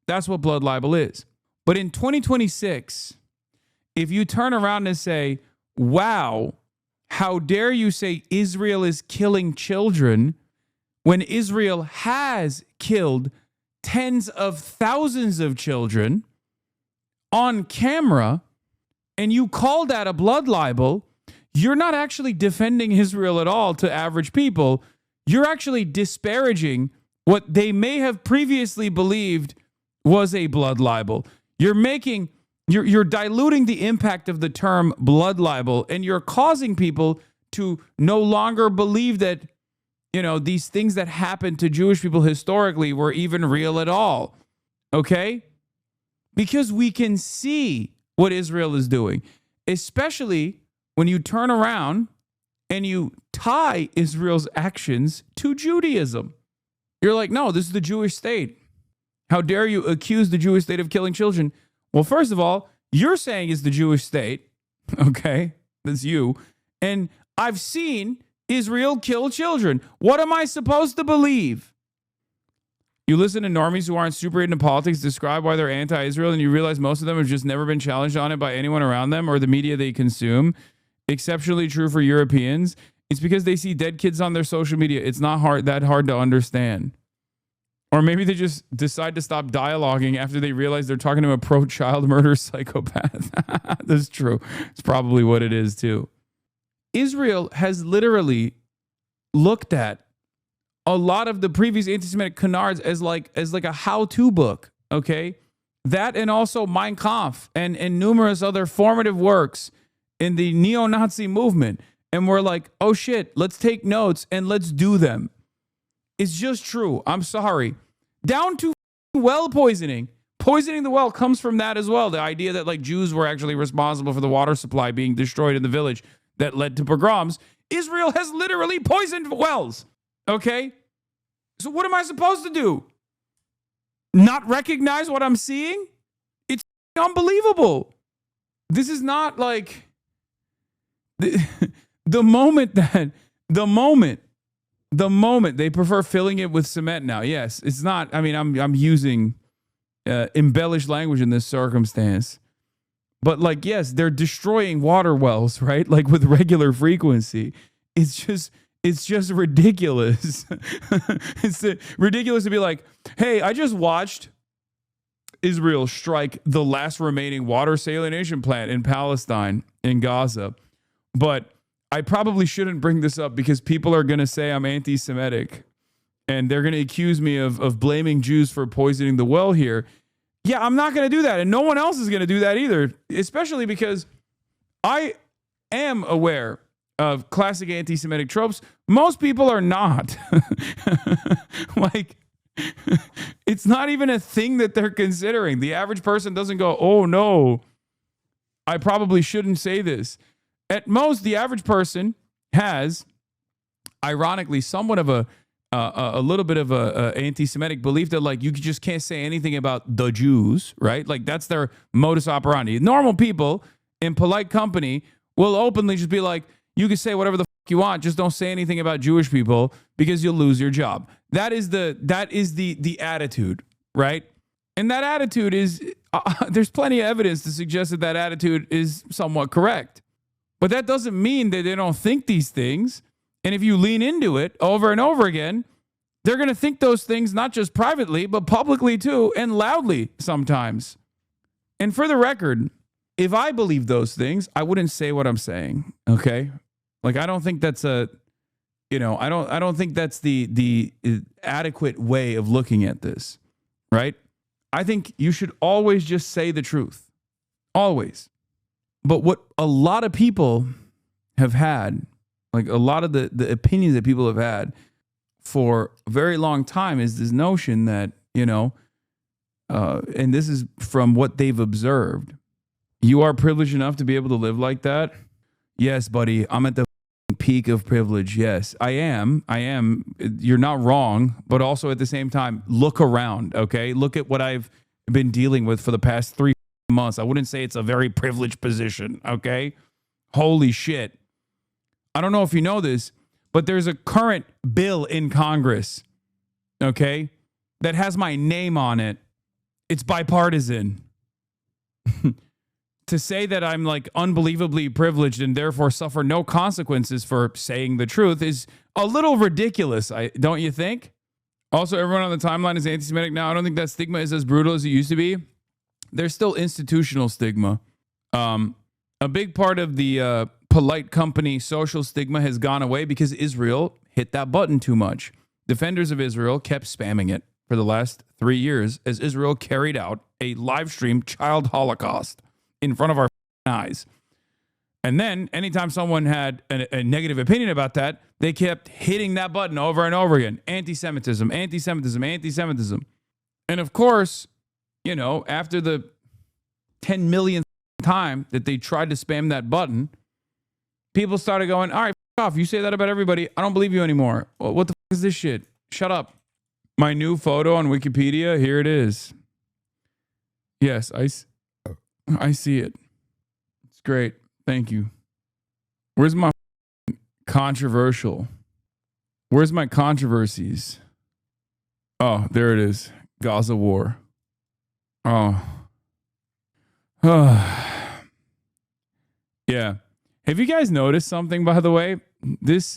That's what blood libel is. But in 2026, if you turn around and say, wow, how dare you say Israel is killing children when Israel has killed tens of thousands of children on camera, and you call that a blood libel, you're not actually defending Israel at all to average people. You're actually disparaging what they may have previously believed was a blood libel. You're diluting the impact of the term blood libel, and you're causing people to no longer believe that, these things that happened to Jewish people historically were even real at all. Okay? Because we can see what Israel is doing, especially when you turn around and you tie Israel's actions to Judaism. You're like, no, this is the Jewish state. How dare you accuse the Jewish state of killing children? Well, first of all, you're saying it's the Jewish state. Okay, that's you. And I've seen Israel kill children. What am I supposed to believe? You listen to normies who aren't super into politics describe why they're anti-Israel, and you realize most of them have just never been challenged on it by anyone around them or the media they consume. Exceptionally true for Europeans. It's because they see dead kids on their social media. It's not that hard to understand. Or maybe they just decide to stop dialoguing after they realize they're talking to a pro-child murder psychopath. That's true. It's probably what it is too. Israel has literally looked at a lot of the previous anti-Semitic canards as like a how-to book, okay? That and also Mein Kampf and numerous other formative works in the neo-Nazi movement. And we're like, oh shit, let's take notes and let's do them. It's just true. I'm sorry. Down to well poisoning. Poisoning the well comes from that as well. The idea that like Jews were actually responsible for the water supply being destroyed in the village that led to pogroms. Israel has literally poisoned wells. Okay? So what am I supposed to do? Not recognize what I'm seeing? It's unbelievable. This is not like the moment they prefer filling it with cement now. Yes, it's not. I mean, I'm using embellished language in this circumstance. But like, yes, they're destroying water wells, right? Like with regular frequency. It's just ridiculous. It's ridiculous to be like, hey, I just watched Israel strike the last remaining water salination plant in Palestine, in Gaza. But I probably shouldn't bring this up because people are going to say I'm anti-Semitic and they're going to accuse me of blaming Jews for poisoning the well here. Yeah, I'm not going to do that. And no one else is going to do that either, especially because I am aware of classic anti-Semitic tropes. Most people are not. Like, it's not even a thing that they're considering. The average person doesn't go, oh no, I probably shouldn't say this. At most, the average person has, ironically, somewhat of a little bit of a anti-Semitic belief that like you just can't say anything about the Jews, right? Like that's their modus operandi. Normal people in polite company will openly just be like, you can say whatever the fuck you want, just don't say anything about Jewish people because you'll lose your job. That is the attitude, right? And that attitude is there's plenty of evidence to suggest that attitude is somewhat correct. But that doesn't mean that they don't think these things. And if you lean into it over and over again, they're going to think those things not just privately, but publicly too, and loudly sometimes. And for the record, if I believe those things, I wouldn't say what I'm saying. Okay? Like, I don't think that's I don't think that's the adequate way of looking at this, right? I think you should always just say the truth. Always. But what a lot of people have had, like a lot of the opinions that people have had for a very long time is this notion that, and this is from what they've observed, you are privileged enough to be able to live like that. Yes, buddy, I'm at the peak of privilege. Yes, I am. You're not wrong. But also at the same time, look around, okay? Look at what I've been dealing with for the past 3 months. I wouldn't say it's a very privileged position, okay? Holy shit. I don't know if you know this, but there's a current bill in Congress, okay, that has my name on it. It's bipartisan. To say that I'm like unbelievably privileged and therefore suffer no consequences for saying the truth is a little ridiculous, don't you think? Also, everyone on the timeline is anti-Semitic now. I don't think that stigma is as brutal as it used to be. There's still institutional stigma. A big part of the polite company social stigma has gone away because Israel hit that button too much. Defenders of Israel kept spamming it for the last 3 years as Israel carried out a live stream child holocaust in front of our eyes. And then anytime someone had a negative opinion about that, they kept hitting that button over and over again. Anti-Semitism, anti-Semitism, anti-Semitism. And of course, after the 10 millionth time that they tried to spam that button, people started going, all right, f off. You say that about everybody. I don't believe you anymore. Well, what the f is this shit? Shut up. My new photo on Wikipedia, here it is. Yes, I see it. It's great. Thank you. Where's my controversial? Where's my controversies? Oh, there it is. Gaza war. Oh. Yeah. Have you guys noticed something, by the way?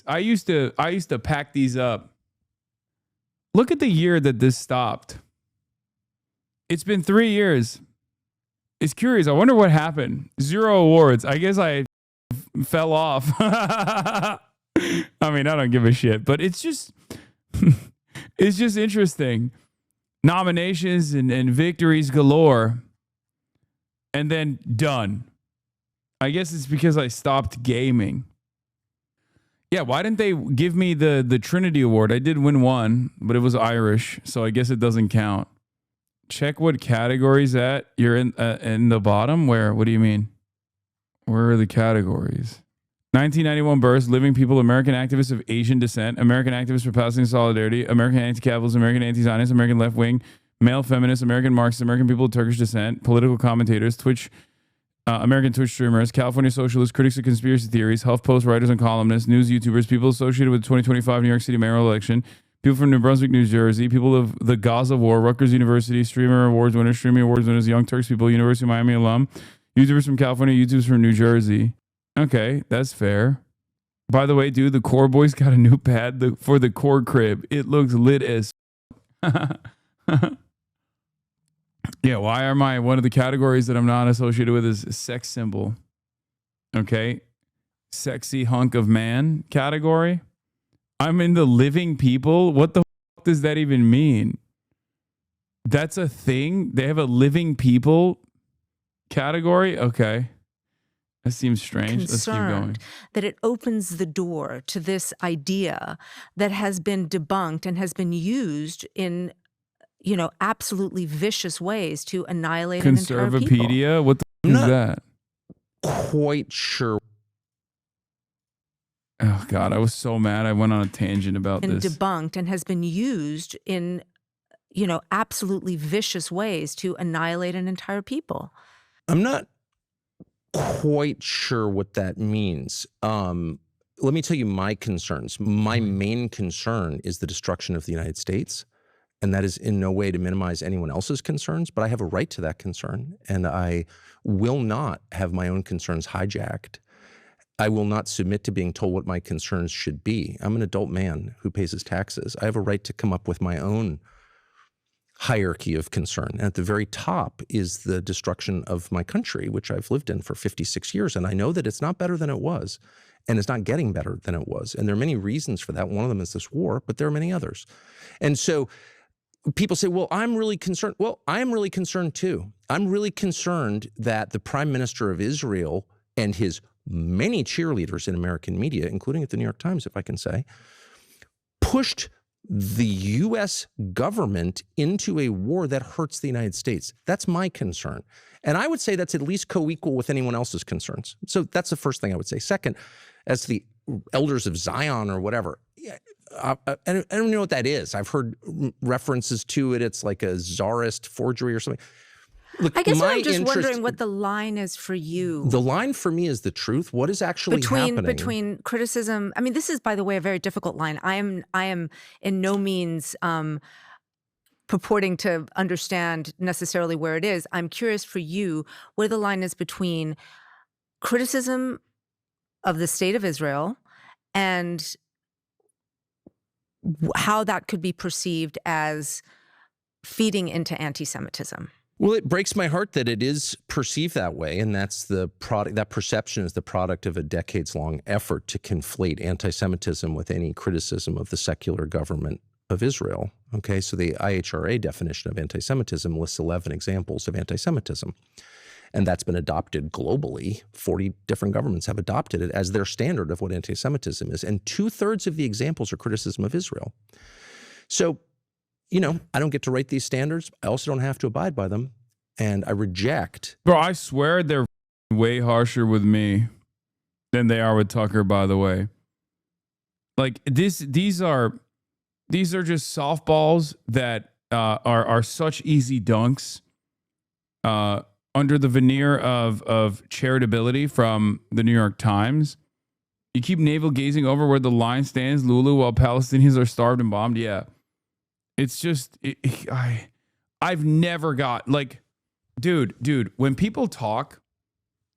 I used to pack these up. Look at the year that this stopped. It's been 3 years. It's curious. I wonder what happened. 0 awards. I guess I fell off. I mean, I don't give a shit, but it's just it's just interesting. Nominations and victories galore. And then done. I guess it's because I stopped gaming. Yeah, why didn't they give me the Trinity Award? I did win one, but it was Irish, so I guess it doesn't count. Check what categories that you're in the bottom. Where? What do you mean? Where are the categories? 1991 births, living people, American activists of Asian descent, American activists for Palestinian solidarity, American anti-capitalism, American anti-Zionist, American left-wing, male feminists, American Marxists, American people of Turkish descent, political commentators, American Twitch streamers, California socialists, critics of conspiracy theories, HuffPost writers and columnists, news YouTubers, people associated with the 2025 New York City mayoral election, people from New Brunswick, New Jersey, people of the Gaza war, Rutgers University, streaming awards winners, Young Turks people, University of Miami alum, YouTubers from California, YouTubers from New Jersey. Okay, that's fair. By the way, dude, the Core Boys got a new pad for the Core crib. It looks lit as Yeah, why am I one of the categories that I'm not associated with is sex symbol? Okay. Sexy hunk of man category. I'm in the living people. What the fuck does that even mean? That's a thing? They have a living people category? Okay. That seems strange. Let's keep going. That it opens the door to this idea that has been debunked and has been used in absolutely vicious ways to annihilate an entire people. Conservapedia? What the f- is that? Quite sure. Oh, God, I was so mad. I went on a tangent about this. Debunked and has been used in, absolutely vicious ways to annihilate an entire people. I'm not quite sure what that means. Let me tell you my concerns. My main concern is the destruction of the United States. And that is in no way to minimize anyone else's concerns, but I have a right to that concern. And I will not have my own concerns hijacked. I will not submit to being told what my concerns should be. I'm an adult man who pays his taxes. I have a right to come up with my own hierarchy of concern. And at the very top is the destruction of my country, which I've lived in for 56 years. And I know that it's not better than it was. And it's not getting better than it was. And there are many reasons for that. One of them is this war, but there are many others. And so people say, well, I'm really concerned. Well, I'm really concerned too. I'm really concerned that the Prime Minister of Israel and his many cheerleaders in American media, including at the New York Times, if I can say, pushed the U.S. government into a war that hurts the United States. That's my concern. And I would say that's at least co-equal with anyone else's concerns. So that's the first thing I would say. Second, as to the elders of Zion or whatever, I don't know what that is. I've heard references to it. It's like a czarist forgery or something. Look, I guess I'm just wondering what the line is for you. The line for me is the truth. What is actually happening? Between criticism. I mean, this is, by the way, a very difficult line. I am in no means purporting to understand necessarily where it is. I'm curious for you where the line is between criticism of the state of Israel and how that could be perceived as feeding into anti-Semitism. Well, it breaks my heart that it is perceived that way, and that's the product. That perception is the product of a decades-long effort to conflate anti-Semitism with any criticism of the secular government of Israel. Okay, so the IHRA definition of anti-Semitism lists 11 examples of anti-Semitism, and that's been adopted globally. 40 different governments have adopted it as their standard of what anti-Semitism is, and 2/3 of the examples are criticism of Israel. So, I don't get to write these standards. I also don't have to abide by them. And I reject. Bro, I swear they're way harsher with me than they are with Tucker, by the way. Like these are just softballs that are such easy dunks under the veneer of charitability from the New York Times. You keep navel gazing over where the line stands, Lulu, while Palestinians are starved and bombed. Yeah. It's just, I've never got, like, dude, when people talk,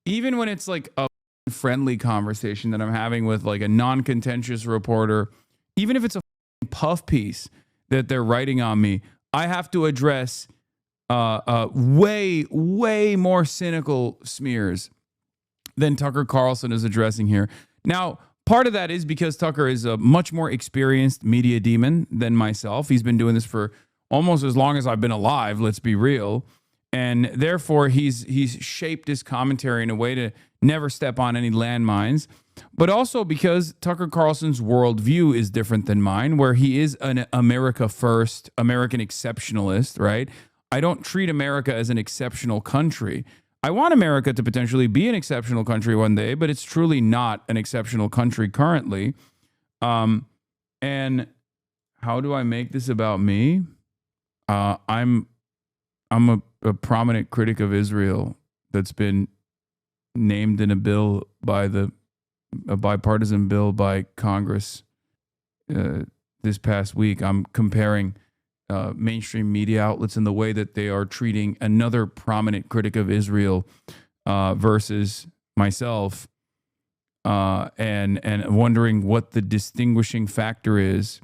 even when it's like a friendly conversation that I'm having with like a non-contentious reporter, even if it's a puff piece that they're writing on me, I have to address way more cynical smears than Tucker Carlson is addressing here. Now, part of that is because Tucker is a much more experienced media demon than myself. He's been doing this for almost as long as I've been alive, let's be real. And therefore, he's shaped his commentary in a way to never step on any landmines. But also because Tucker Carlson's worldview is different than mine, where he is an America first, American exceptionalist, right? I don't treat America as an exceptional country. I want America to potentially be an exceptional country one day, but it's truly not an exceptional country currently. And how do I make this about me? I'm a prominent critic of Israel that's been named in a bill by a bipartisan bill by Congress this past week. I'm comparing mainstream media outlets in the way that they are treating another prominent critic of Israel versus myself, and wondering what the distinguishing factor is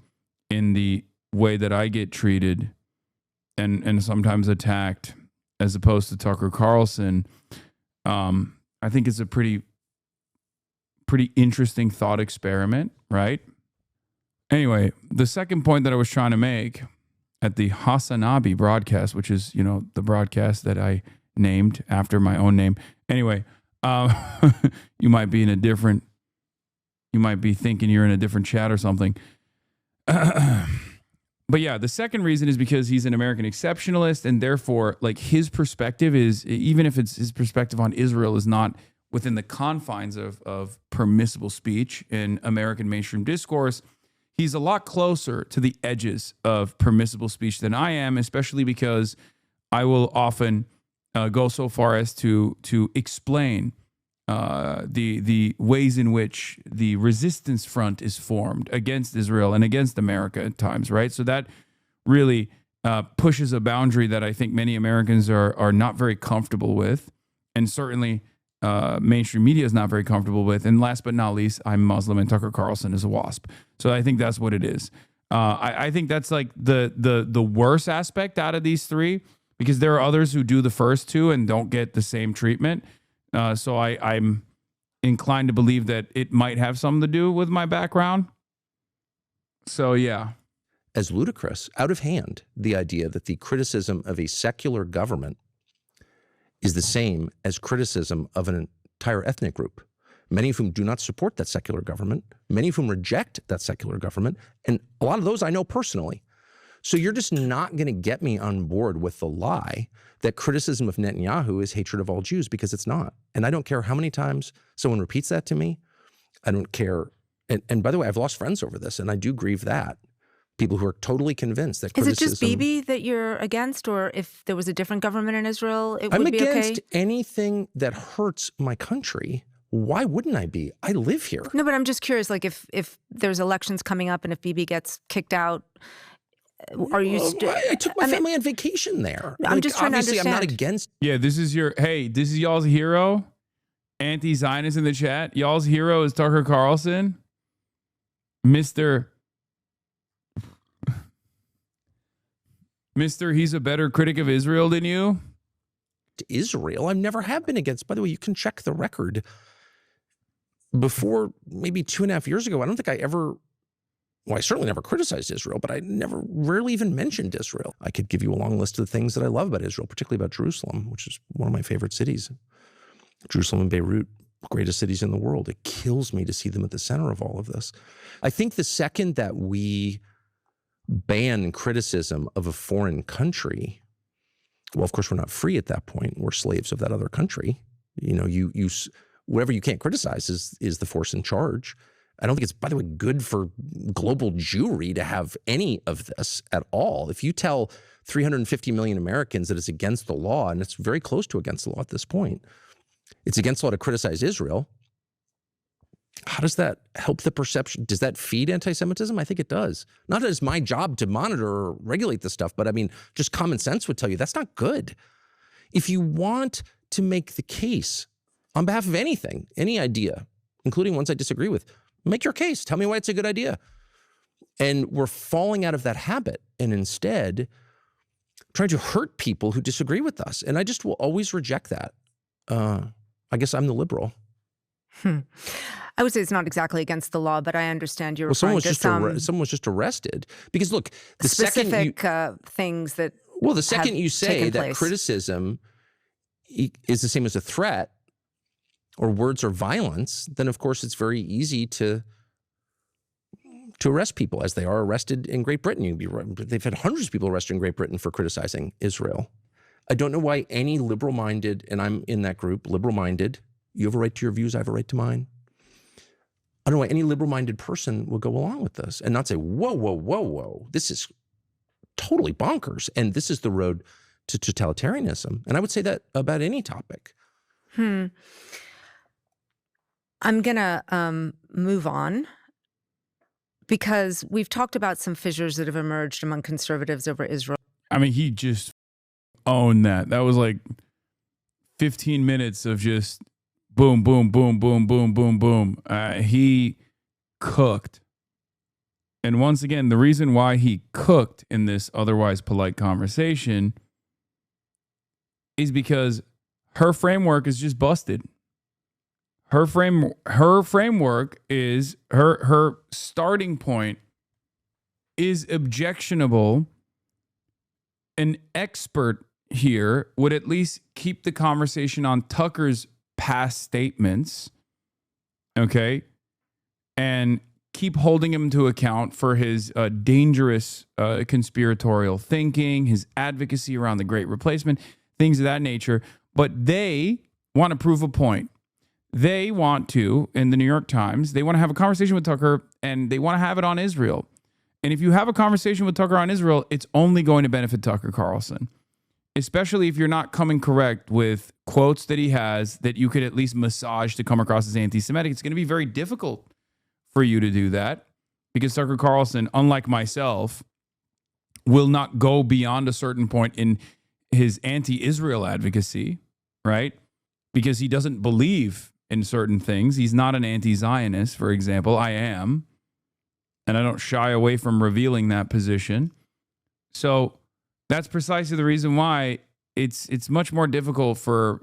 in the way that I get treated and sometimes attacked, as opposed to Tucker Carlson. I think it's a pretty interesting thought experiment, right? Anyway, the second point that I was trying to make at the Hasanabi broadcast, which is, the broadcast that I named after my own name. Anyway, you might be thinking you're in a different chat or something. But yeah, the second reason is because he's an American exceptionalist, and therefore, like, his perspective is, even if it's his perspective on Israel is not within the confines of permissible speech in American mainstream discourse, he's a lot closer to the edges of permissible speech than I am, especially because I will often go so far as to explain the ways in which the resistance front is formed against Israel and against America at times, right? So that really pushes a boundary that I think many Americans are not very comfortable with, and certainly mainstream media is not very comfortable with. And last but not least, I'm Muslim and Tucker Carlson is a WASP. So I think that's what it is. I think that's like the worst aspect out of these three, because there are others who do the first two and don't get the same treatment. So I'm inclined to believe that it might have something to do with my background. So, yeah. As ludicrous, out of hand, the idea that the criticism of a secular government is the same as criticism of an entire ethnic group, many of whom do not support that secular government, many of whom reject that secular government, and a lot of those I know personally. So you're just not going to get me on board with the lie that criticism of Netanyahu is hatred of all Jews, because it's not. And I don't care how many times someone repeats that to me. I don't care. And by the way, I've lost friends over this, and I do grieve that. People who are totally convinced that criticism... Is it just Bibi that you're against, or if there was a different government in Israel, it would be okay? I'm against anything that hurts my country. Why wouldn't I be? I live here. No, but I'm just curious, like if there's elections coming up and if Bibi gets kicked out, are you... I took my family on vacation there. I'm just trying to understand. Obviously, I'm not against... Yeah, this is y'all's hero. Anti-Zionist in the chat. Y'all's hero is Tucker Carlson. Mr. He's a better critic of Israel than you. Israel? I never have been against. By the way, you can check the record. Before maybe 2.5 years ago, I don't think I ever... Well, I certainly never criticized Israel, but I rarely even mentioned Israel. I could give you a long list of the things that I love about Israel, particularly about Jerusalem, which is one of my favorite cities. Jerusalem and Beirut, greatest cities in the world. It kills me to see them at the center of all of this. I think the second that we ban criticism of a foreign country, well, of course, we're not free at that point. We're slaves of that other country. You know, whatever you can't criticize is the force in charge. I don't think it's, by the way, good for global Jewry to have any of this at all. If you tell 350 million Americans that it's against the law, and it's very close to against the law at this point, it's against the law to criticize Israel, How does that help the perception? Does that feed anti-Semitism? I think it does. Not that it's my job to monitor or regulate this stuff, but I mean, just common sense would tell you that's not good. If you want to make the case on behalf of anything, any idea, including ones I disagree with, make your case. Tell me why it's a good idea. And we're falling out of that habit and instead trying to hurt people who disagree with us. And I just will always reject that. I guess I'm the liberal. I would say it's not exactly against the law, but I understand you're someone was referring to someone was just arrested. Because look, the specific second things that well, the second you say that place. criticism is the same as a threat or words or violence, then of course it's very easy to arrest people, as they are arrested in Great Britain. They've had hundreds of people arrested in Great Britain for criticizing Israel. I don't know why any liberal-minded, and I'm in that group, liberal-minded, you have a right to your views, I have a right to mine. I don't know why any liberal-minded person will go along with this and not say, whoa, whoa, whoa, whoa, this is totally bonkers. And this is the road to totalitarianism. And I would say that about any topic. I'm going to move on because we've talked about some fissures that have emerged among conservatives over Israel. I mean, he just owned that. That was like 15 minutes of just boom, boom, boom, boom, boom, boom, boom. He cooked. And once again, the reason why he cooked in this otherwise polite conversation is because her framework is just busted. Her framework is her starting point is objectionable. An expert here would at least keep the conversation on Tucker's past statements, okay, and keep holding him to account for his dangerous conspiratorial thinking, his advocacy around the Great Replacement, things of that nature. But they want to prove a point. They want to, in the New York Times, they want to have a conversation with Tucker, and they want to have it on Israel. And if you have a conversation with Tucker on Israel, it's only going to benefit Tucker Carlson, especially if you're not coming correct with quotes that he has that you could at least massage to come across as anti-Semitic. It's going to be very difficult for you to do that because Tucker Carlson, unlike myself, will not go beyond a certain point in his anti-Israel advocacy, right? Because he doesn't believe in certain things. He's not an anti-Zionist, for example. I am. And I don't shy away from revealing that position. So that's precisely the reason why it's much more difficult for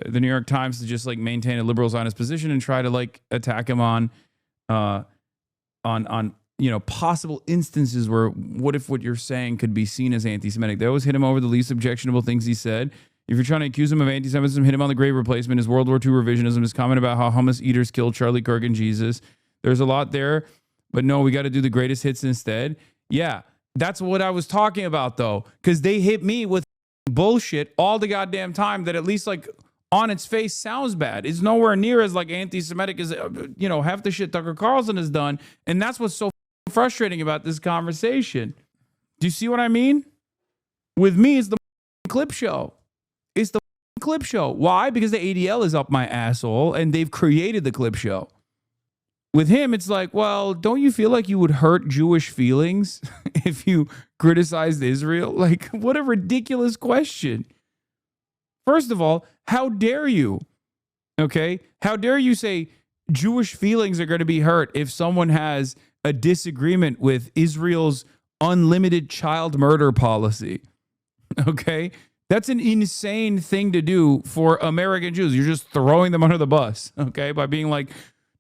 the New York Times to just like maintain a liberal Zionist position and try to like attack him on possible instances where what if what you're saying could be seen as anti-Semitic. They always hit him over the least objectionable things he said. If you're trying to accuse him of anti-Semitism, hit him on the Great Replacement, his World War II revisionism, his comment about how hummus eaters killed Charlie Kirk and Jesus. There's a lot there, but no, we got to do the greatest hits instead. Yeah, that's what I was talking about, though, because they hit me with bullshit all the goddamn time that at least, like, on its face sounds bad. It's nowhere near as, like, anti-Semitic as, half the shit Tucker Carlson has done, and that's what's so frustrating about this conversation. Do you see what I mean? With me, it's the clip show. It's the clip show. Why? Because the ADL is up my asshole and they've created the clip show. With him, it's like, well, don't you feel like you would hurt Jewish feelings if you criticized Israel? Like, what a ridiculous question. First of all, how dare you? Okay? How dare you say Jewish feelings are going to be hurt if someone has a disagreement with Israel's unlimited child murder policy? Okay? That's an insane thing to do for American Jews. You're just throwing them under the bus, okay? By being like,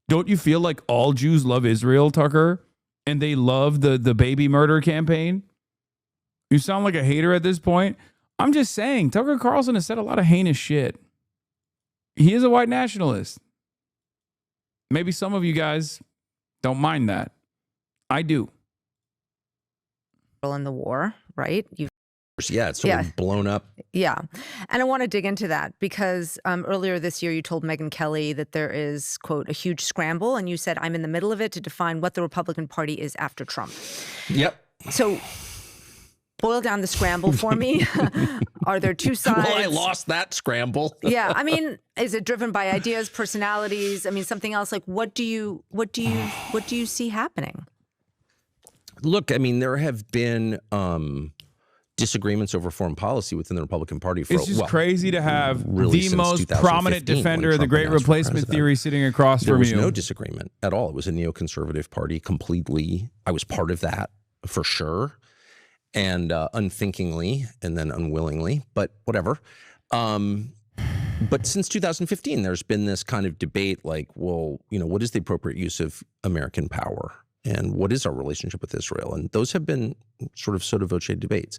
don't you feel like all Jews love Israel, Tucker? And they love the baby murder campaign? You sound like a hater at this point. I'm just saying, Tucker Carlson has said a lot of heinous shit. He is a white nationalist. Maybe some of you guys don't mind that. I do. In the war, right? Yeah, it's sort of blown up. Yeah. And I want to dig into that because earlier this year you told Megyn Kelly that there is, quote, a huge scramble. And you said, I'm in the middle of it to define what the Republican Party is after Trump. Yep. So boil down the scramble for me. Are there two sides? Well, I lost that scramble. Yeah, I mean, is it driven by ideas, personalities? I mean, something else. Like, what do you see happening? Look, I mean, there have been disagreements over foreign policy within the Republican Party for it's just crazy to have really the since most prominent 2015 defender when of the Trump Great announced for Replacement president. theory sitting across There from was you. no disagreement at all. It was a neoconservative party completely. I was part of that for sure, and unthinkingly and then unwillingly, but whatever. But since 2015, there's been this kind of debate like, well, you know, what is the appropriate use of American power? And what is our relationship with Israel? And those have been sort of sotto voce debates.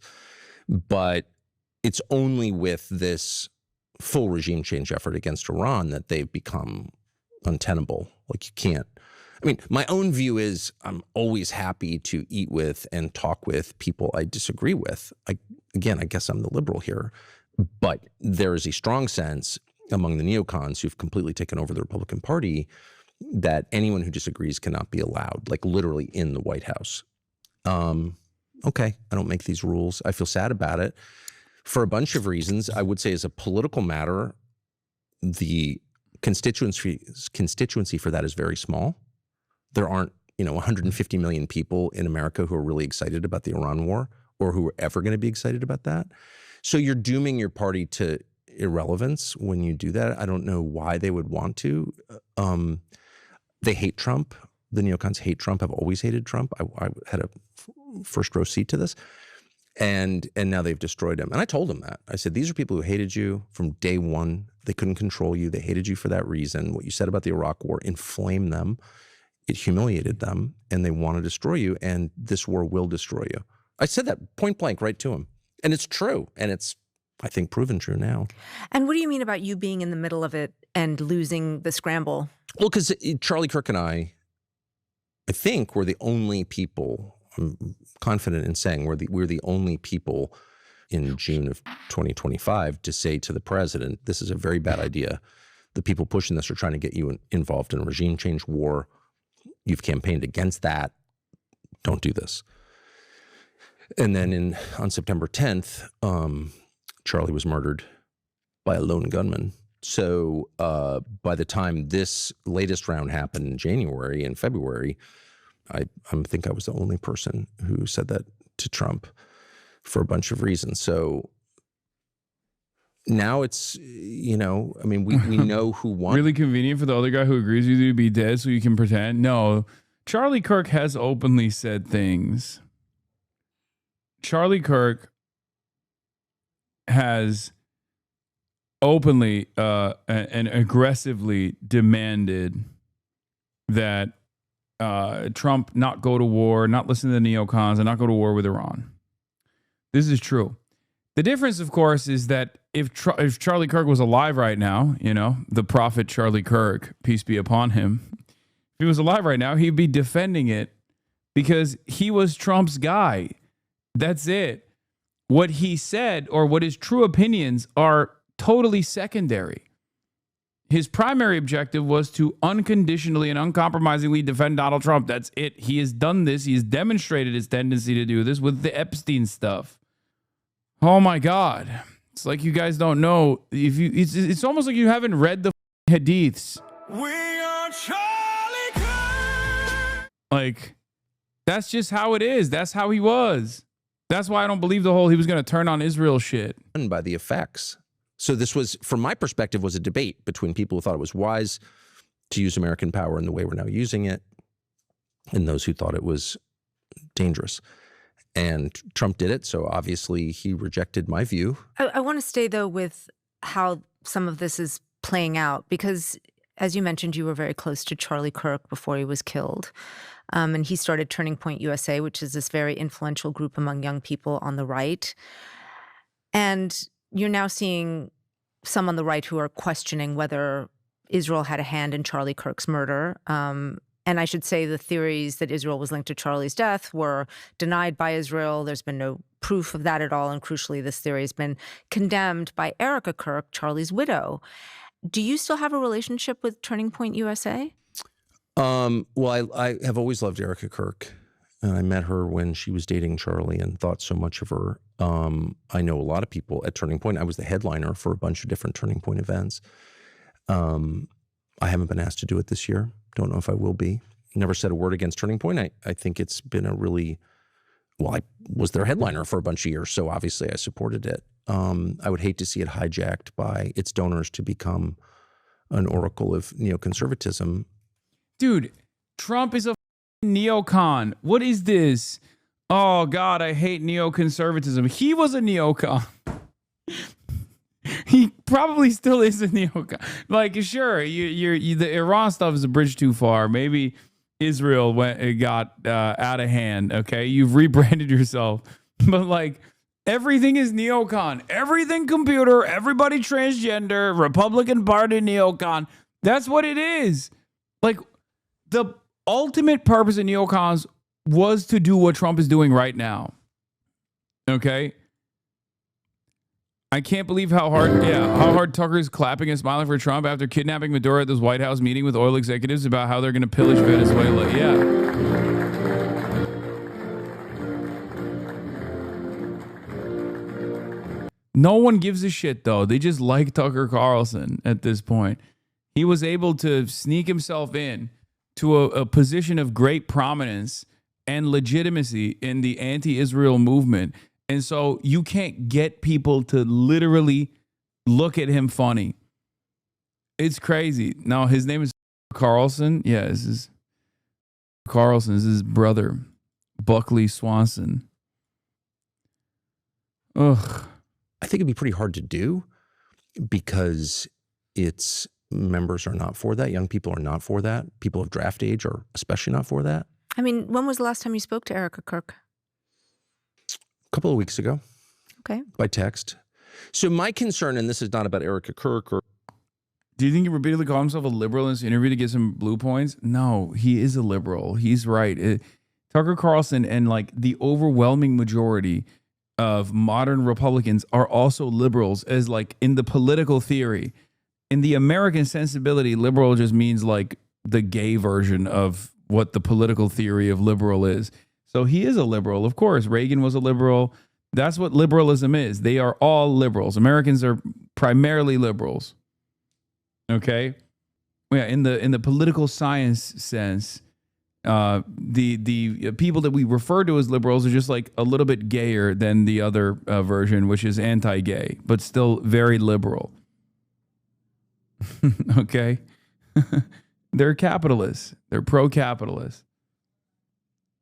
But it's only with this full regime change effort against Iran that they've become untenable. Like, you can't. I mean, my own view is I'm always happy to eat with and talk with people I disagree with. Again, I guess I'm the liberal here. But there is a strong sense among the neocons who've completely taken over the Republican Party that anyone who disagrees cannot be allowed, like literally in the White House. Okay, I don't make these rules. I feel sad about it for a bunch of reasons. I would say as a political matter, the constituency for that is very small. There aren't, 150 million people in America who are really excited about the Iran war or who are ever going to be excited about that. So you're dooming your party to irrelevance when you do that. I don't know why they would want to. They hate Trump. The neocons hate Trump, have always hated Trump. I had a first row seat to this. And now they've destroyed him. And I told them that. I said, these are people who hated you from day one. They couldn't control you. They hated you for that reason. What you said about the Iraq war inflamed them. It humiliated them. And they want to destroy you. And this war will destroy you. I said that point blank right to him. And it's true. And it's, I think, proven true now. And what do you mean about you being in the middle of it and losing the scramble? Well, because Charlie Kirk and I think we're the only people, I'm confident in saying we're the only people in June of 2025 to say to the president, this is a very bad idea. The people pushing this are trying to get you involved in a regime change war. You've campaigned against that. Don't do this. And then on September 10th, Charlie was murdered by a lone gunman. So by the time this latest round happened in January and February, I think I was the only person who said that to Trump for a bunch of reasons. So now it's, we know who won. Really convenient for the other guy who agrees with you to be dead so you can pretend. No, Charlie Kirk has openly said things. Charlie Kirk has openly and aggressively demanded that Trump not go to war, not listen to the neocons, and not go to war with Iran. This is true. The difference, of course, is that if Charlie Kirk was alive right now, the prophet Charlie Kirk, peace be upon him, if he was alive right now, he'd be defending it because he was Trump's guy. That's it. What he said or what his true opinions are totally secondary. His primary objective was to unconditionally and uncompromisingly defend Donald Trump. That's it. He has done this. He has demonstrated his tendency to do this with the Epstein stuff. Oh my God. It's like you guys don't know. It's almost like you haven't read the hadiths. We are Charlie Kirk. Like, that's just how it is. That's how he was. That's why I don't believe the whole he was going to turn on Israel shit. And by the effects. So this was, from my perspective, was a debate between people who thought it was wise to use American power in the way we're now using it and those who thought it was dangerous. And Trump did it. So obviously he rejected my view. I want to stay, though, with how some of this is playing out, because as you mentioned, you were very close to Charlie Kirk before he was killed. And he started Turning Point USA, which is this very influential group among young people on the right. And you're now seeing some on the right who are questioning whether Israel had a hand in Charlie Kirk's murder. And I should say the theories that Israel was linked to Charlie's death were denied by Israel. There's been no proof of that at all. And crucially, this theory has been condemned by Erica Kirk, Charlie's widow. Do you still have a relationship with Turning Point USA? Well, I have always loved Erica Kirk. And I met her when she was dating Charlie and thought so much of her. I know a lot of people at Turning Point. I was the headliner for a bunch of different Turning Point events. I haven't been asked to do it this year. Don't know if I will be. Never said a word against Turning Point. I think it's been a really, well, I was their headliner for a bunch of years, so obviously I supported it. I would hate to see it hijacked by its donors to become an oracle of neoconservatism. Dude, Trump is a neocon. What is this? Oh, God, I hate neoconservatism. He was a neocon. He probably still is a neocon. Like, sure, the Iran stuff is a bridge too far. Maybe Israel got out of hand, okay? You've rebranded yourself. But, like, everything is neocon. Everything computer, everybody transgender, Republican Party neocon. That's what it is. Like, the ultimate purpose of neocons was to do what Trump is doing right now. Okay? I can't believe how hard Tucker is clapping and smiling for Trump after kidnapping Maduro at this White House meeting with oil executives about how they're going to pillage Venezuela. Yeah. No one gives a shit, though. They just like Tucker Carlson at this point. He was able to sneak himself in to a position of great prominence and legitimacy in the anti-Israel movement. And so you can't get people to literally look at him funny. It's crazy. Now, his name is Carlson. Yeah, this is Carlson. This is his brother, Buckley Swanson. Ugh. I think it'd be pretty hard to do because its members are not for that. Young people are not for that. People of draft age are especially not for that. I mean, when was the last time you spoke to Erica Kirk? A couple of weeks ago. Okay. By text. So my concern, and this is not about Erica Kirk or... Do you think he repeatedly called himself a liberal in this interview to get some blue points? No, he is a liberal. He's right. Tucker Carlson and like the overwhelming majority of modern Republicans are also liberals, as like in the political theory. In the American sensibility, liberal just means like the gay version of what the political theory of liberal is. So he is a liberal. Of course, Reagan was a liberal. That's what liberalism is. They are all liberals. Americans are primarily liberals. Okay? Yeah, in the political science sense, the people that we refer to as liberals are just like a little bit gayer than the other version, which is anti-gay, but still very liberal. Okay? They're capitalists. They're pro-capitalist.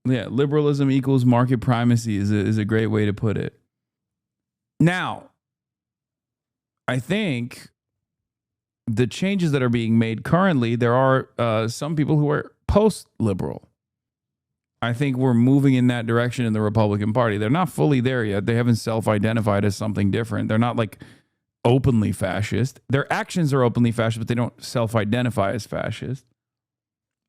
Yeah, liberalism equals market primacy is a great way to put it. Now, I think the changes that are being made currently, there are some people who are post-liberal. I think we're moving in that direction in the Republican Party. They're not fully there yet. They haven't self-identified as something different. They're not like openly fascist. Their actions are openly fascist, but they don't self-identify as fascist.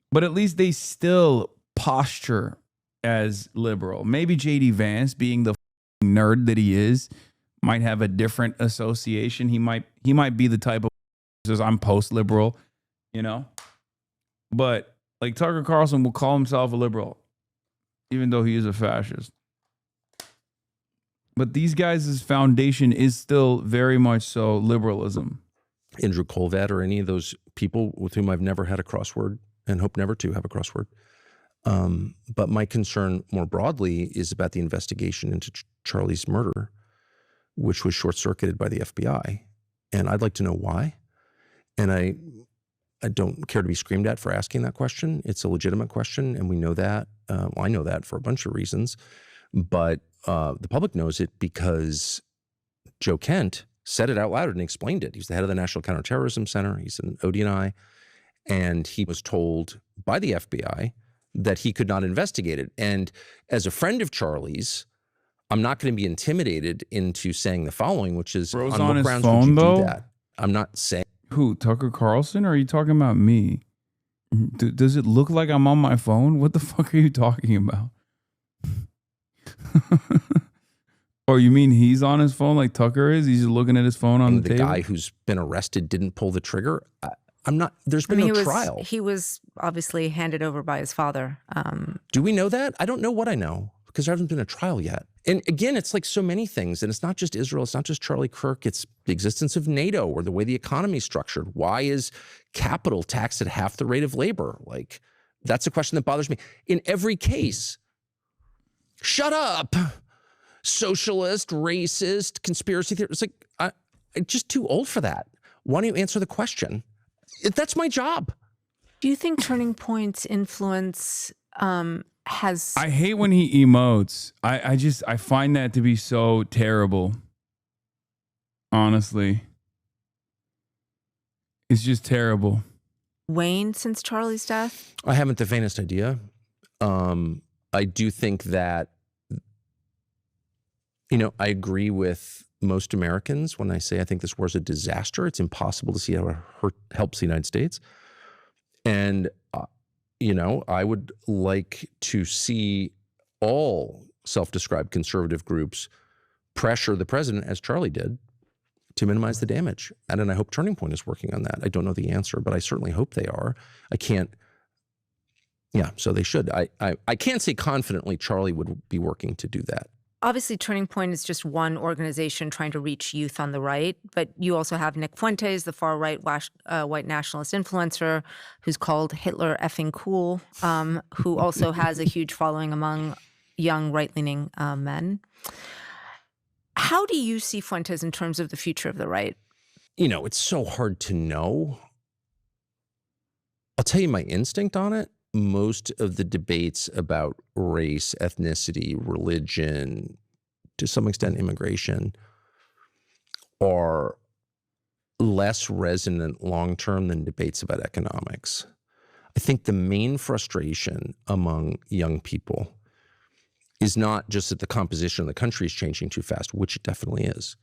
But at least they still posture as liberal. Maybe J.D. Vance, being the nerd that he is, might have a different association. He might be the type of says I'm post-liberal, you know? But like Tucker Carlson will call himself a liberal, even though he is a fascist. But these guys' foundation is still very much so liberalism. Andrew Colvat or any of those people with whom I've never had a crossword and hope never to have a crossword. But my concern more broadly is about the investigation into Charlie's murder, which was short-circuited by the FBI. And I'd like to know why. And I don't care to be screamed at for asking that question. It's a legitimate question, and we know that. Well, I know that for a bunch of reasons. But the public knows it because Joe Kent said it out loud and explained it. He's the head of the National Counterterrorism Center. He's an ODNI. And he was told by the FBI that he could not investigate it. And as a friend of Charlie's, I'm not going to be intimidated into saying the following, which is, Bro's on on what his grounds phone, would you though? do that? I'm not saying... Who, Tucker Carlson, or are you talking about me? Does it look like I'm on my phone? What the fuck are you talking about? Or you mean he's on his phone like Tucker is? He's just looking at his phone on the table? The guy who's been arrested didn't pull the trigger? I'm not. There's been no trial. He was obviously handed over by his father. Do we know that? I don't know what I know because there hasn't been a trial yet. And again, it's like so many things. And it's not just Israel. It's not just Charlie Kirk. It's the existence of NATO or the way the economy is structured. Why is capital taxed at half the rate of labor? Like, that's a question that bothers me. In every case, shut up. Socialist, racist, conspiracy theory. It's like, I'm just too old for that. Why don't you answer the question? That's my job. Do you think Turning Point's influence has... I hate when he emotes. I find that to be so terrible. Honestly. It's just terrible. waned since Charlie's death? I haven't the faintest idea. I do think that, you know, I agree with most Americans when I say I think this war is a disaster. It's impossible to see how it helps the United States. And, you know, I would like to see all self-described conservative groups pressure the president, as Charlie did, to minimize the damage. And I hope Turning Point is working on that. I don't know the answer, but I certainly hope they are. I can't, yeah, so they should. I can't say confidently Charlie would be working to do that. Obviously, Turning Point is just one organization trying to reach youth on the right, but you also have Nick Fuentes, the far-right white nationalist influencer who's called Hitler effing cool, who also has a huge following among young right-leaning men. How do you see Fuentes in terms of the future of the right? You know, it's so hard to know. I'll tell you my instinct on it. Most of the debates about race, ethnicity, religion, to some extent immigration, are less resonant long-term than debates about economics. I think the main frustration among young people is not just that the composition of the country is changing too fast, which it definitely is,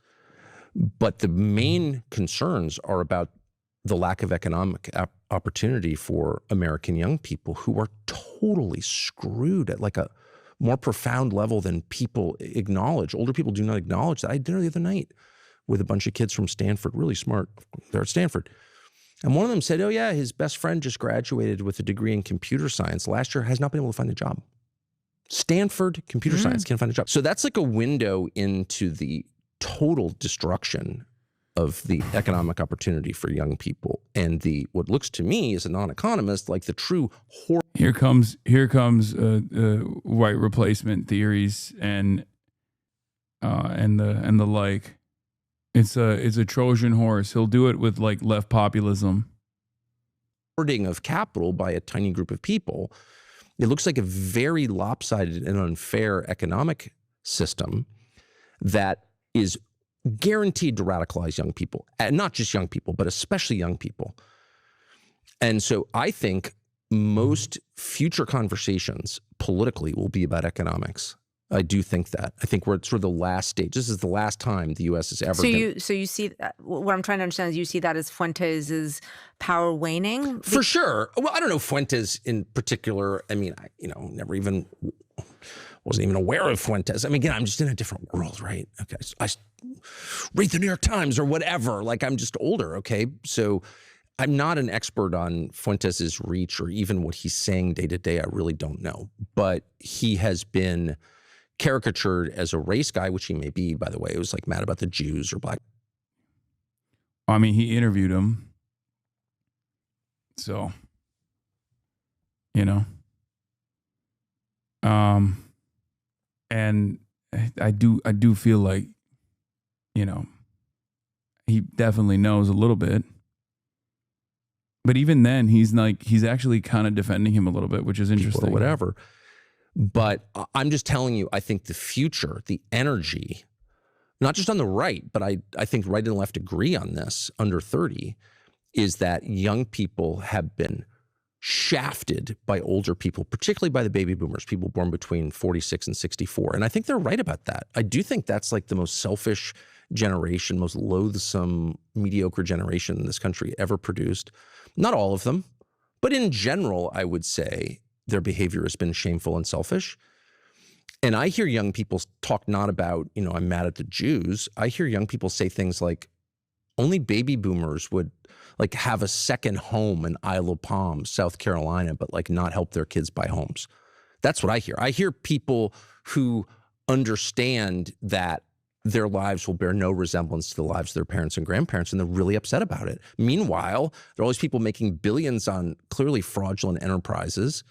but the main concerns are about the lack of economic opportunity for American young people who are totally screwed at like a more profound level than people acknowledge. Older people do not acknowledge that. I had dinner the other night with a bunch of kids from Stanford, really smart. They're at Stanford. And one of them said, oh yeah, his best friend just graduated with a degree in computer science last year, has not been able to find a job. Stanford computer science can't find a job. So that's like a window into the total destruction of the economic opportunity for young people, and the what looks to me as a non-economist like the true horror. Here comes white replacement theories and the like. It's a Trojan horse. He'll do it with like left populism. Hoarding of capital by a tiny group of people. It looks like a very lopsided and unfair economic system that is guaranteed to radicalize young people, and not just young people, but especially young people. And so I think most future conversations politically will be about economics. I do think that. I think we're at sort of the last stage. This is the last time the U.S. has ever. So you see what I'm trying to understand is you see that as Fuentes' power waning? For sure. Well, I don't know Fuentes in particular. I mean, wasn't even aware of Fuentes. I mean, again, I'm just in a different world, right? Okay, so I read the New York Times or whatever. Like, I'm just older, okay? So I'm not an expert on Fuentes' reach or even what he's saying day to day. I really don't know. But he has been caricatured as a race guy, which he may be, by the way. It was like mad about the Jews or black. I mean, he interviewed him. So, you know. And I do feel like, you know, he definitely knows a little bit. But even then, he's actually kind of defending him a little bit, which is interesting. Or whatever. But I'm just telling you, I think the future, the energy, not just on the right, but I think right and left agree on this, under 30, is that young people have been shafted by older people, particularly by the baby boomers, people born between 46 and 64. And I think they're right about that. I do think that's like the most selfish generation, most loathsome, mediocre generation this country ever produced. Not all of them, but in general, I would say their behavior has been shameful and selfish. And I hear young people talk not about, you know, I'm mad at the Jews. I hear young people say things like, only baby boomers would like have a second home in Isle of Palms, South Carolina, but like not help their kids buy homes. That's what I hear. I hear people who understand that their lives will bear no resemblance to the lives of their parents and grandparents, and they're really upset about it. Meanwhile, there are all these people making billions on clearly fraudulent enterprises,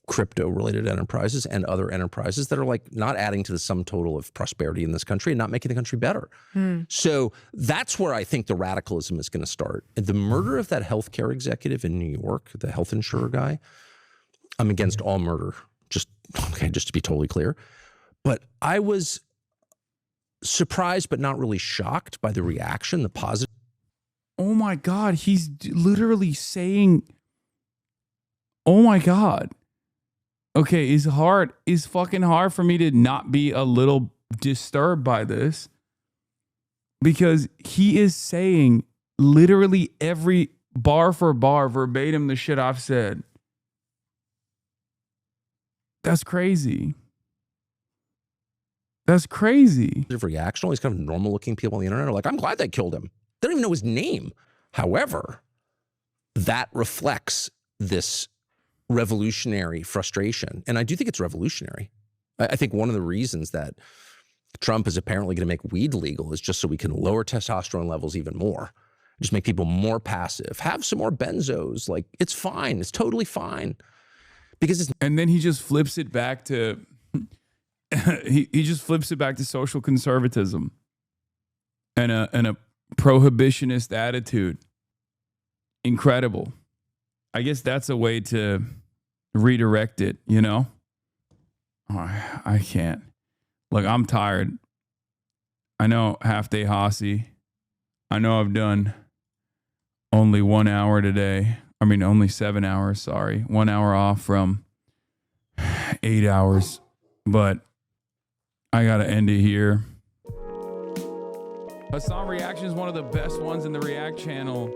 crypto-related enterprises and other enterprises that are like not adding to the sum total of prosperity in this country and not making the country better. So that's where I think the radicalism is going to start. The murder of that healthcare executive in New York, the health insurer guy, I'm against all murder, just to be totally clear. But I was surprised but not really shocked by the reaction, the positive. Oh my God, he's literally saying, oh my God. Okay, it's fucking hard for me to not be a little disturbed by this, because he is saying literally every bar for bar, verbatim, the shit I've said. That's crazy. That's crazy. Reaction, all these kind of normal looking people on the internet are like, I'm glad they killed him. They don't even know his name. However, that reflects this revolutionary frustration. And I do think it's revolutionary. I think one of the reasons that Trump is apparently going to make weed legal is just so we can lower testosterone levels even more. Just make people more passive. Have some more benzos. Like, it's fine. It's totally fine. Because and then he just flips it back to he just flips it back to social conservatism and a prohibitionist attitude. Incredible. I guess that's a way to redirect it, you know? Oh, I can't. Look, I'm tired. I know half day Hossie. I know I've done only 1 hour today. I mean, only 7 hours, sorry. 1 hour off from 8 hours. But I got to end it here. Hasan Reaction is one of the best ones in the React channel.